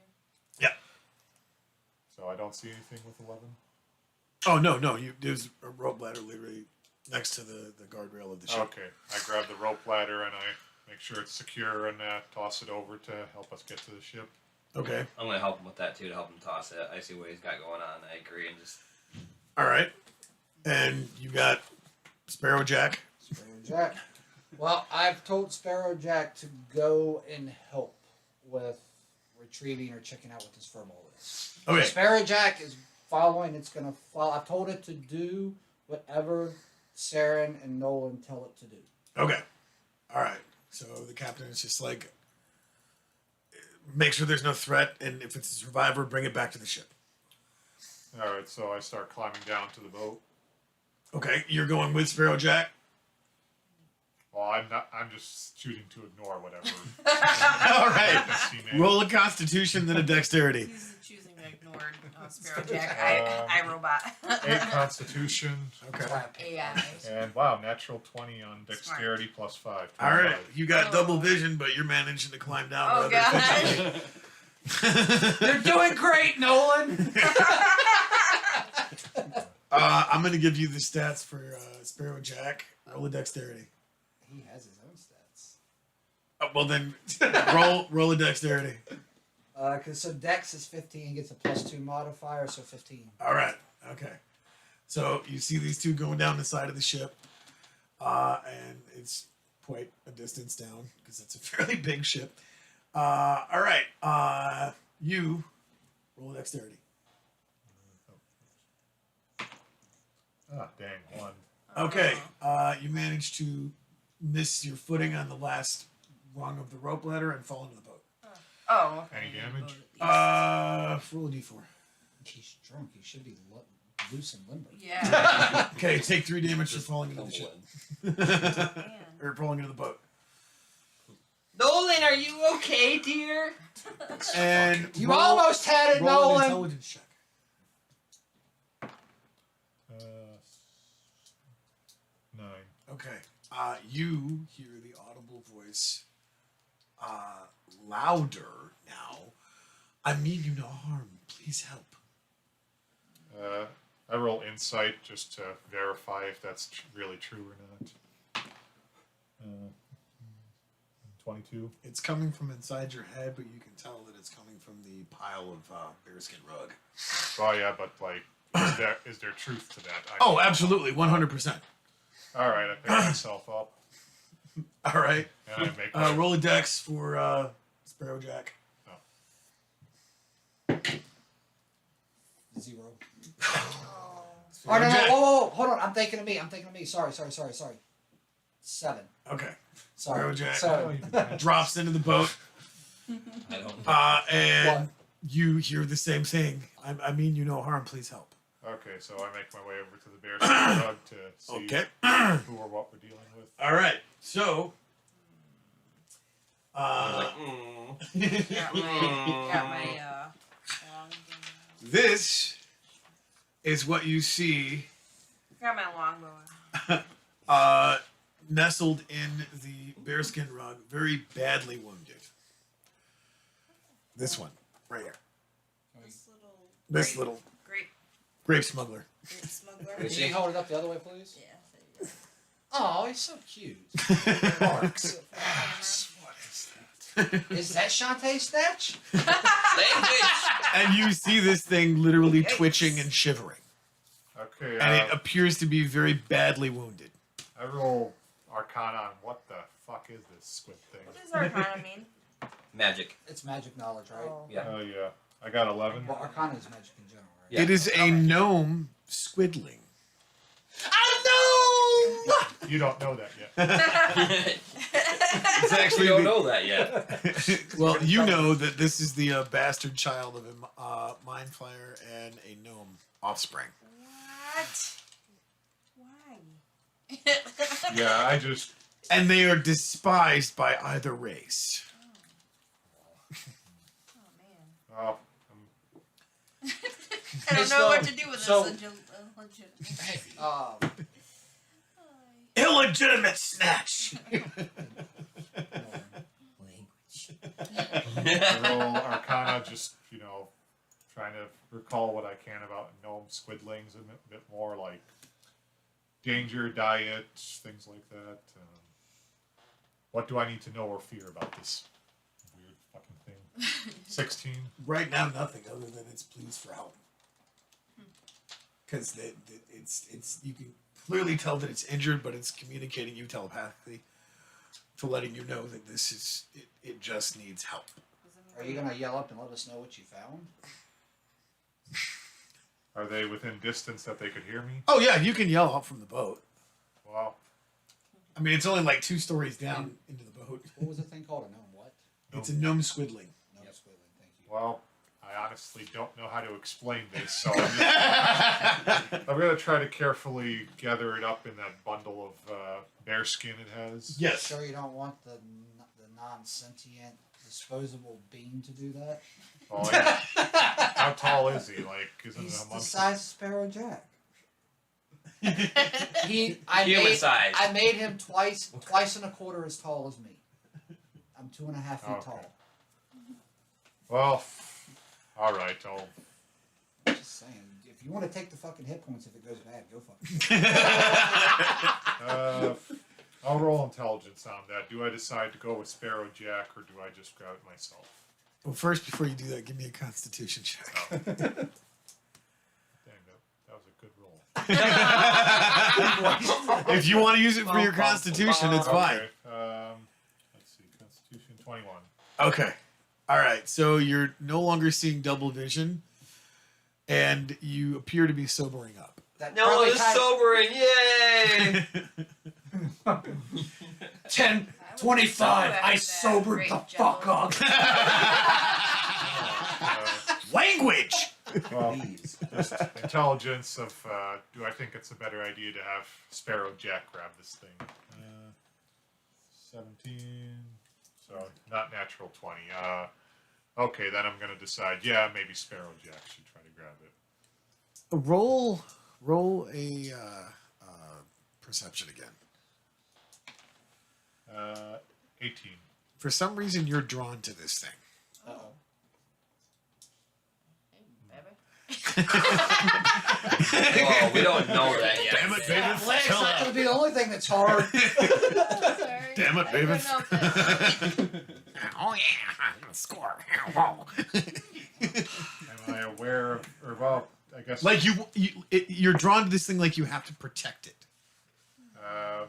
So I don't see anything with 11. Oh no! There's a rope ladder literally next to the guardrail of the ship. Okay. I grab the rope ladder and I make sure it's secure and toss it over to help us get to the ship. Okay. I'm gonna help him with that too, to help him toss it. I see what he's got going on. I agree, and just All right. And you got Sparrowjack. Sparrowjack. Well, I've told Sparrowjack to go and help. with retrieving or checking out what this furball is. Okay. Sparrowjack is following. It's gonna follow. I've told it to do whatever Saren and Nolan tell it to do. Okay. All right. So the captain is just like, make sure there's no threat, and if it's a survivor, bring it back to the ship. All right, so I start climbing down to the boat. Okay. You're going with Sparrowjack. Well, I'm not. I'm just choosing to ignore whatever. All right. He made. Roll a Constitution, then a Dexterity. He's choosing to ignore Sparrowjack. I robot. 8 Constitution. Okay. AI. And wow, natural 20 on dexterity plus 5. All right. 25. You got double vision, but you're managing to climb down. Oh, rather efficiently. You're doing great, Nolan. I'm going to give you the stats for Sparrowjack. Roll a Dexterity. He has his own stats. Well, then roll a Dexterity. Cause so Dex is 15, gets a +2 modifier, so 15. All right. Okay. So you see these two going down the side of the ship, and it's quite a distance down because it's a fairly big ship. All right. You roll a Dexterity. Ah, dang, 1. Okay. You manage to miss your footing on the last rung of the rope ladder and fall into the boat. Oh. Any damage? Roll a d4. He's drunk. He should be loose and limber. Yeah. Okay, take 3 damage for falling into the ship. Man. Or falling into the boat. Nolan, are you okay, dear? And You roll- almost had it, roll an Nolan. intelligence check. 9. Okay. You hear the audible voice louder now. I mean you no harm. Please help. I roll insight just to verify if that's really true or not. 22. It's coming from inside your head, but you can tell that it's coming from the pile of bearskin rug. Oh yeah, but like, is there truth to that? Oh, absolutely, 100%. All right, I pick myself up All right. and I make my Roll a dex for Sparrowjack. 0. Oh. Oh, no, Sparrowjack. whoa, hold on. I'm thinking of me. Sorry. 7. Okay. Sorry. Sparrowjack. So, Drops into the boat, I don't. and 1. you hear the same thing. I mean you no harm. Please help. Okay, so I make my way over to the bearskin rug to see Okay. who or what we're dealing with. All right. So. I'm like, Got my long. This is what you see Got my longbow. nestled in the bearskin rug, very badly wounded. This one, right here. This little grape smuggler. Grape smuggler. Is Can you hold it up the other way, please? Yeah. There you Oh, he's so cute. Barks. What is that? Is that Shantae Snatch? language. And you see this thing literally Yikes. twitching and shivering. Okay, And it appears to be very badly wounded. I roll Arcana on what the fuck is this squid thing? What does Arcana mean? Magic. It's magic knowledge, right? Oh. Yeah. Oh yeah, I got 11. Well, Arcana is magic in general, right? Yeah. It is a gnome squidling. You don't know that yet. It's actually we don't the- know that yet. Well, you know that this is the bastard child of a mind flayer and a gnome offspring. What? Why? Yeah, I just And they are despised by either race. Oh man. oh, I don't So- know what to do with so- this. Hey, Illegitimate snatch! I roll Arcana, just trying to recall what I can about gnome squidlings a bit more, like danger, diet, things like that. What do I need to know or fear about this weird fucking thing? 16. Right now, nothing other than it's pleas for help. Because it's you can clearly tell that it's injured, but it's communicating you telepathically to letting you know that this is it just needs help. Does Are you gonna yell up and let us know what you found? Are they within distance that they could hear me? Oh yeah, you can yell up from the boat. Well, I mean, it's only like 2 stories down into the boat. What was the thing called? A gnome what? It's a gnome squiddling. Gnome squiggling, thank you. well, I honestly don't know how to explain this, so I'm gonna try to carefully gather it up in that bundle of bear skin it has. Yes. Sure you don't want the non-sentient disposable bean to do that? Well, how tall is he? Like, isn't He's it a the monkey? size of Sparrow Jack. I Human made size. I made him twice and a quarter as tall as me. I'm 2.5 feet Okay. tall. Well, all right. Just saying. If you want to take the fucking hit points if it goes bad, go fucking. I'll roll intelligence on that. Do I decide to go with Sparrow Jack or do I just grab it myself? Well, first, before you do that, give me a Constitution check. Oh. Dang, that was a good roll. If you want to use it for your Constitution, it's fine. Okay, let's see. Constitution 21. Okay. All right. So you're no longer seeing double vision, and you appear to be sobering up. That No, probably it's kind of- sobering! Yay! 10, 25. I sobered the fuck up. Language. Well, just intelligence of, do I think it's a better idea to have Sparrow Jack grab this thing? 17, so not natural 20. Okay, then I'm going to decide, yeah, maybe Sparrow Jack should try to grab it. Roll a perception again. 18. For some reason, you're drawn to this thing. Uh-oh. Whoa, we don't know that yet. Damn it, David. It's Chill not out. going to be the only thing that's hard. Sorry. Damn it, I David. don't know if that's- Oh yeah, score. Am I aware of, or well, I guess. Like you're drawn to this thing like you have to protect it. I'm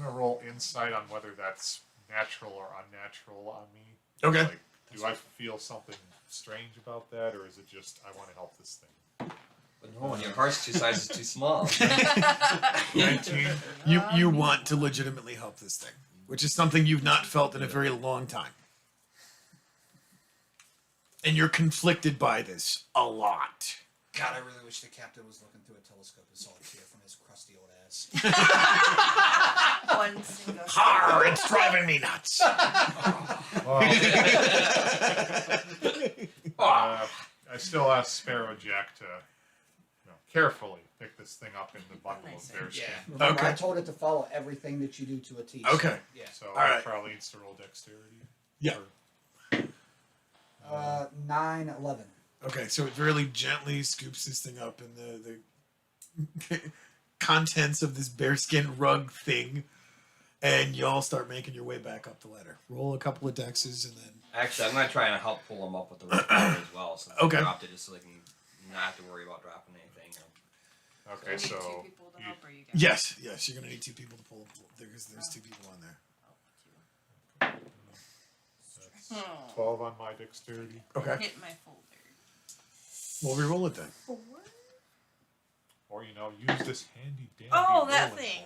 going to roll insight on whether that's natural or unnatural on me. Okay. Like, do I feel something strange about that, or is it just I want to help this thing? But no, when your heart's size is too small. 19. You want to legitimately help this thing, which is something you've not felt in a very long time. And you're conflicted by this a lot. God, I really wish the captain was looking through a telescope and saw a tear from his crusty old ass. One single. Har, it's driving me nuts. Well, I still ask Sparrow Jack to carefully pick this thing up in the bundle of bear Yeah. skin. Remember, Okay. I told it to follow everything that you do to a T. Okay. Yeah. So All right. probably needs to roll dexterity. Yeah. Or- 9, 11. Okay, so it really gently scoops this thing up in the contents of this bearskin rug thing, and y'all start making your way back up the ladder. Roll a couple of dexes, and then Actually, I'm going to try and help pull him up with the rope ladder as well. Since Okay. I dropped it just so they can not have to worry about dropping anything. Okay, We need so two people to help, or you guys? yes, you're gonna need 2 people to pull because there's 2 people on there. that's 12 on my dexterity. Okay, Hit my folder. we'll re-roll it then. 4? Or, use this handy dandy. Oh, that rolling thing.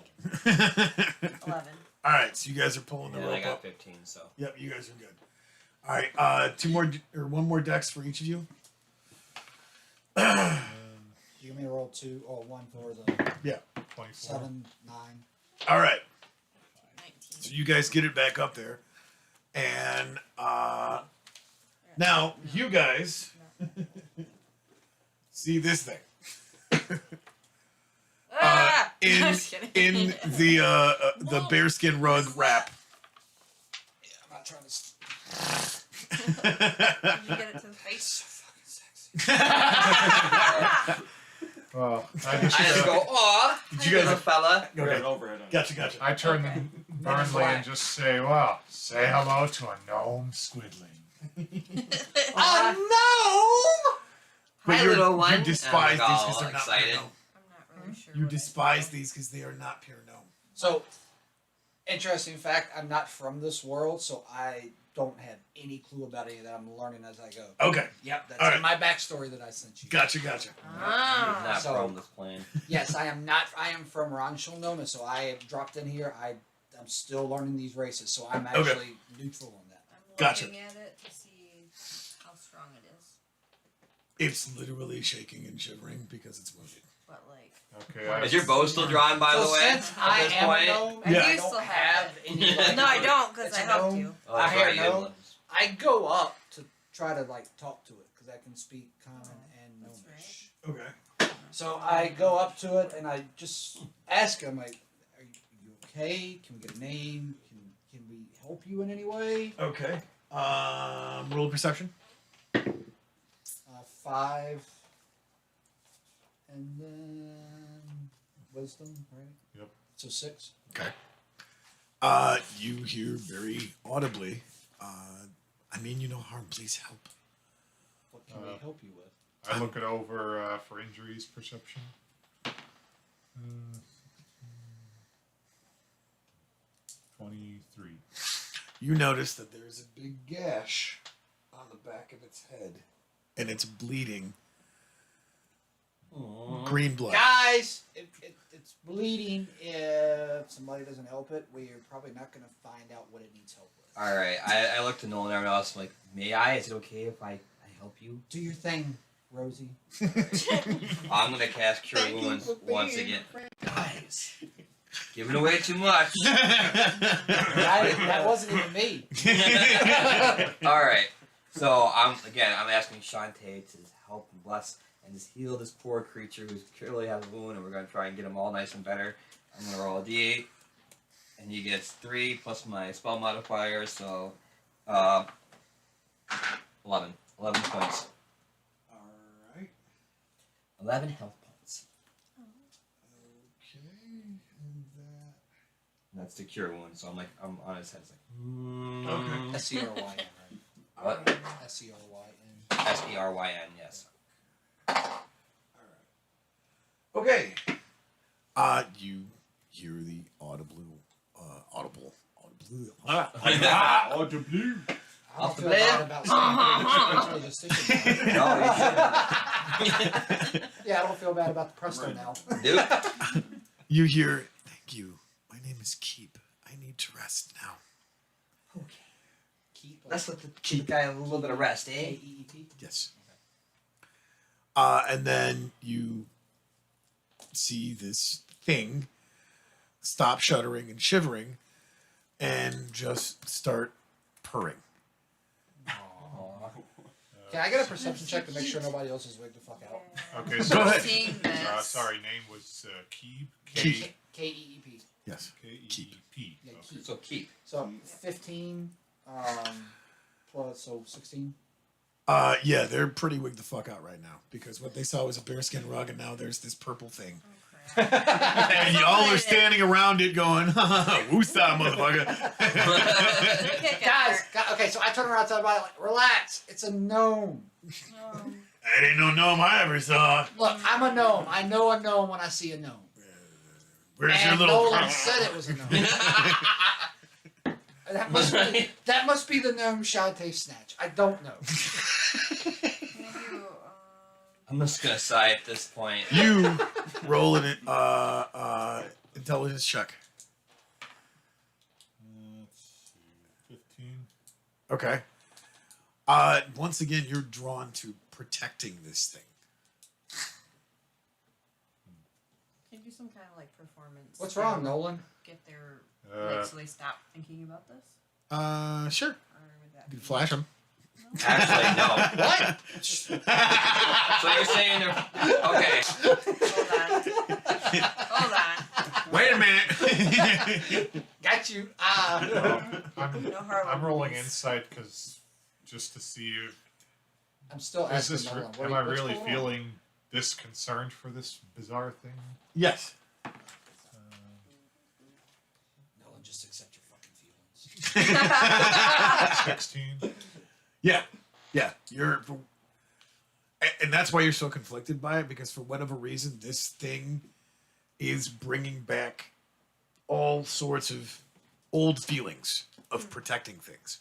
ball. 11. All right, so you guys are pulling the And I rope got up. 15, so. Yep, you guys are good. All right, 2 more or 1 more dex for each of you. You give me a roll 2 or 1 for the 24. 7, 9. All right, 19. so you guys get it back up there, and now you guys see this thing. Ah! in I'm just kidding. in the bearskin rug wrap. Yeah, I'm not trying to. Did you get it to the face? Well, I I just go, aw, Did you guys- little fella. Okay, overhead on gotcha. I turn Okay. to Burnley and just say, well, say hello to a gnome squidling. But Hi, you're- little one. you despise And I'm these all 'cause they're not excited. gnome. I'm not really sure. You what I despise thought. these because they are not pure gnome. So, interesting fact, I'm not from this world, so I don't have any clue about any of that. I'm learning as I go. Okay. Yep, that's All in my backstory that I sent you. Gotcha. Ah. Not So- from this plane. Yes, I am not. I am from Rancho Noma, so I have dropped in here. I'm still learning these races, so I'm Okay. actually neutral on that. I'm Gotcha. looking at it to see how strong it is. It's literally shaking and shivering because it's wounded. But like, Okay. Is your bow still drawn, by so the way? since I At this am point? a gnome, I Yeah. do I don't still have have any. Like, no, I don't because it's I a helped gnome. you. Oh, that's I hear right, you no. had I go up to try to like talk to it because I can speak common and That's gnomish. Okay. So I go up to it and I just ask him like, "Are you okay? Can we get a name? Can we help you in any way?" Okay. Roll perception. 5, and then wisdom, right? Yep. So 6. Okay. You hear very audibly. I mean you no harm. Please help. What can we help you with? I look it over for injuries perception. 23. You notice that there's a big gash on the back of its head, and it's bleeding green blood. Guys, it's bleeding. If somebody doesn't help it, we're probably not going to find out what it needs help with. All right. I look to Nolan and everyone else. I'm like, may I? Is it okay if I help you? Do your thing, Rosie. I'm gonna cast Cure Thank you Wounds for once being again. Guys, Giving away too much. that wasn't even me. All right. So I'm asking Shantae to help and bless and just heal this poor creature who clearly has a wound, and we're gonna try and get him all nice and better. I'm gonna roll a d8, and he gets 3 plus my spell modifier, so 11 points. All right. 11 health points. Okay. And that. And that's the cure wound. So I'm on his head. It's like Okay. SCRYN, right? What? SCRYN. SERYN, yes. Okay. You hear the audible. I don't feel bad about something. Just thinking No, yeah, I don't feel bad about the presto now. Dude. You hear, thank you. My name is Keep. I need to rest now. Keep. Let's let the guy a little bit of rest, eh? K-E-E-P. Yes. And then you see this thing stop shuddering and shivering and just start purring. Can I get a perception check to make sure nobody else is wigged the fuck out? Okay, Go so ahead. Seeing this. sorry, name was Keeb. Keep. K-E-E-P. Yes. K-E-E-P. Yeah, Okay. keep. So keep. So 15 plus, so 16. Yeah, they're pretty wigged the fuck out right now because what they saw was a bearskin rug and now there's this purple thing. Oh, crap. And y'all are standing around it going, woosah, motherfucker. Kick Guys, it. okay, so I turn around to everybody like, relax, it's a gnome. That ain't no gnome I ever saw. Look, I'm a gnome. I know a gnome when I see a gnome. Where's your And little Nolan said it was a gnome. that must be the gnome Shantae Snatch. I don't know. Can I do, I'm just gonna sigh at this point. You roll an intelligence check. Let's see. 15. Okay. Once again, you're drawn to protecting this thing. Can you do some kind of like performance? What's to wrong, Nolan? Get their Uh, like so they stop thinking about this, Sure. or would that You can be- flash them. Actually, no. What? So you're saying they're okay? Hold on. Wait a minute. Got you. I'm, No hard I'm rolling ones. insight because just to see if I'm still is asking this Nolan. am I really feeling this concerned for this bizarre thing? Yes. Nolan, just accept your fucking feelings. 16. Yeah. You're, and that's why you're so conflicted by it because for whatever reason, this thing is bringing back all sorts of old feelings of protecting things.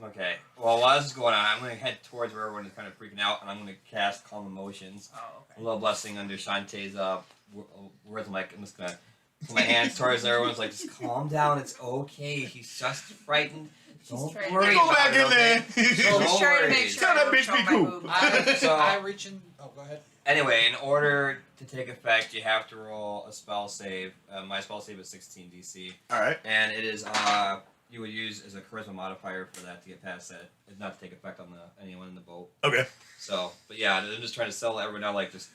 Okay. Well, while this is going on, I'm going to head towards where everyone is kind of freaking out, and I'm going to cast Calm Emotions. Oh, A little blessing under Shantae's words. I'm just going to put my hands towards everyone's like, just calm down. It's okay. He's just frightened. Don't trying to worry Go about back it, in okay? there. He's Don't trying to worry. make sure Tell I that don't bitch show be my cool. boobs. So- I reach in. Oh, go ahead. Anyway, in order to take effect, you have to roll a spell save. My spell save is 16 DC. All right. And it is, you would use as a charisma modifier for that to get past that. It's not to take effect on anyone in the boat. Okay. So, but yeah, I'm just trying to sell everyone out like, just,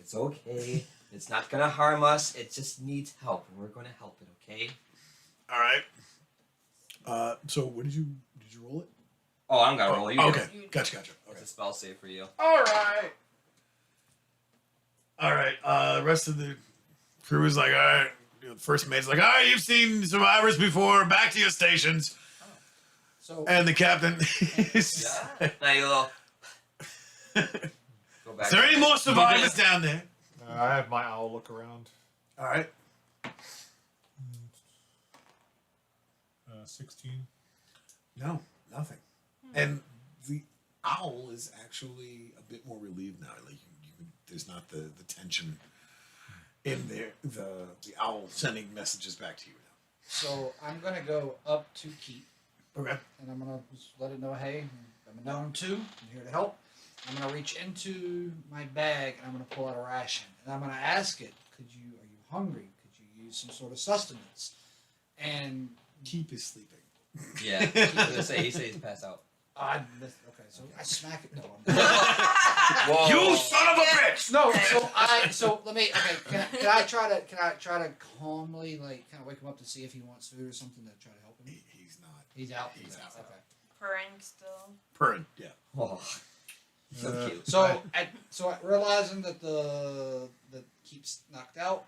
it's okay. It's not going to harm us. It just needs help, and we're going to help it, okay? All right. So what did you roll it? Oh, I'm going to roll. You do Okay. it. Gotcha. It's Okay. a spell save for you. All right. All right. The rest of the crew is like, all right. The first mate's like, all right, you've seen survivors before. Back to your stations. So And the captain is. Yeah. Now you little. Go back. Is there any more survivors down there? I have my owl look around. All right. 16. No, nothing. And the owl is actually a bit more relieved now. Like there's not the tension in there. The owl sending messages back to you so I'm gonna go up to Keep, now. Okay. and I'm gonna just let it know, hey, I'm a known two. I'm here to help. I'm gonna reach into my bag and I'm gonna pull out a ration, and I'm gonna ask it, are you hungry? Could you use some sort of sustenance? And Keep is sleeping. Yeah. He says he's passed out. okay, so I smack it. No, Whoa. You son of a bitch! no. So let me. Okay, can I try to calmly like kind of wake him up to see if he wants food or something to try to help him? He's not. He's out. He's out. Okay. Purring still. Purring. Yeah. Oh. So cute. So realizing that the Keep's knocked out.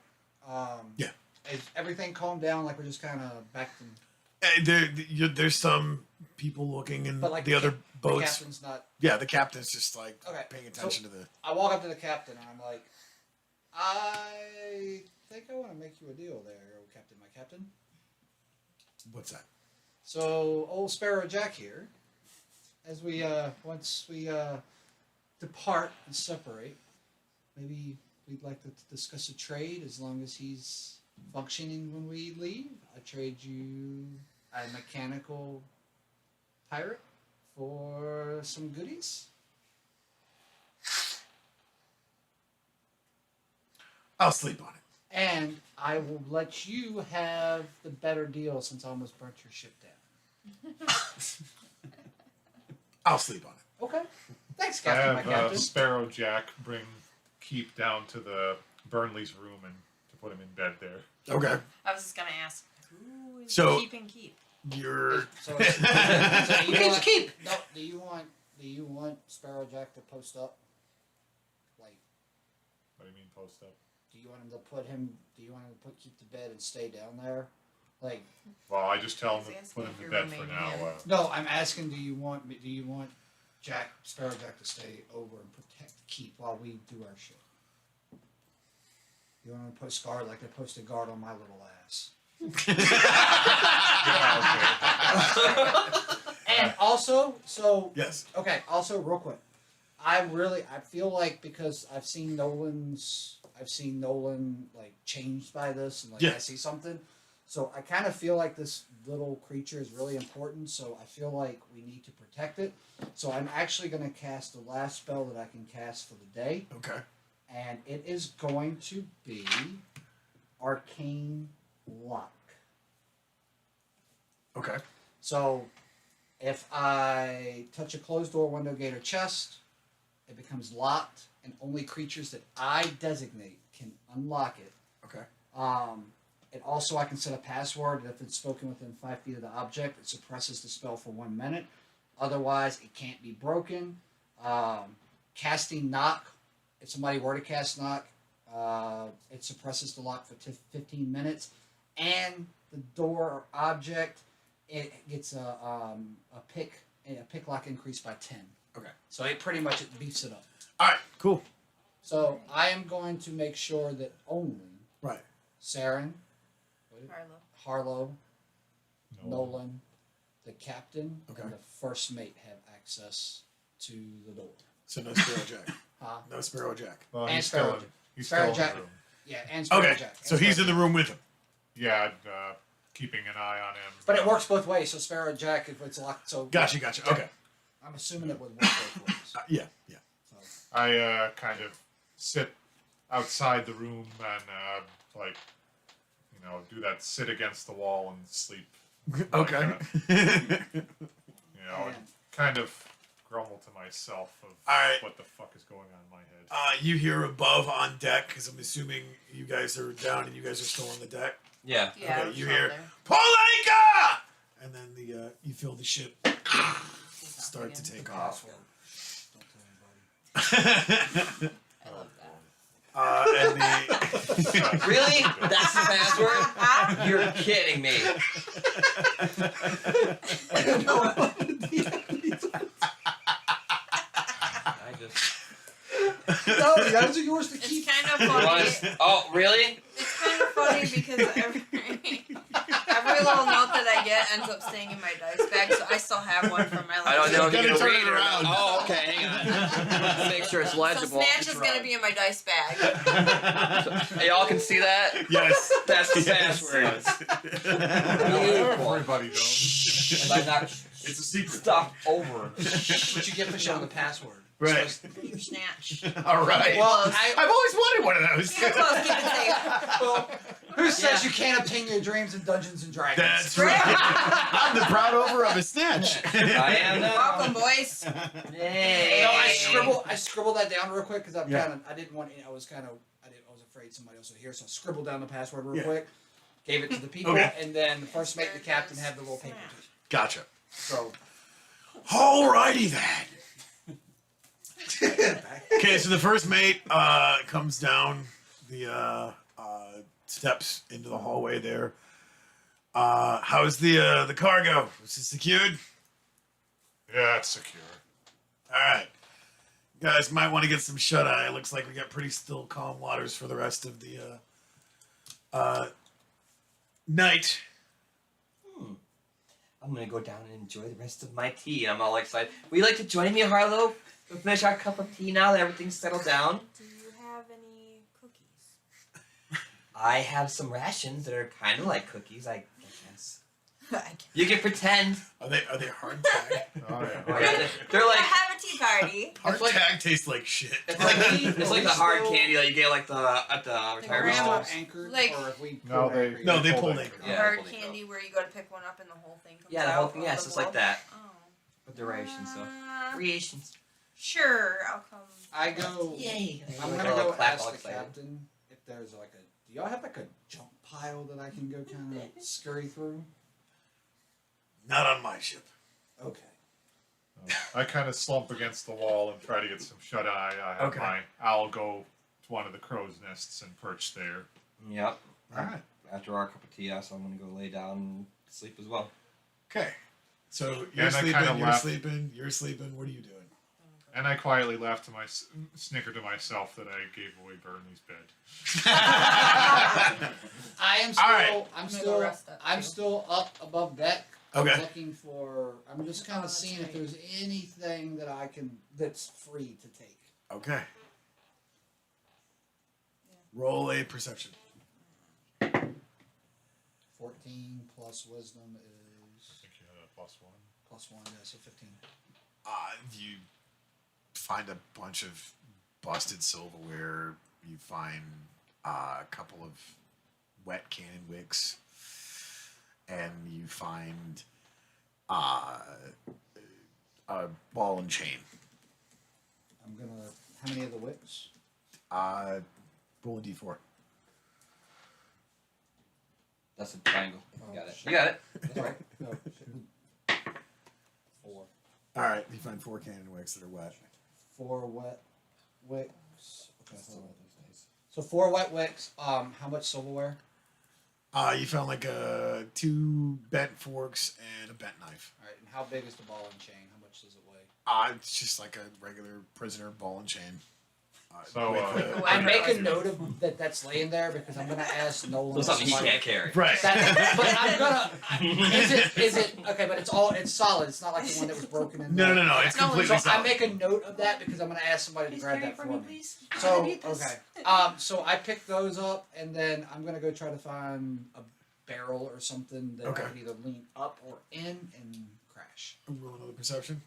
Yeah. Is everything calmed down? Like we're just kind of back to. There's some people looking in But like the other The boats. captain's not. Yeah, the captain's just like Okay, paying attention to the. I walk up to the captain and I'm like, I think I want to make you a deal there, old captain, my captain. What's that? So old Sparrow Jack here, as we once we depart and separate, maybe we'd like to discuss a trade as long as he's functioning when we leave. I trade you a mechanical pirate for some goodies. I'll sleep on it. And I will let you have the better deal since I almost burnt your ship down. I'll sleep on it. Okay. Thanks, I Captain, my have captain. Sparrow Jack bring Keep down to the Burnley's room and to put him in bed there. Okay. I was just gonna ask, who is So- keeping keep? You're. So, do you want, keep. No, do you want Sparrow Jack to post up? Like, What do you mean post up? do you want him to keep the bed and stay down there? Like, Well, I just tell him He's to asking put him if to you're bed for rooming now. him. no, I'm asking, do you want Sparrow Jack to stay over and protect Keep while we do our shit? You want him to post guard like they posted guard on my little ass? And also, so Yes. okay. Also, real quick, I feel like because I've seen Nolan like changed by this, and like Yeah. I see something. So I kind of feel like this little creature is really important. So I feel like we need to protect it. So I'm actually going to cast the last spell that I can cast for the day, Okay. and it is going to be Arcane Lock. Okay. So, if I touch a closed door, window, gate, or chest, it becomes locked, and only creatures that I designate can unlock it. Okay. It also, I can set a password, and if it's spoken within 5 feet of the object, it suppresses the spell for 1 minute. Otherwise, it can't be broken. Casting Knock, if somebody were to cast Knock, it suppresses the lock for 15 minutes. And the door or object, it gets a pick lock increase by 10. Okay. So it pretty much beefs it up. All right. Cool. So I am going to make sure that only Right. Saren, Harlow. Harlow, Nolan, the captain Okay. and the first mate have access to the door. So no Sparrow Jack. Huh? No Sparrow Jack. Well, And he's Sparrow still in, Jack. he's Sparrow still in Jack. the room. Yeah, and Sparrow Okay, Jack. and so he's Sparrow in the Jack. room with him. Yeah, keeping an eye on him. But it works both ways. So Sparrow Jack, if it's locked, so Gotcha. Okay. I'm assuming it would work both ways. Yeah. So, I kind of sit outside the room and like, do that sit against the wall and sleep. Okay. And kind of grumble to myself of Alright. what the fuck is going on in my head. You hear above on deck because I'm assuming you guys are down and you guys are still on the deck. Yeah. Yeah, Okay, it's you not hear there. pull anchor, and then you feel the ship start to take off. don't tell anybody. I love that. And the Really? That's the password? You're kidding me. I just. No, the guys are yours to It's keep. kind of You wanna funny. oh, really? It's kind of funny because every little note that I get ends up staying in my dice bag, so I still have one from my last. I don't know if you Gotta can turn read it it around. Oh, okay, hang on. Make sure it's So legible. Snatch is gonna be in my dice bag. Hey, y'all can see that? yes, That's the yes, password. yes. Everybody knows. And I'm not It's a secret. stuff over. That's what you get for showing the password. Right. Your Snatch. All right. Well, I've always wanted one of those. Keep it close, keep it safe. Well, who says Yeah. you can't obtain your dreams in Dungeons and Dragons? That's right. I'm the proud owner of a snatch. I am now. Welcome, boys. Hey. No, I scribbled that down real quick because I'm Yeah. kind of I didn't want I was afraid somebody else would hear, so I scribbled down the password real Yeah. quick, gave it to the people, Okay. and then the first mate, and the captain, had the little paper. Gotcha. So Alrighty then. Okay, so the first mate comes down the steps into the hallway there. How's the cargo? Is it secured? Yeah, it's secure. All right. You guys might want to get some shut eye. Looks like we got pretty still, calm waters for the rest of the night. I'm gonna go down and enjoy the rest of my tea. And I'm all excited. Would you like to join me, Harlow? We'll finish our cup of tea now that everything's settled down. Do you have any cookies? I have some rations that are kind of like cookies, I guess. I can't. You can pretend. Are they hard tag? Oh, yeah. They're I like have a tea party. Hard like- tag tastes like shit. it's like the hard candy that you get like at the retirement grandma- homes. anchored, Like- or if we No, they- anchored. No, they pulled pulled it. anchor. Yeah, Hard holy candy where you go to pick one up and the whole thing comes Yeah, the out. whole thing. of Yes, the it's like bowl. that. Oh. With the rations, so Uh, creations. Sure, I'll come. I go. Yay! I'm Like gonna a little go clap, ask all the excited. captain if there's like a. Do y'all have like a jump pile that I can go kind of scurry through? Not on my ship. Okay. I kind of slump against the wall and try to get some shut eye. I have Okay. I'll go to one of the crow's nests and perch there. Yep. All right. After our cup of tea, so I'm gonna go lay down and sleep as well. Okay. So you're And I sleeping, kinda you're laugh. sleeping, you're sleeping. What are you doing? And I quietly laugh to my snicker to myself that I gave away Bernie's bed. I am still. All right. I'm I'm gonna still. go rest up, I'm too. still up above deck. Okay. Looking for. I'm just kind Oh, of that's seeing if right. there's anything that I can that's free to take. Okay. Roll a perception. 14 plus wisdom I is think you had a +1. +1. Yeah, so 15. You find a bunch of busted silverware. You find a couple of wet cannon wicks, and you find a ball and chain. I'm gonna. How many of the wicks? Roll a d4. That's a triangle. Oh, You got it. shit. You got it. No, no. 4. All right. You find 4 cannon wicks that are wet. 4 wet wicks. Okay, hold on. So 4 wet wicks. How much silverware? You found like 2 bent forks and a bent knife. All right, and how big is the ball and chain? How much does it weigh? It's just like a regular prisoner ball and chain. So, with, I make a note of that's laying there because I'm gonna ask Nolan. So something he somebody- can't carry. right. But I'm gonna. Is it okay? But it's solid. It's not like the one that was broken in. No, there. no, no. It's No, completely So I solid. make a note of that because I'm gonna ask somebody to Please grab carry that for for me, me. please. So I need this. okay. So I pick those up and then I'm gonna go try to find a barrel or something that Okay. I can either lean up or in and crash. Roll another perception.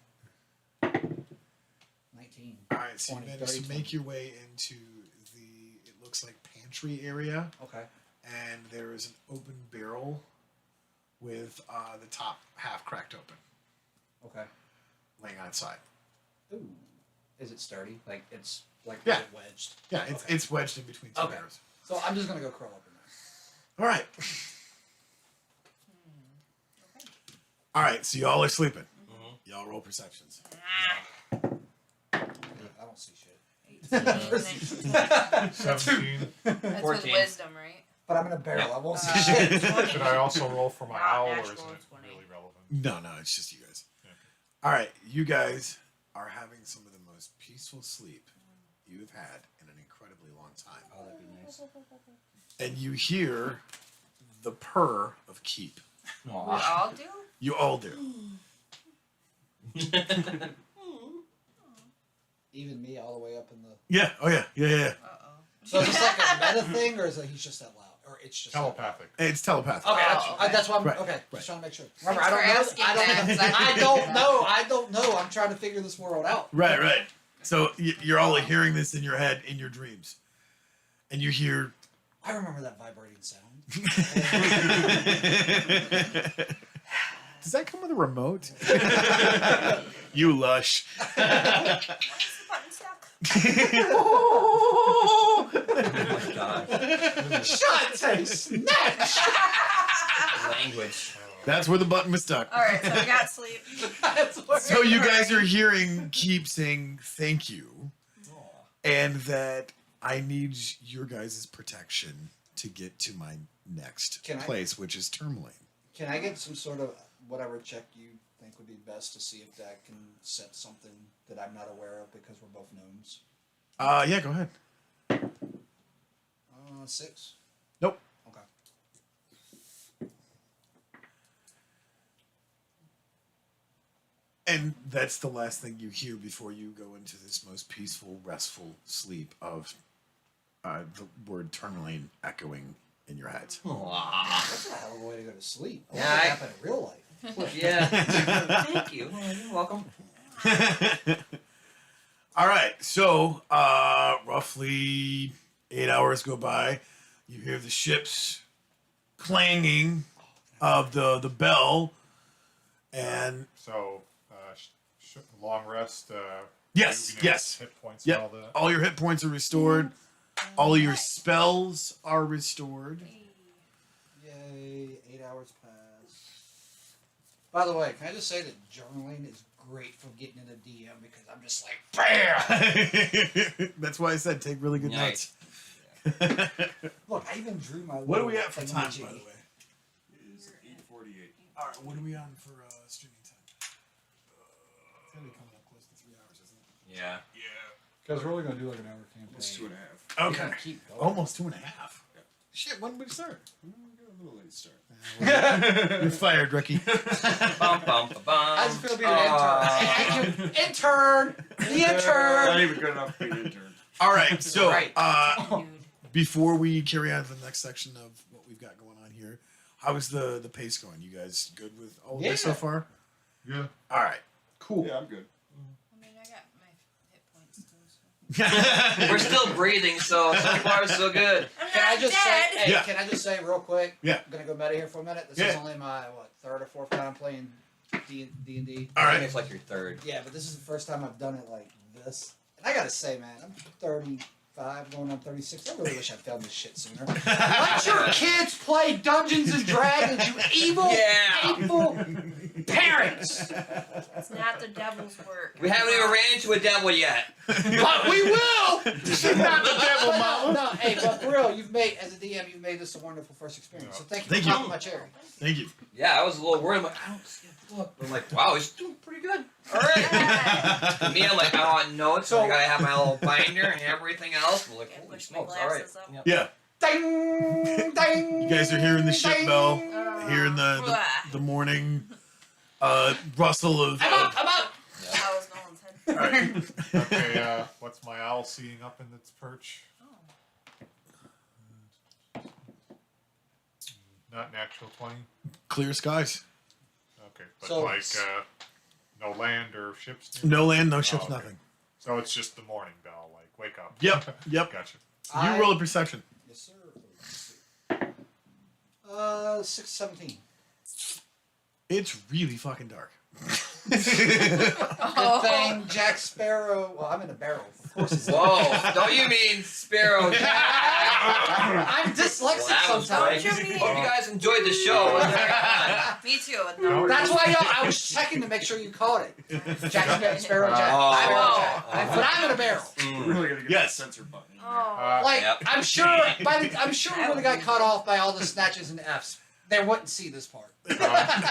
19. All right, so 20, you managed 30, to make your way into the, it looks like pantry area, Okay. and there is an open barrel with the top half cracked open, Okay. laying on its side. Ooh. Is it sturdy? Like it's like Yeah. is it wedged? Yeah, Okay. it's wedged in between two Okay. barrels. So I'm just gonna go curl up in there. All right. All right, so y'all are sleeping. Mhm. Y'all roll perceptions. I don't see shit. 17. That's with 14. wisdom, right? But I'm in a barrel. Yep. I won't see Uh, shit. 20. Should I also roll for my Not owl, or natural, isn't it 20. really relevant? No, no, it's just you guys. Okay. All right, you guys are having some of the most peaceful sleep you have had in an incredibly long time. Oh, that'd be nice. And you hear the purr of Keep. We all do? You all do. Even me all the way up in the. Yeah. Oh yeah. Yeah. Yeah. Uh-oh. So is this like a meta thing, or is it he's just that loud, or it's just that loud? Telepathic. It's telepathic. Okay, Oh, okay. that's why I'm Right, okay. right. Just trying to make sure. Remember, Thanks I don't for know. asking that, 'cause I don't know. I don't know. I'm trying to figure this world out. Right. Right. So you're all hearing this in your head in your dreams, and you hear. I remember that vibrating sound. Does that come with a remote? You lush. Why is the button stuck? Oh my god. Shut snatch. Language. That's where the button was stuck. Alright, so we got sleep. That's what So you guys are hearing Keep saying thank you, and that I need your guys' protection to get to my next Can I- place, which is Tourmaline. Can I get some sort of whatever check you think would be best to see if that can set something that I'm not aware of because we're both gnomes? Yeah, go ahead. 6. Nope. Okay. And that's the last thing you hear before you go into this most peaceful, restful sleep of the word Tourmaline echoing in your heads. Aw. That's a hell of a way to go to sleep. I Yeah, want that I- to happen in real life. Yeah. Thank you. Oh, you're welcome. All right, so roughly 8 hours go by. You hear the ship's clanging of the bell, and So, long rest. Yes, you know, yes. Hit points Yep. and all that. all your hit points are restored. All of your spells are restored. Yay, 8 hours pass. By the way, can I just say that journaling is great for getting into DM because I'm just like, BAM! That's why I said take really good Nice. notes. Look, I even drew my What are little we at for time, thingamajiggy. by the way? Is 8:48. All right, what are we on for streaming time? It's gonna be coming up close to 3 hours, isn't it? Yeah. Because we're only going to do like an hour campaign. It's 2.5. You Okay, can keep going. almost 2.5. Shit, when did we start? We're a little late start. You're fired, Ricky. Bum, bum, ba, bum. How's it feel to be an intern? Intern! The Not intern! even good enough to be an intern. All right, so Right. Dude. before we carry on to the next section of what we've got going on here, how is the pace going? You guys good with all of this so Yeah. far? Yeah. All right, cool. Yeah, I'm good. I mean, I got my hit points still, so. We're still breathing, so far so good. I'm Can I not just dead! say, hey, Yeah. can I just say real quick? Yeah. I'm gonna go meta here for a minute. This is Yeah. only my, third or fourth time playing D&D. All I right. think it's like your third. Yeah, but this is the first time I've done it like this. And I gotta say, man, I'm 35, going on 36. I really wish I'd found this shit sooner. Let your kids play Dungeons and Dragons, you evil, Yeah. hateful parents! It's not the devil's work. We haven't even ran into a devil yet. But we will! Not the devil, mama. No, hey, but for real, you've made, as a DM, you've made this a wonderful first experience. So thank you Thank for you. popping my cherry. Thank you. Yeah, I was a little worried. I'm like, I don't see a book. But I'm like, wow, he's doing pretty good. All Alright. Me, I'm like, I want notes, so So- I gotta have my little binder and everything else. We're like, Can't holy push my smokes, alright. glasses up. Yep. Yeah. Ding, ding. You guys are hearing the ship ding. bell. Uh, Hearing the morning rustle of. I'm up. I'm up. That was Nolan's head. Okay, what's my owl seeing up in its perch? Not natural 20. Clear skies. Okay, but So- like no land or ships. near? No land, no ships, okay. nothing. So it's just the morning bell, like wake up. Yep. Yep. Gotcha. You roll a perception. Yes, sir. Let's see. 6-17. It's really fucking dark. Good thing Jack Sparrow. Well, I'm in a barrel. Of course it's Whoa, don't you mean Sparrow Jack? I'm dyslexic That was sometimes. great. What you mean? Hope you guys enjoyed the show. Me too. No. That's why I was checking to make sure you caught it. Jack Sparrow Jack. Oh. Sparrow Jack. Oh. But I'm in a barrel. We're Mm. really gonna get Yes. that censor button. In there. Oh. Like Yep. I'm sure we would have got cut off by all the snatches and Fs. They wouldn't see this part.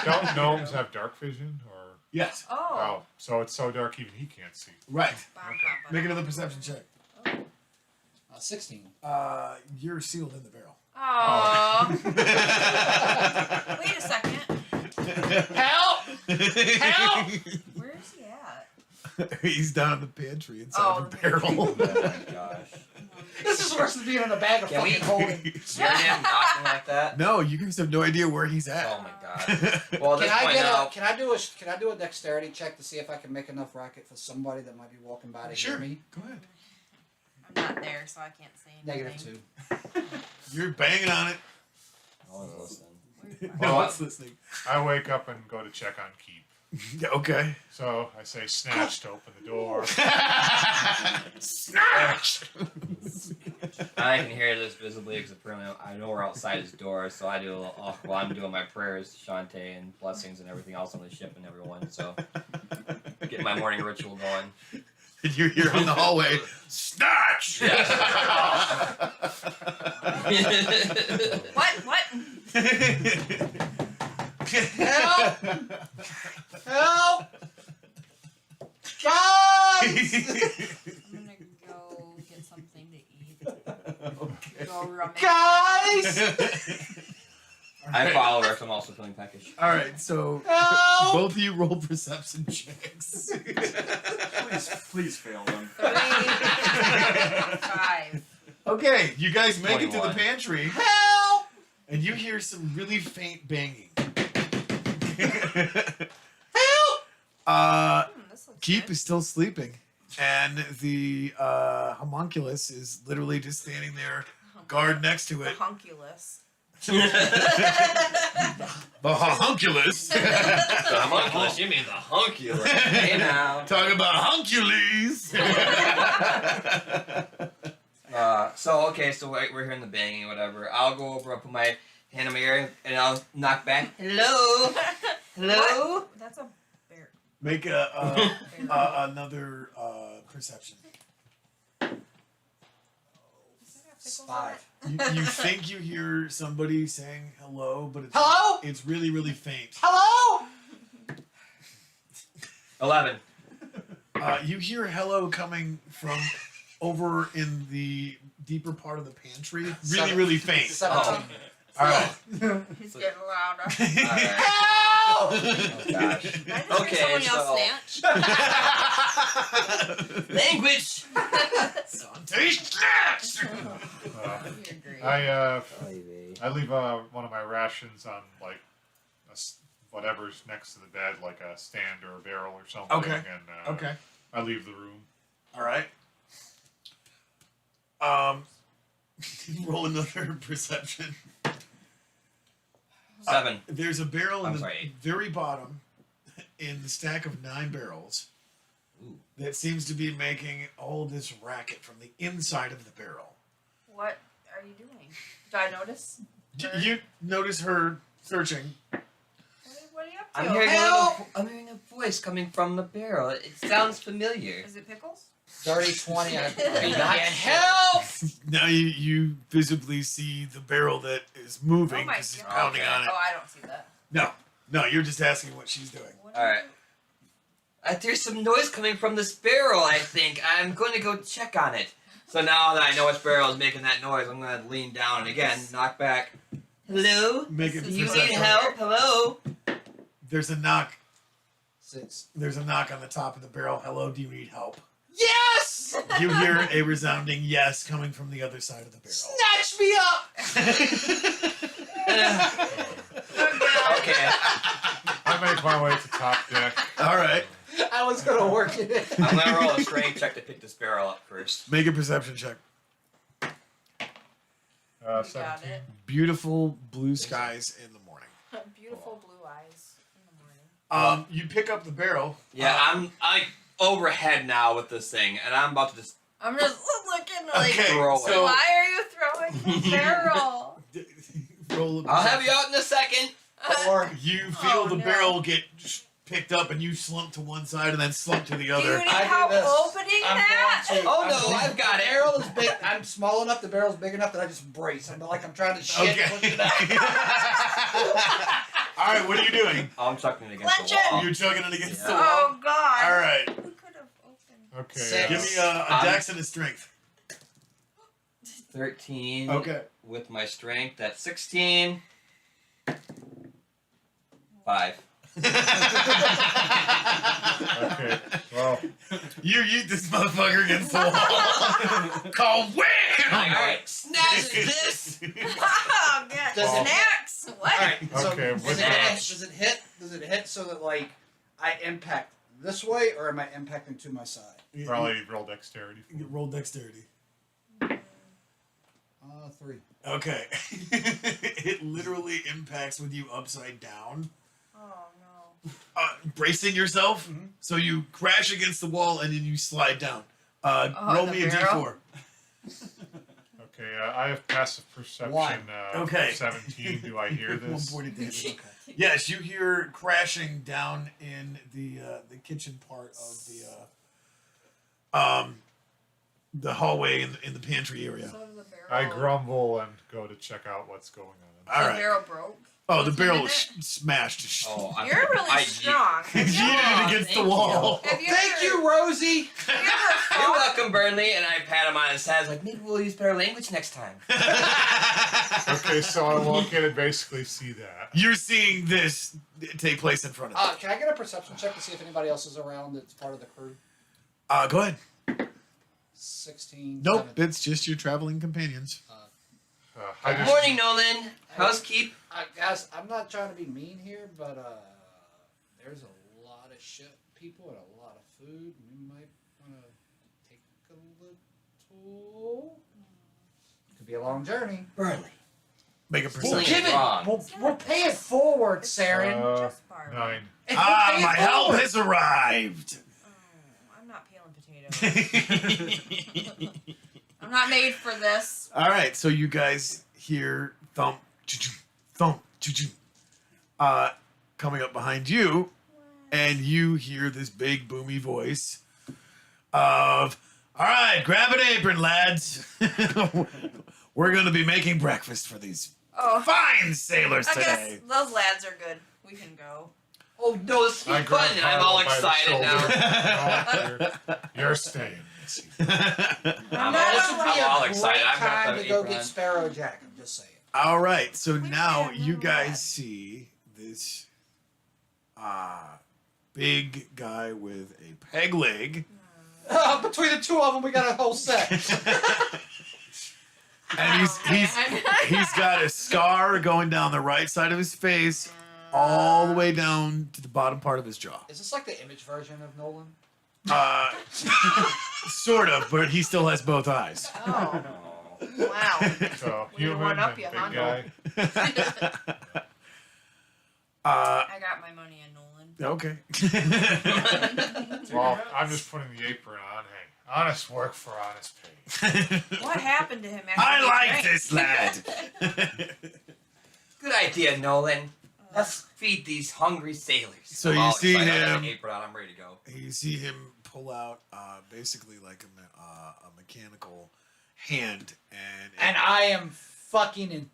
Don't gnomes have dark vision, or Yes. Oh. so it's so dark even he can't see. Right. Bum, Okay. bum, bum. Make another perception check. 16. You're sealed in the barrel. Aw. Wait a second. Help! Help! Where is he at? He's down in the pantry inside Oh, of a okay. barrel. Oh my gosh. This is worse than being in a bag of Can we- fucking holding. Hear him knocking like that? No, you guys have no idea where he's at. Oh my god. Well, at Can this I point get now, can I do a dexterity check to see if I can make enough racket for somebody that might be walking by to Sure. hear me? Go ahead. I'm not there, so I can't say anything. -2. You're banging on it. no one's listening. No Well, one's listening. I wake up and go to check on Keep. Yeah, okay. So I say snatch to open the door. Snatch! I can hear this visibly because apparently I know we're outside his door, so I do a little, while I'm doing my prayers to Shantae and blessings and everything else on the ship and everyone, so getting my morning ritual going. And you hear in the hallway, snatch! What? What? Help! Help! Guys! I'm gonna go get something to eat. Go rummage. Guys! I follow her, 'cause I'm also feeling peckish. All right, so Help! both of you roll perception checks. Please fail them. 3, 5. Okay, you guys make it to the 21. pantry, Help! and you hear some really faint banging. Help! This looks Keep good. is still sleeping, and the homunculus is literally just standing there, guard next to The it. hunkulus. The homunculus. The homunculus, you mean the hunculus. Hey now. Talk about huncules. So we're hearing the banging or whatever. I'll go over, I'll put my hand on my ear, and I'll knock back. Hello? Hello? What? That's a bear. Make another perception. Does that have pickles on 5. it? You think you hear somebody saying hello, but Hello? it's really, really faint. Hello? 11. You hear hello coming from over in the deeper part of the pantry. Really, Seven. really faint. 17. All right. He's getting louder. Alright. Help! Oh gosh. I just Okay, heard someone so- yell snatch. Language! Sante snatch! You're great. I leave one of my rations on like whatever's next to the bed, like a stand or a barrel or something. Okay. And Okay. I leave the room. All right. Roll another perception. 7. There's a barrel in I'm the sorry. very bottom in the stack of 9 barrels Ooh. that seems to be making all this racket from the inside of the barrel. What are you doing? Did I notice? Her? You notice her searching. What are you up to? I'm hearing, Help! I'm hearing a voice coming from the barrel. It sounds familiar. Is it pickles? Dirty 20. Are you Get not help! Now you visibly see the barrel that is moving Oh my because she's God. pounding Okay. on it. Oh, I don't see that. No, you're just asking what she's doing. What Alright. are there's some noise coming from this barrel, I think. I'm going to go check on it. So now that I know which barrel is making that noise, I'm going to lean down and again, knock back. Hello? Make it Do you perception. need help? Hello? There's a knock. 6. There's a knock on the top of the barrel. Hello, do you need help? Yes! You hear a resounding yes coming from the other side of the barrel. Snatch me up! Okay. I make my way to top deck. All right. I was gonna work it. I'm going to roll a strength check to pick this barrel up first. Make a perception check. You got 17. it. Beautiful blue skies in the morning. Beautiful blue eyes in the morning. You pick up the barrel. Yeah, I'm overhead now with this thing, and I'm about to just I'm just looking like, Okay, throw it. so why are you throwing the barrel? roll a I'll have perception. you out in a second. Or You feel Oh, the no. barrel get picked up, and you slump to one side and then slump to the Do you other. need I do help this. opening I'm that? going to. Oh, I'm no, going- I've got the it. barrel is big. I'm small enough. The barrel's big enough that I just brace. I'm like I'm trying to shit. Push it out. All right, what are you doing? Oh, I'm chucking it against Clench the wall. You're chugging it against the Yeah. wall. Oh God. All right, We could have opened. Okay. Six. give me a dex and a strength. 13 Okay. with my strength. That's 16. 5. Okay. Well, You yeet this motherfucker against the wall. Call wham! Alright, snatch this! Oh God. Does it- Snacks. What? All right. So Okay, does with it, that- does it hit? Does it hit so that like I impact this way, or am I impacting to my side? probably roll dexterity. You roll dexterity. 3. Okay. It literally impacts with you upside down. Oh no. Bracing yourself, Mhm. so you crash against the wall and then you slide down. Roll the me a barrel? d4. Okay, I have passive perception. One. Okay. 17. Do I hear 1 this? point of damage. Okay. Yes, you hear crashing down in the kitchen part of the hallway in the pantry area. So the barrel. I grumble and go to check out what's going on. All the right. barrel broke. Oh, the What's barrel in is it? smashed. Oh, You're really I- strong. You Have you yeeted it ever, against the thank wall. have you Thank ever, you, Rosie. Have you ever You're fought? welcome, Burnley, and I pat him on his head like, maybe we'll use better language next time. Okay, so I walk in and basically see that. You're seeing this take place in front of you. Can I get a perception check to see if anybody else is around that's part of the crew? Go ahead. 16. Nope, 17. it's just your traveling companions. I Good just, morning, Nolan. Housekeep. Guys, I'm not trying to be mean here, but there's a lot of shit people and a lot of food. We might want to take a little. Could be a long journey. Burnley. Make a Something perception. is wrong. We'll pay it forward, Saren. Just barley. 9. If we'll pay it My help forward. has arrived. Oh, I'm not peeling potatoes. I'm not made for this. All right, so you guys hear thump, choo-choo, thump, choo-choo, coming up behind you, and you hear this big boomy voice of, "All right, grab an apron, lads. We're gonna be making breakfast for these Oh, fine sailors I guess today." those lads are good. We can go. Oh, no, this I is grab fun, and I'm all Harlow by the excited now. shoulder. No, you're staying. I'm This all, would be I'm a all great excited. I'm time going to to go apron. get Sparrow Jack. I'm just saying. All right, so We now have you no guys lads. see this big guy with a peg leg. Between the two of them, we got a whole set. And he's got a scar going down the right side of his face, all the way down to the bottom part of his jaw. Is this like the image version of Nolan? Sort of, but he still has both eyes. Oh, Oh. wow. So, We human one up and you, big huh, guy. I got my money in Nolan. Okay. Well, I'm just putting the apron on. Hey, honest work for honest pay. What happened to him after I he like drank? this lad. Good idea, Nolan. Let's feed these hungry sailors. So I'm you all see excited. I got him- an apron on. I'm ready to go. You see him pull out basically like a mechanical hand, and And I am fucking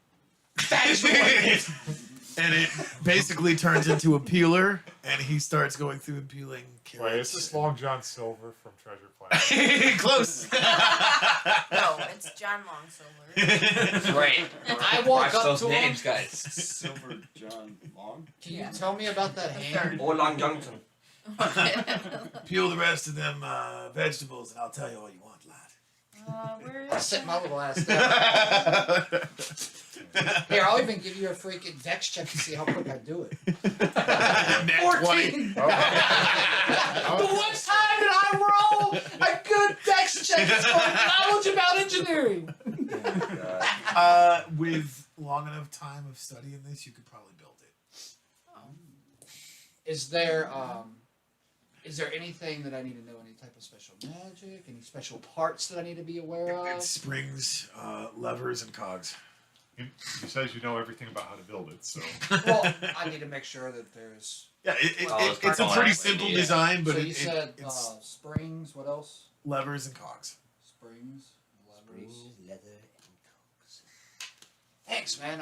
And it basically turns into a peeler, and he starts going through and peeling carrots. Wait, is this Long John Silver from Treasure Planet? Close. No, it's John Longsilver. Great. I walk Watch up those to names, him. guys. Silver John Long. Can Yeah. you tell me about that hand? Or Long Johnson. Peel the rest of them vegetables, and I'll tell you all you want, Where I'll is sit my that? little ass down. lad. Here, I'll even give you a freaking vex check to see how quick I do it. Net 14! Oh. The one time did I roll a good vex check for knowledge about engineering. With long enough time of studying this, you could probably build it. Is there anything that I need to know? Any type of special magic? Any special parts that I need to be aware It of? springs, levers, and cogs. He says you know everything about how to build it, so. Well, I need to make sure that there's. Yeah, Well, it's a it's pretty probably simple yeah. design, but so you it, said it's springs. What else? levers and cogs. Springs, levers. Leather, and cogs. Thanks, man.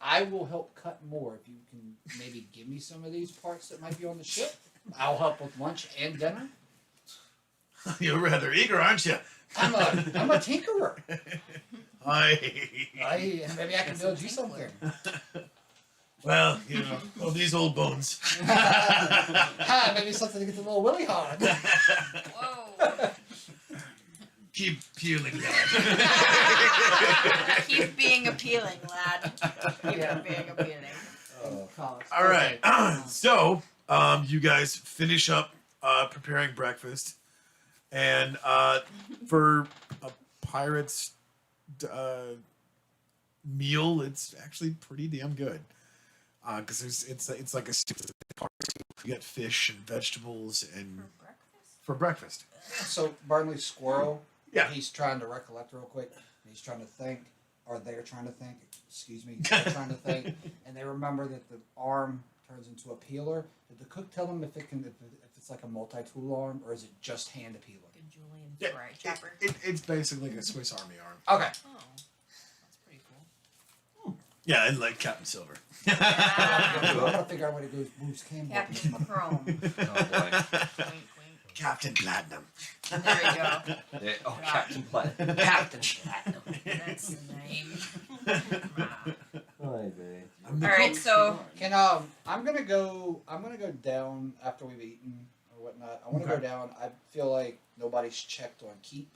I will help cut more if you can maybe give me some of these parts that might be on the ship. I'll help with lunch and dinner. You're rather eager, aren't you? I'm a tinkerer. I Maybe I can build you something. well, you know, oh, these old bones. Maybe something to get the little willy hard. Whoa. Keep peeling Keep being appealing, lad. Keep Yeah. being appealing. All right. So, you guys finish up preparing breakfast, and for a pirate's meal, it's actually pretty damn good. Because it's like a soup. You get fish and vegetables and For breakfast? for breakfast. So Barnley Squirrel, Yeah. he's trying to recollect real quick. He's trying to think, or they're trying to think. Excuse me, they're trying to think, and they remember that the arm turns into a peeler. Did the cook tell them if it's like a multi-tool arm, or is it just hand peeler? Good Julian Yeah, Fry chopper. It's basically like a Swiss Army arm. Okay. Oh, that's pretty cool. Yeah, and like Captain Silver. I'm gonna figure out where to go. Bruce Campbell. Captain Chrome. Oh boy. Wink, wink. Captain Platinum. There we go. Oh, Captain Platinum. Captain Platinum. That's the name. Oh, baby. I'm the Alright, cook. so Can I'm gonna go down after we've eaten or whatnot. I want to Okay. go down. I feel like nobody's checked on Keep,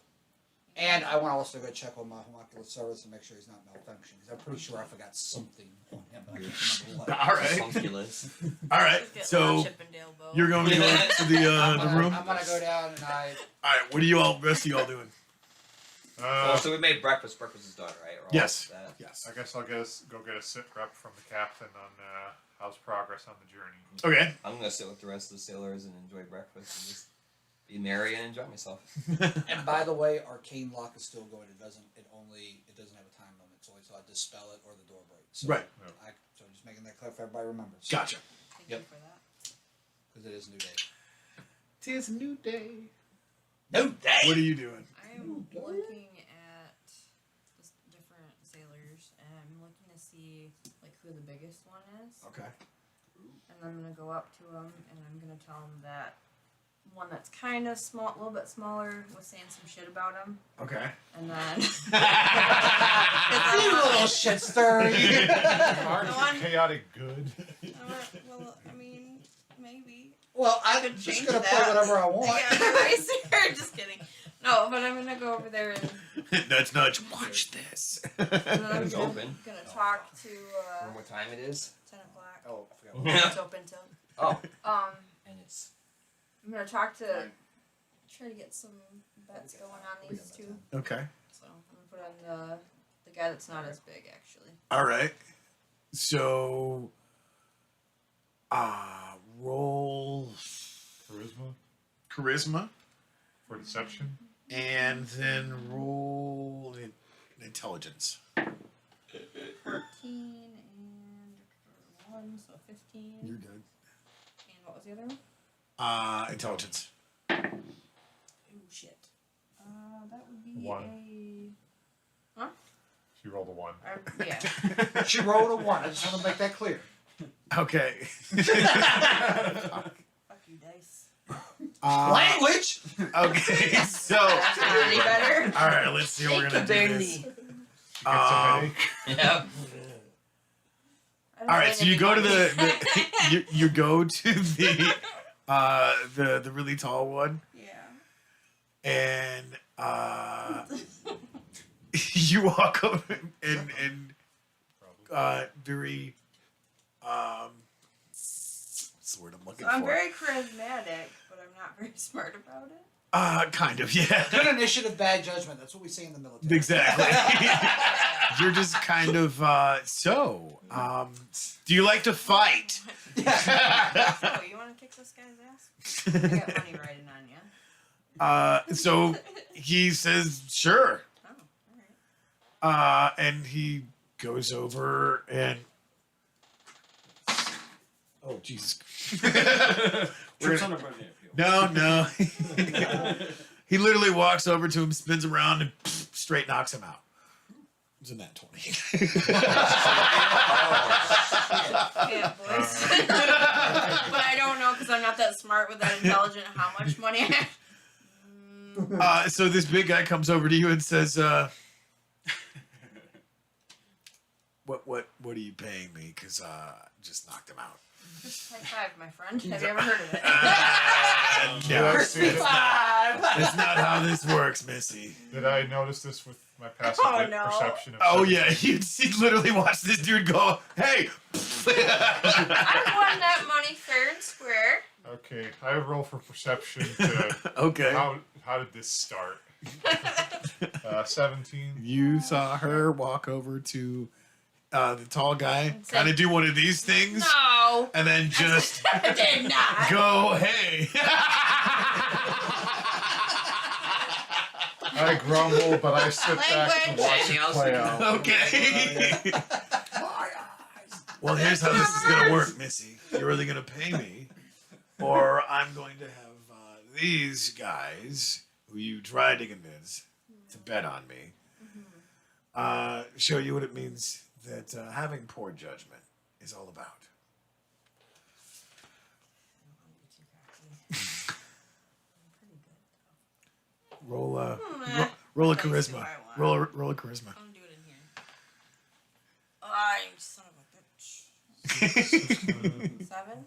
and I want to also go check on my homunculus service and make sure he's not malfunctioning. Because I'm pretty sure I forgot something on him. But I can't remember what. All right. Sunculus. All right. get So Chippendale bow. you're going to go to the room. I'm gonna go down and I. All right. What are you all? Rest of y'all doing? So we made breakfast. Breakfast is done, right? We're all Yes. set. Yes. I guess I'll go get a sit rep from the captain on how's progress on the journey. Okay. I'm gonna sit with the rest of the sailors and enjoy breakfast and just be merry and enjoy myself. And by the way, arcane lock is still going. It doesn't have a time limit. It's only till I dispel it or the door breaks. So Right. So I'm just making that clear if everybody remembers. Gotcha. Thank Yep. you for that. Because it is a new day. Tis a new day. New day. What are you doing? I'm looking at the different sailors, and I'm looking to see like who the biggest one is. Okay. And I'm gonna go up to him, and I'm gonna tell him that one that's kind of small, a little bit smaller, was saying some shit about him, Okay. and then You little shit stirry. Aren't No one- you chaotic good? well, I mean, maybe. Well, I'm could just change gonna play that. whatever I want. Yeah, just kidding. No, but I'm gonna go over there and nudge, nudge. Watch this. then I'm It's gonna, open. gonna talk to Remember what time it is? 10 o'clock. Oh, I forgot. It's open till. Oh, Um, and it's I'm gonna talk to. Try to get some bets going on these two. Okay. So I'm gonna put on the guy that's not as big actually. All right. So, roll Charisma charisma, for deception. and then roll intelligence. 14 and 1, so 15. You're And good. what was the other one? Intelligence. Oh shit. That would be 1. a. Huh? She rolled a 1. Yeah. She rolled a 1. I just want to make that clear. Okay. Fuck you, dice. Language. Okay. So. That's not any better. All right. Let's see how we're gonna do this. She gets a headache. Yep. All right. So you go to the you go to the really tall one, Yeah. and you walk up and very what's the word I'm looking So I'm for? very charismatic, but I'm not very smart about it. Kind of, yeah. Good initiative, bad judgment. That's what we say in the military. Exactly. You're just kind of do you like to fight? So, you want to kick this guy's ass? I got money riding on you. So he says, sure. Oh, alright. And he goes over and oh Jesus. Trips on a banana peel. No. He literally walks over to him, spins around, and straight knocks him out. It was in that 20. Yeah, boys. But I don't know because I'm not that smart with that intelligent how much money I have. So this big guy comes over to you and says, what are you paying me? Because just knocked him out. High five, my friend. Have you ever heard of it? No, Did that's not how this works, Missy. I notice this with my passive Oh, no. perception of Oh 17? yeah, you literally watch this dude go, hey. I won that money fair and square. Okay, I roll for perception to Okay. how did this start? 17. You saw her walk over to the tall guy, And say- kind of do one of these things, No, and then just I did not. go, hey. I grumble, but I sit back and Language. watch Anything it else play you out. Okay. Well, here's how this is gonna work, Missy. You're either gonna pay me, or I'm going to have these guys who you tried to convince to bet on me show you what it means that having poor judgment is all about. Roll a roll a Let's see charisma. what I want. Roll a charisma. I'm gonna do it in here. Oh, you son of a bitch. 7?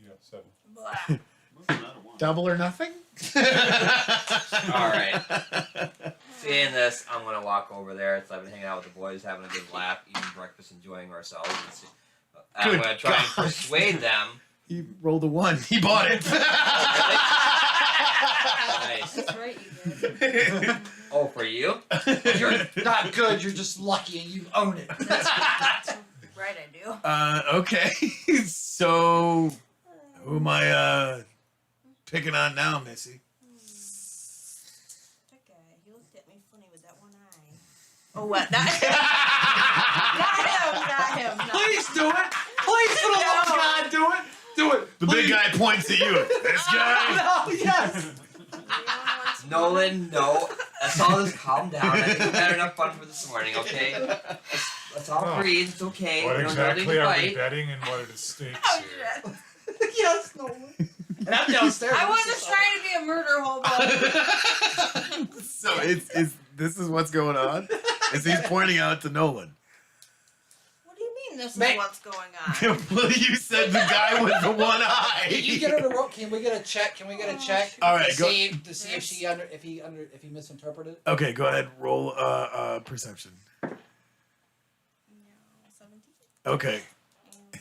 Yeah, 7. Blah. What's another one? Double or nothing? All right. Seeing this, I'm gonna walk over there. So I've been hanging out with the boys, having a good laugh, eating breakfast, enjoying ourselves. I'm Good gonna try and God. persuade them. He rolled a 1. He bought it. Nice. That's right, you did. Oh, for you? You're not good. You're just lucky, and you own it. Right, I do. Okay. So, who am I picking on now, Missy? That guy, he looked at me funny with that one eye. Oh, what? Not him. Not him. Not him. Please do it. Please, for the love of God, do it. Do it. The big guy points at you. This guy. No, yes. Nolan, no. Let's all just calm down. I think we've had enough fun for this morning, okay? Let's all Oh. breathe. It's okay. What we don't exactly need to are we fight. betting and what are the stakes Oh, here? shit. Yes, Nolan. And I'm downstairs. I wasn't trying to be a murder hobo. So it's this is what's going on. Is he's pointing out to Nolan? What do you mean this is Mate. what's going on? Well, you said the guy with the one eye. Can you get her to roll? Can we get a check? Can we get a check? All right, To go. see, to see if she if he misinterpreted. Okay, go ahead. Roll perception. No, 17. Okay.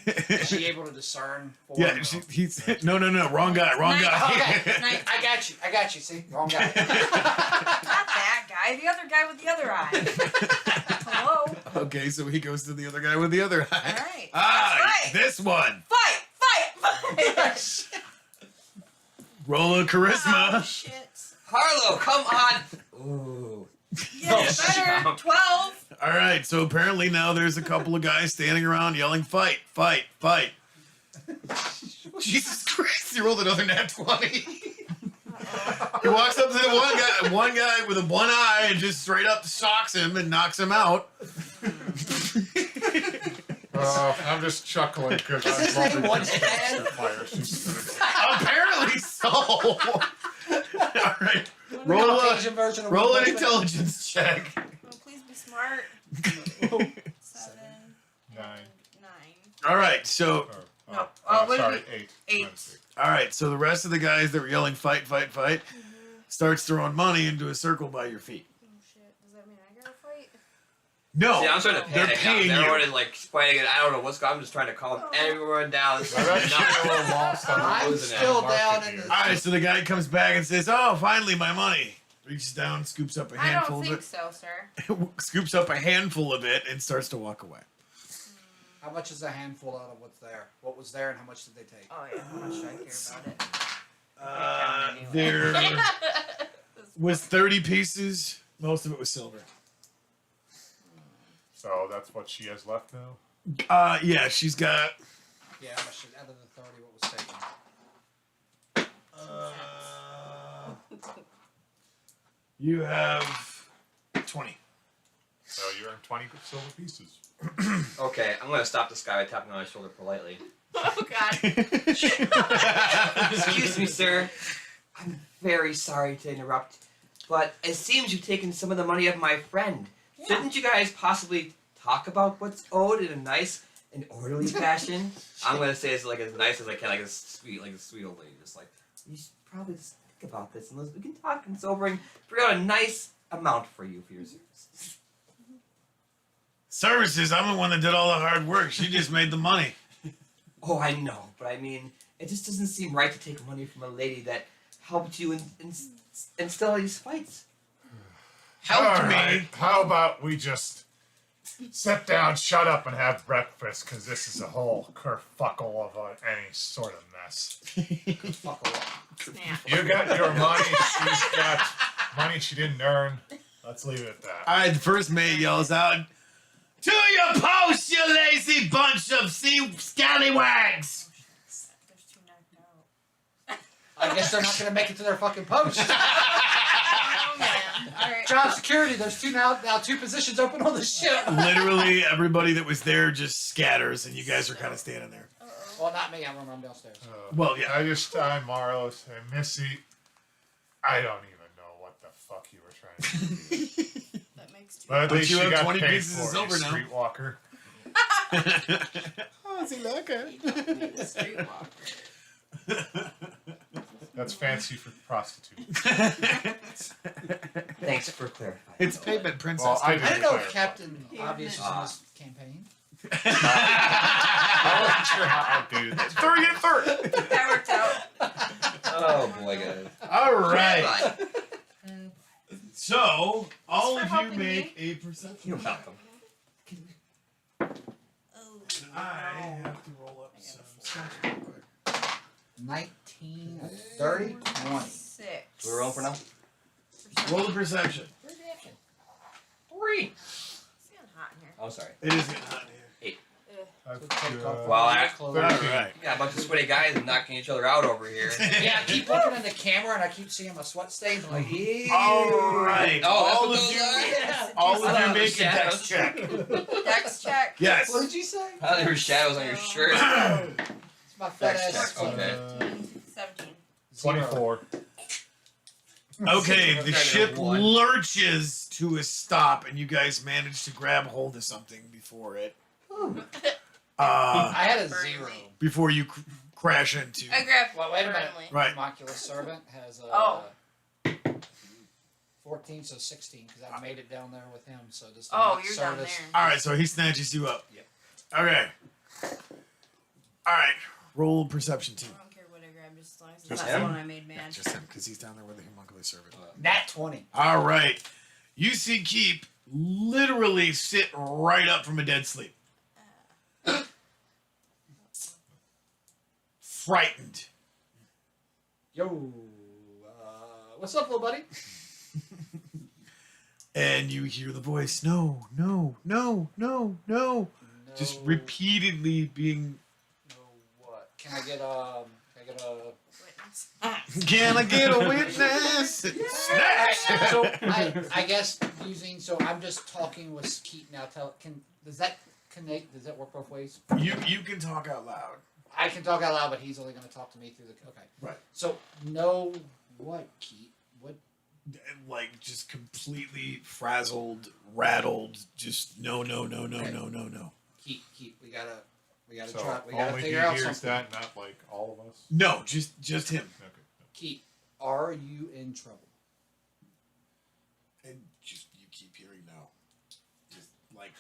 Is she able to discern? Yeah, he's no, wrong guy, wrong guy. Okay, I got you. See, wrong guy. Not that guy. The other guy with the other eye. Hello. Okay, so he goes to the other guy with the other eye. All right. Ah, That's right. this one. Fight! Roll a Oh, charisma. shit. Harlow, come on. Ooh. Get better. 12. All right, so apparently now there's a couple of guys standing around yelling, "Fight! Fight! Fight!" Jesus Christ! You rolled another nat 20. He walks up to the one guy with a one eye, and just straight up shocks him and knocks him out. I'm just chuckling because Is his name One Hand? Apparently so. All right, roll Caucasian version of roll One an Punch Man? intelligence check. Oh, please be smart. 7, 9. 9. All right, so No. Oh, what did sorry, we- 8. 8. all right, so the rest of the guys that were yelling "fight, fight, fight" starts throwing money into a circle by your feet. Oh shit! Does that mean I gotta fight? No, See, I'm starting to they're panic. paying They're you. already like fighting it. I don't know what's going on. I'm just trying to calm everyone down. This is I'm actually not- a little lost on the I'm losing still market down in here. the- All right, so the guy comes back and says, "Oh, finally, my money." Reaches down, scoops up a I handful don't of think it, so, sir. scoops up a handful of it, and starts to walk away. How much is a handful out of what's there? What was there and how much did they take? Oh yeah, how much do I care about it? There was 30 pieces. Most of it was silver. So that's what she has left now? Yeah, she's got. Yeah, how much out of the 30 what was taken? You have 20. So you earned 20 silver pieces. Okay, I'm gonna stop this guy by tapping on his shoulder politely. Oh god. Excuse me, sir. I'm very sorry to interrupt, but it seems you've taken some of the money of my friend. Yeah. Shouldn't you guys possibly talk about what's owed in a nice and orderly fashion? I'm gonna say it's like as nice as I can, like a sweet old lady. Just like, you should probably just think about this, and we can talk and sober and figure out a nice amount for you for your services. Services, I'm the one that did all the hard work. She just made the money. Oh, I know, but I mean, it just doesn't seem right to take money from a lady that helped you instill all these fights. Helped All me. right, how about we just sit down, shut up, and have breakfast? Because this is a whole kerfuckle of any sort of mess. Fuck off. Snap. You got your money. She's got money she didn't earn. Let's leave it at that. All right, the first mate yells out, "To your post, you lazy bunch of scallywags!" There's 2 knocked out. I guess they're not going to make it to their fucking post. Oh man. Alright. Job security, there's now 2 positions open on the ship. Literally, everybody that was there just scatters, and you guys are kind of standing there. Uh-oh. Well, not me. I'm downstairs. Well, yeah. I'm Marlos and Missy. I don't even know what the fuck you were trying to do. That makes 2. But at But least you you have got 20 paid pieces of for it, silver you now. streetwalker. Oh, see, okay. Streetwalker. That's fancy for prostitute. Thanks for clarifying. It's payment princess. Well, I I didn't know clarify. Captain Obvious was in this campaign. I wasn't sure how outdated this was. 30 and 30. That worked out. Oh boy, guys. All right. Bye. So, all Thanks of for you helping make a perception. You're welcome. Oh. I have to roll up some stuff real quick. 19, 30, 20. 6. So we're rolling for now? Roll the perception. 3. It's getting hot in here. Oh, sorry. It is getting hot in here. That's Take good. off Well, your I- clothes. All 13. right. We got a bunch of sweaty guys knocking each other out over here. Yeah, I keep looking in the camera and I keep seeing my sweat stains. I'm like, ew. All right. Oh, that's all what of those you, are? Yeah. all of you Oh, make a shadows. dex check. Dex check. Yes. What did you say? How there were shadows on your shirt. It's my fat Dex ass. check, okay. 17. 24. Okay, the Okay, ship one. lurches to a stop, and you guys manage to grab hold of something before it. I had a Burnley. 0. Before you crash into. I grabbed Well, wait a minute. Burnley. Right. Homunculus Servant has a Oh. 14, so 16, because I made it down there with him. So does the Oh, mock you're down service- there. All right, so he snatches you up. Yep. Okay. All right, roll a perception team. I don't care what I grabbed, just as long as it's Just not him? the one I made mad. Just him, because he's down there with the homunculus servant. Nat 20. All right, you see Keep literally sit right up from a dead sleep. Frightened. Yo, what's up, little buddy? And you hear the voice, no, no, no, no, no. Just No- repeatedly being. No what? Can I get get a? Witness. Can I get a witness? Snatch! So I guess using so I'm just talking with Keith now. Does that connect? Does that work both ways? You can talk out loud. I can talk out loud, but he's only going to talk to me through the. Okay. Right. So no, what Keith? What? Like just completely frazzled, rattled. Just no. Keith, we gotta So try. We gotta only he figure out hears something. that, not like all of us. No, just him. Okay. Keith, are you in trouble? And just you keep hearing no. Just like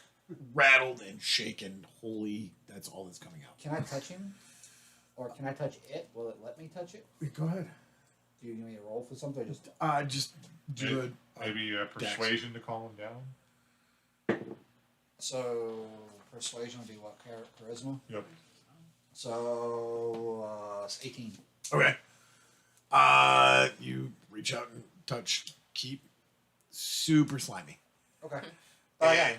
rattled and shaken. Holy, that's all that's coming out. Can I touch him? Or can I touch it? Will it let me touch it? Go ahead. Do you need me to roll for something? Or just Just do it. Maybe persuasion to calm him down. so persuasion would be what? Charisma. Yep. So it's 18. Okay. You reach out and touch. Keep super slimy. Okay. Oh yeah. And,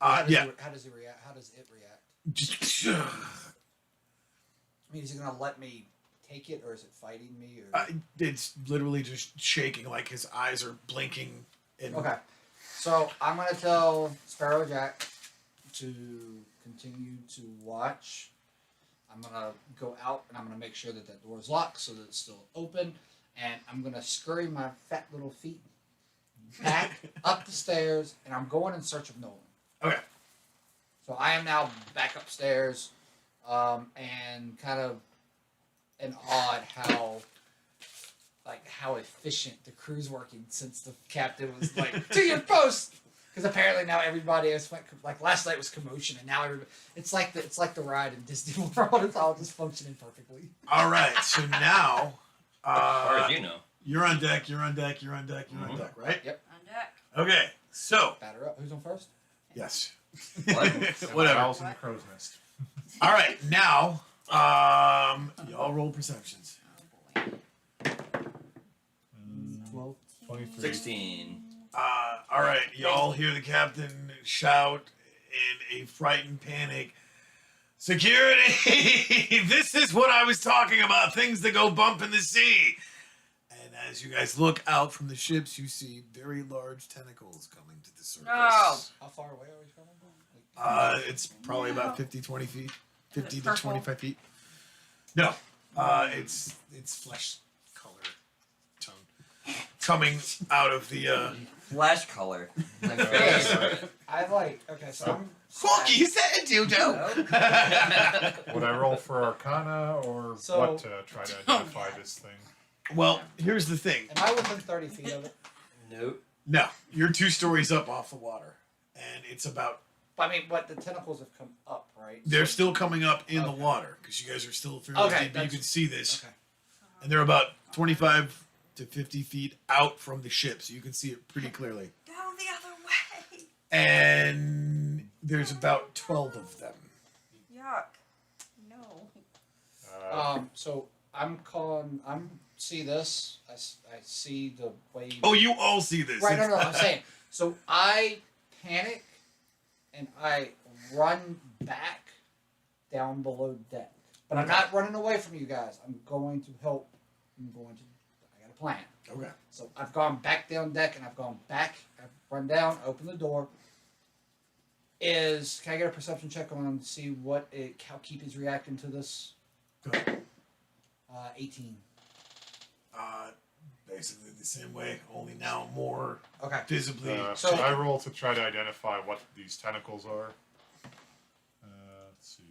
How does yeah. How does he react? How does it react? Just. I mean, is he gonna let me take it, or is it fighting me? Or It's literally just shaking, like his eyes are blinking. And okay. So I'm gonna tell Sparrow Jack to continue to watch. I'm gonna go out and I'm gonna make sure that that door is locked so that it's still open, and I'm gonna scurry my fat little feet back up the stairs, and I'm going in search of Nolan. Okay. So I am now back upstairs, and kind of an odd how efficient the crew's working since the captain was like to your post, because apparently now everybody else went like last night was commotion, and now everybody it's like the ride in Disney World. It's all just functioning perfectly. All right. So now, As far as you know. you're on deck. You're on deck. You're on deck. You're on deck. Right. On deck. Okay. So Batter up. Who's on first? yes. What? Whatever. Owls in the crow's nest. All right. Now, y'all roll perceptions. Oh boy. 12. 23. 16. All right. Y'all hear the captain shout in a frightened panic. Security! This is what I was talking about. Things that go bump in the sea. And as you guys look out from the ships, you see very large tentacles coming to the surface. No. How far away are we from? It's probably about 50, 20 feet. 50 to Purple? 25 feet. No. It's flesh color tone. Coming out of the Flesh color. Like face. I like. Okay, so I'm. Corky, is that a dildo? Would I roll for Arcana or So- what to try to identify this thing? Well, here's the thing. Am I within 30 feet of it? Nope. No, you're 2 stories up off the water. And it's about I mean, but the tentacles have come up, right? they're So- still coming up in the Okay. water because you guys are still fairly Okay, deep. But you that's- can see this, Okay. and they're about 25 to 50 feet out from the ship, so you can see it pretty clearly. Go the other way. And there's about 12 of them. Yuck. No. So I'm calling. See this. I see the wave. Oh, you all see this. Right. No, It's- no. I'm saying. So I panic, and I run back down below deck. But I'm not running away from you guys. I'm going to help. I got a plan. Okay. So I've gone back down deck, and I've gone back. I've run down, open the door. Can I get a perception check on see how Keep is reacting to this? Go ahead. 18. Basically the same way, only now more Okay. visibly. So- Should I roll to try to identify what these tentacles are? Let's see.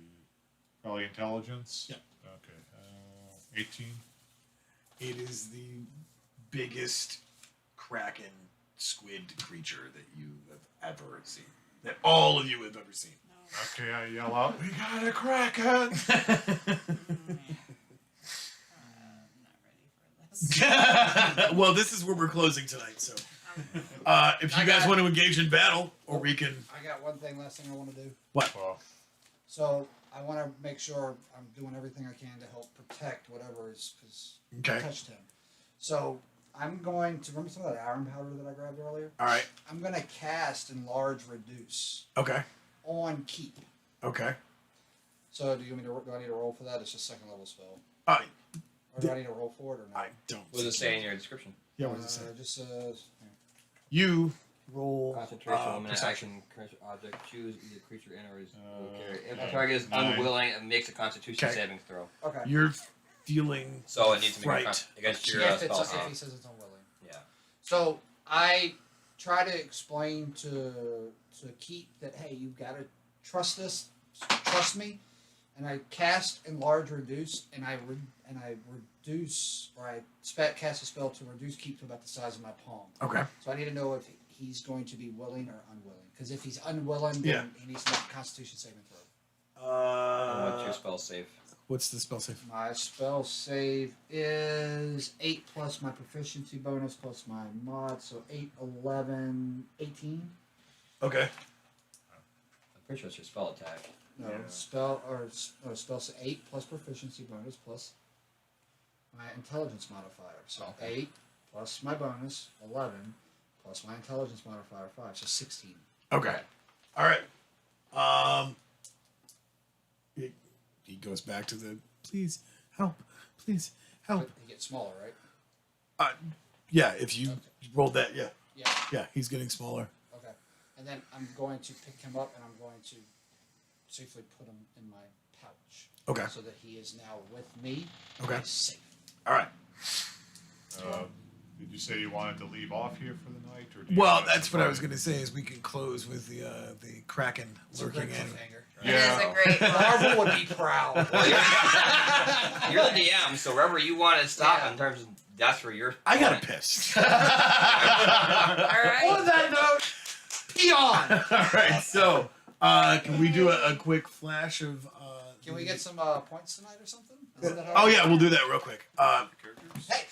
Probably intelligence? Yep. Okay. 18. It is the biggest kraken squid creature that you have ever seen. That all of you have ever seen. Okay, I yell out, "We got a kraken!" Well, this is where we're closing tonight, so if you I guys got- want to engage in battle, or we can. I got one last thing I want to do. Well, So I want to make sure I'm doing everything I can to help protect whatever is because I Okay. touched him. So I'm going to remember some of that iron powder that I grabbed earlier. All right. I'm going to cast Enlarge Reduce Okay. on Keep. Okay. So do I need to roll for that? It's just second level spell. Or do I need to roll for it or not? I don't. What does it say in your description? Yeah, what does it say? Just says. You roll Concentration, eliminate perception. action, object, choose either creature in or is if the okay. target is 9. unwilling, it makes a Constitution Okay. saving throw. Okay. You're feeling So it needs to make Right. a against your Yeah, spell if save. he says it's unwilling. Yeah. So I try to explain to Keith that hey, you've got to trust me, and I cast enlarge reduce, and I reduce or I cast a spell to reduce Keith to about the size of my palm. okay. So I need to know if he's going to be willing or unwilling. Because if he's unwilling, Yeah. then he needs to make a Constitution saving throw. And what's your spell save? What's the spell save? My spell save is 8 plus my proficiency bonus plus my mod, so 8, 11, 18. Okay. I'm pretty sure it's your spell attack. No, Yeah. spell 8 plus proficiency bonus plus my intelligence modifier. So Okay. 8 plus my bonus, 11 plus my intelligence modifier, 5, so 16. Okay. All right. He goes back to the please help, please help. But he gets smaller, right? Yeah, if you Okay. rolled that, yeah, Yeah. he's getting smaller. Okay. And then I'm going to pick him up and I'm going to safely put him in my pouch. Okay. So that he is now with me. Okay. He's safe. All right. Did you say you wanted to leave off here for the night, or? Do you Well, want that's to what I was going to say. Is we can close with the Kraken It's a lurking great in. cliffhanger. It is a great one. Marvel would be proud. You're the DM, so wherever you want to stop Yeah. in terms of that's where you're. I got pissed. All On right. that note, Eon! All right. So, can we do a quick flash of? Can we get some points tonight or something? Isn't that how Oh it yeah, works? we'll do that real quick. Hey,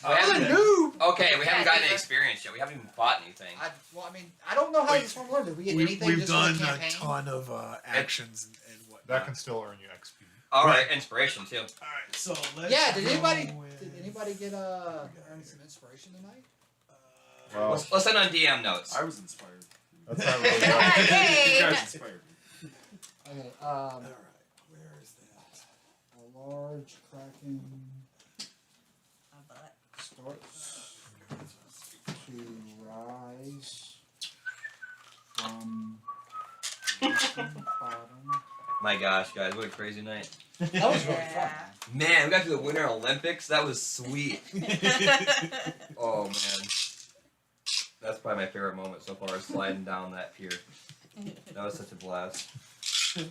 Oh, yeah, I'm a yeah. noob! Okay, we haven't Yeah, gotten any either. experience yet. We haven't even bought anything. I don't know how Wait. this one learned. Did we get We've anything just done for the a campaign? ton of actions and whatnot. That can still earn you XP. All right, Right. inspiration too. All right. So let's. Yeah, did go anybody with, get earn some inspiration tonight? Well, Let's send on DM notes. I was inspired. that's not really Hey. You guys inspired me. Okay, All right. Where is that? a large kraken starts to rise from the bottom. My gosh, guys, what a crazy night. That was really fun. Yeah. Man, we got to the Winter Olympics. That was sweet. Oh man, that's probably my favorite moment so far. Sliding down that pier. That was such a blast. Any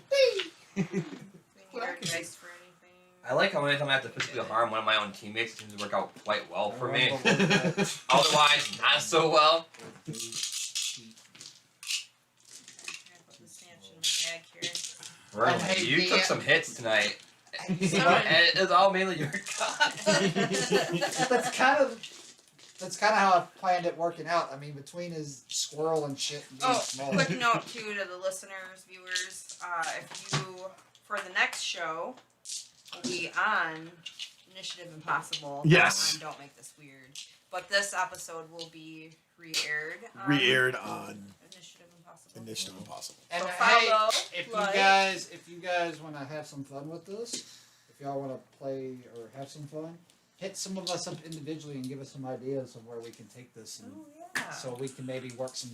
advice for anything? I like how anytime I have to physically harm one of my own teammates, it seems to work out quite well for me. Remember Otherwise, not so well. I'm gonna put the stanch in my bag here. Right. hey, You the- took some hits tonight. Sorry. And it's all mainly your god. That's kind of how I planned it working out. I mean, between his squirrel and shit and being Oh, small. quick note too to the listeners, viewers. If you, for the next show, will be on Initiative Impossible. Yes. Don't make this weird. But this episode will be re-aired. On Re-aired on Initiative Impossible. Initiative Impossible. And So hey, follow, if like. you guys want to have some fun with this, if y'all want to play or have some fun, hit some of us up individually and give us some ideas of where we can take this, and Oh yeah. so we can maybe work some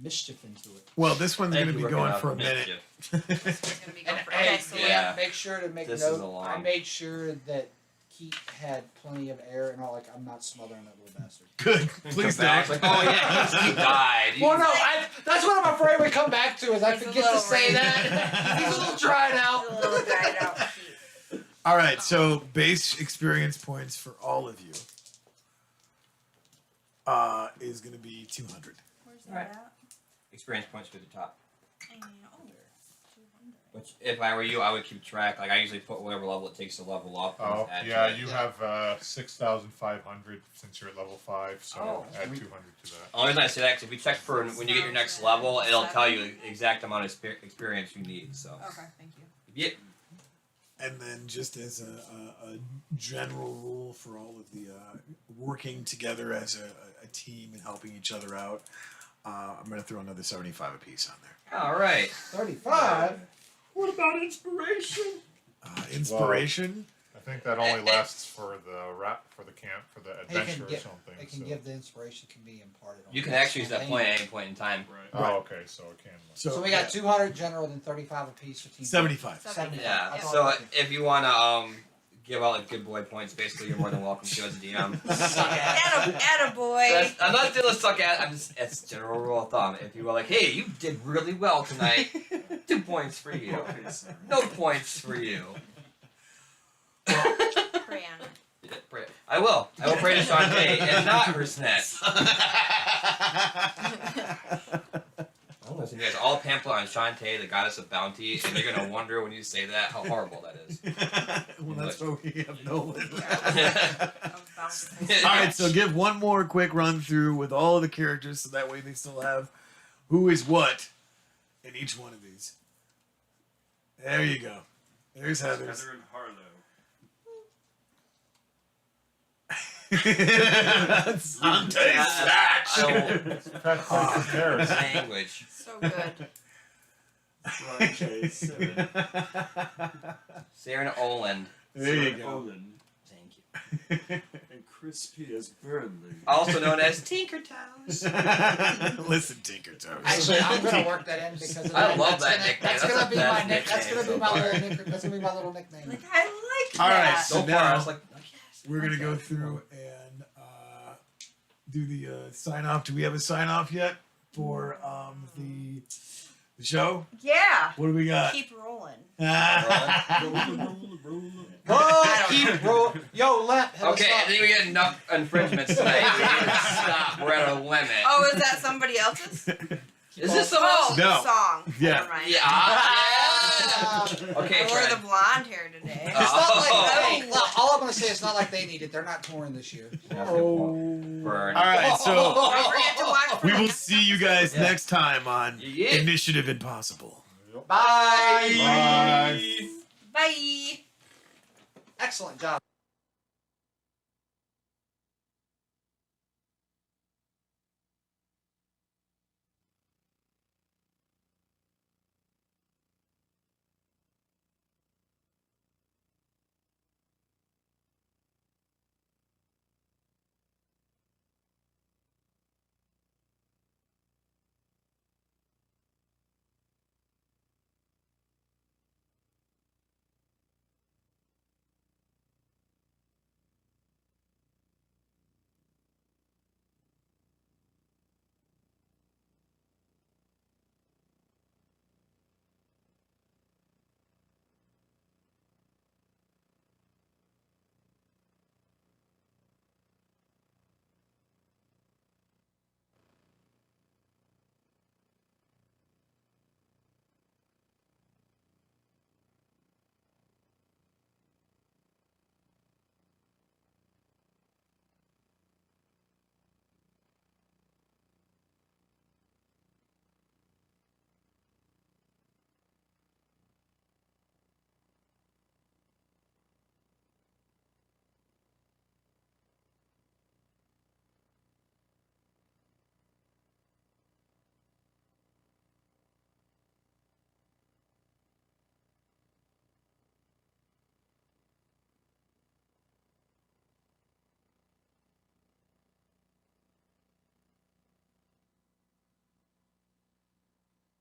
mischief into it. Well, this one's Thank going to you be for going working for a out minute. mischief. It's gonna be And going for. hey, Okay, so yeah. make sure to make This note. is a long- I made sure that Keith had plenty of air and all. Like, I'm not smothering that little bastard. Good. Please Come back, don't. like, oh yeah, he died. Well, no, that's what I'm afraid we come back to. Is I He's a forget to little say raised. that he's a little dried out. A little dried out sheet. All right. So base experience points for all of you is going to be 200. Where's Right. that at? Experience points to the top. Oh, 200. Which, if I were you, I would keep track. Like I usually put whatever level it takes to level up. and Oh, add to yeah, it. you have 6,500 since you're at level 5, so Oh. add 200 to that. Only reason I say that because if you check for when you get your next level, it'll tell you the exact amount of experience you need. So, Okay, thank you. yeah, And then, just as a general rule for all of the working together as a team and helping each other out, I'm going to throw another 75 apiece on there. all right. 35. What about inspiration? Inspiration. I think that only lasts for the camp for the He can adventure or get- something. It can so. give the inspiration can be imparted. On You can the actually use that next point campaign. at any point in time. Oh, Right. okay, so it can. So we got 200 general and 35 apiece for team. 75. 75. Yeah. I thought- So if you wanna give out like good boy points, basically you're more than welcome to as a DM. Atta boy. That's- I'm not still a suck at. I'm just it's general rule of thumb. If you were like, hey, you did really well tonight, 2 points for you. No points for you. Pray on it. Yeah, pray- I will. I will pray to Shantae and not her snet. Oh, listen, you guys, all pamphlet on Shantae, the goddess of bounty, and you're gonna wonder when you say that how horrible that is. Well, that's why we have Nolan. Of bountiful. All right, so give one more quick run through with all of the characters, so that way they still have who is what in each one of these. There you go. There's Heather's. Heather and Harlow. Santa's Satch. Language. So good. Roger 7. Sarah Oland. There you go. Olin. Thank you. And Crispy as Burnley. Also known as Tinker Toes. Listen, Tinker Toes. Actually, I'm gonna work that in because of I love that's that gonna, nickname. That's That's gonna the be best my nick. That's nickname gonna be so my far. little nick. That's gonna be my little nickname. Like I like All right, that. so So far, I now was like, oh, yes. we're gonna go through and do the sign off. Do we have a sign off yet for the show? Yeah. What do we got? Keep rolling. Oh, keep roll. Yo, Lep. hit us Okay, up. I think we get enough infringements tonight. We need to stop. We're at a limit. Oh, is that somebody else's? Is this someone Oh, else? No. song. Yeah. Never mind. Yeah. Okay, I wore the Fred. blonde hair today. It's not like Oh. hey, look, all I'm gonna say is not like they need it. They're not touring this year. That's a good point. Burn. All right, so Don't forget to watch. we will see you guys Yeah. next time on Yeah. Initiative Impossible. Bye. Bye. Bye. Excellent job.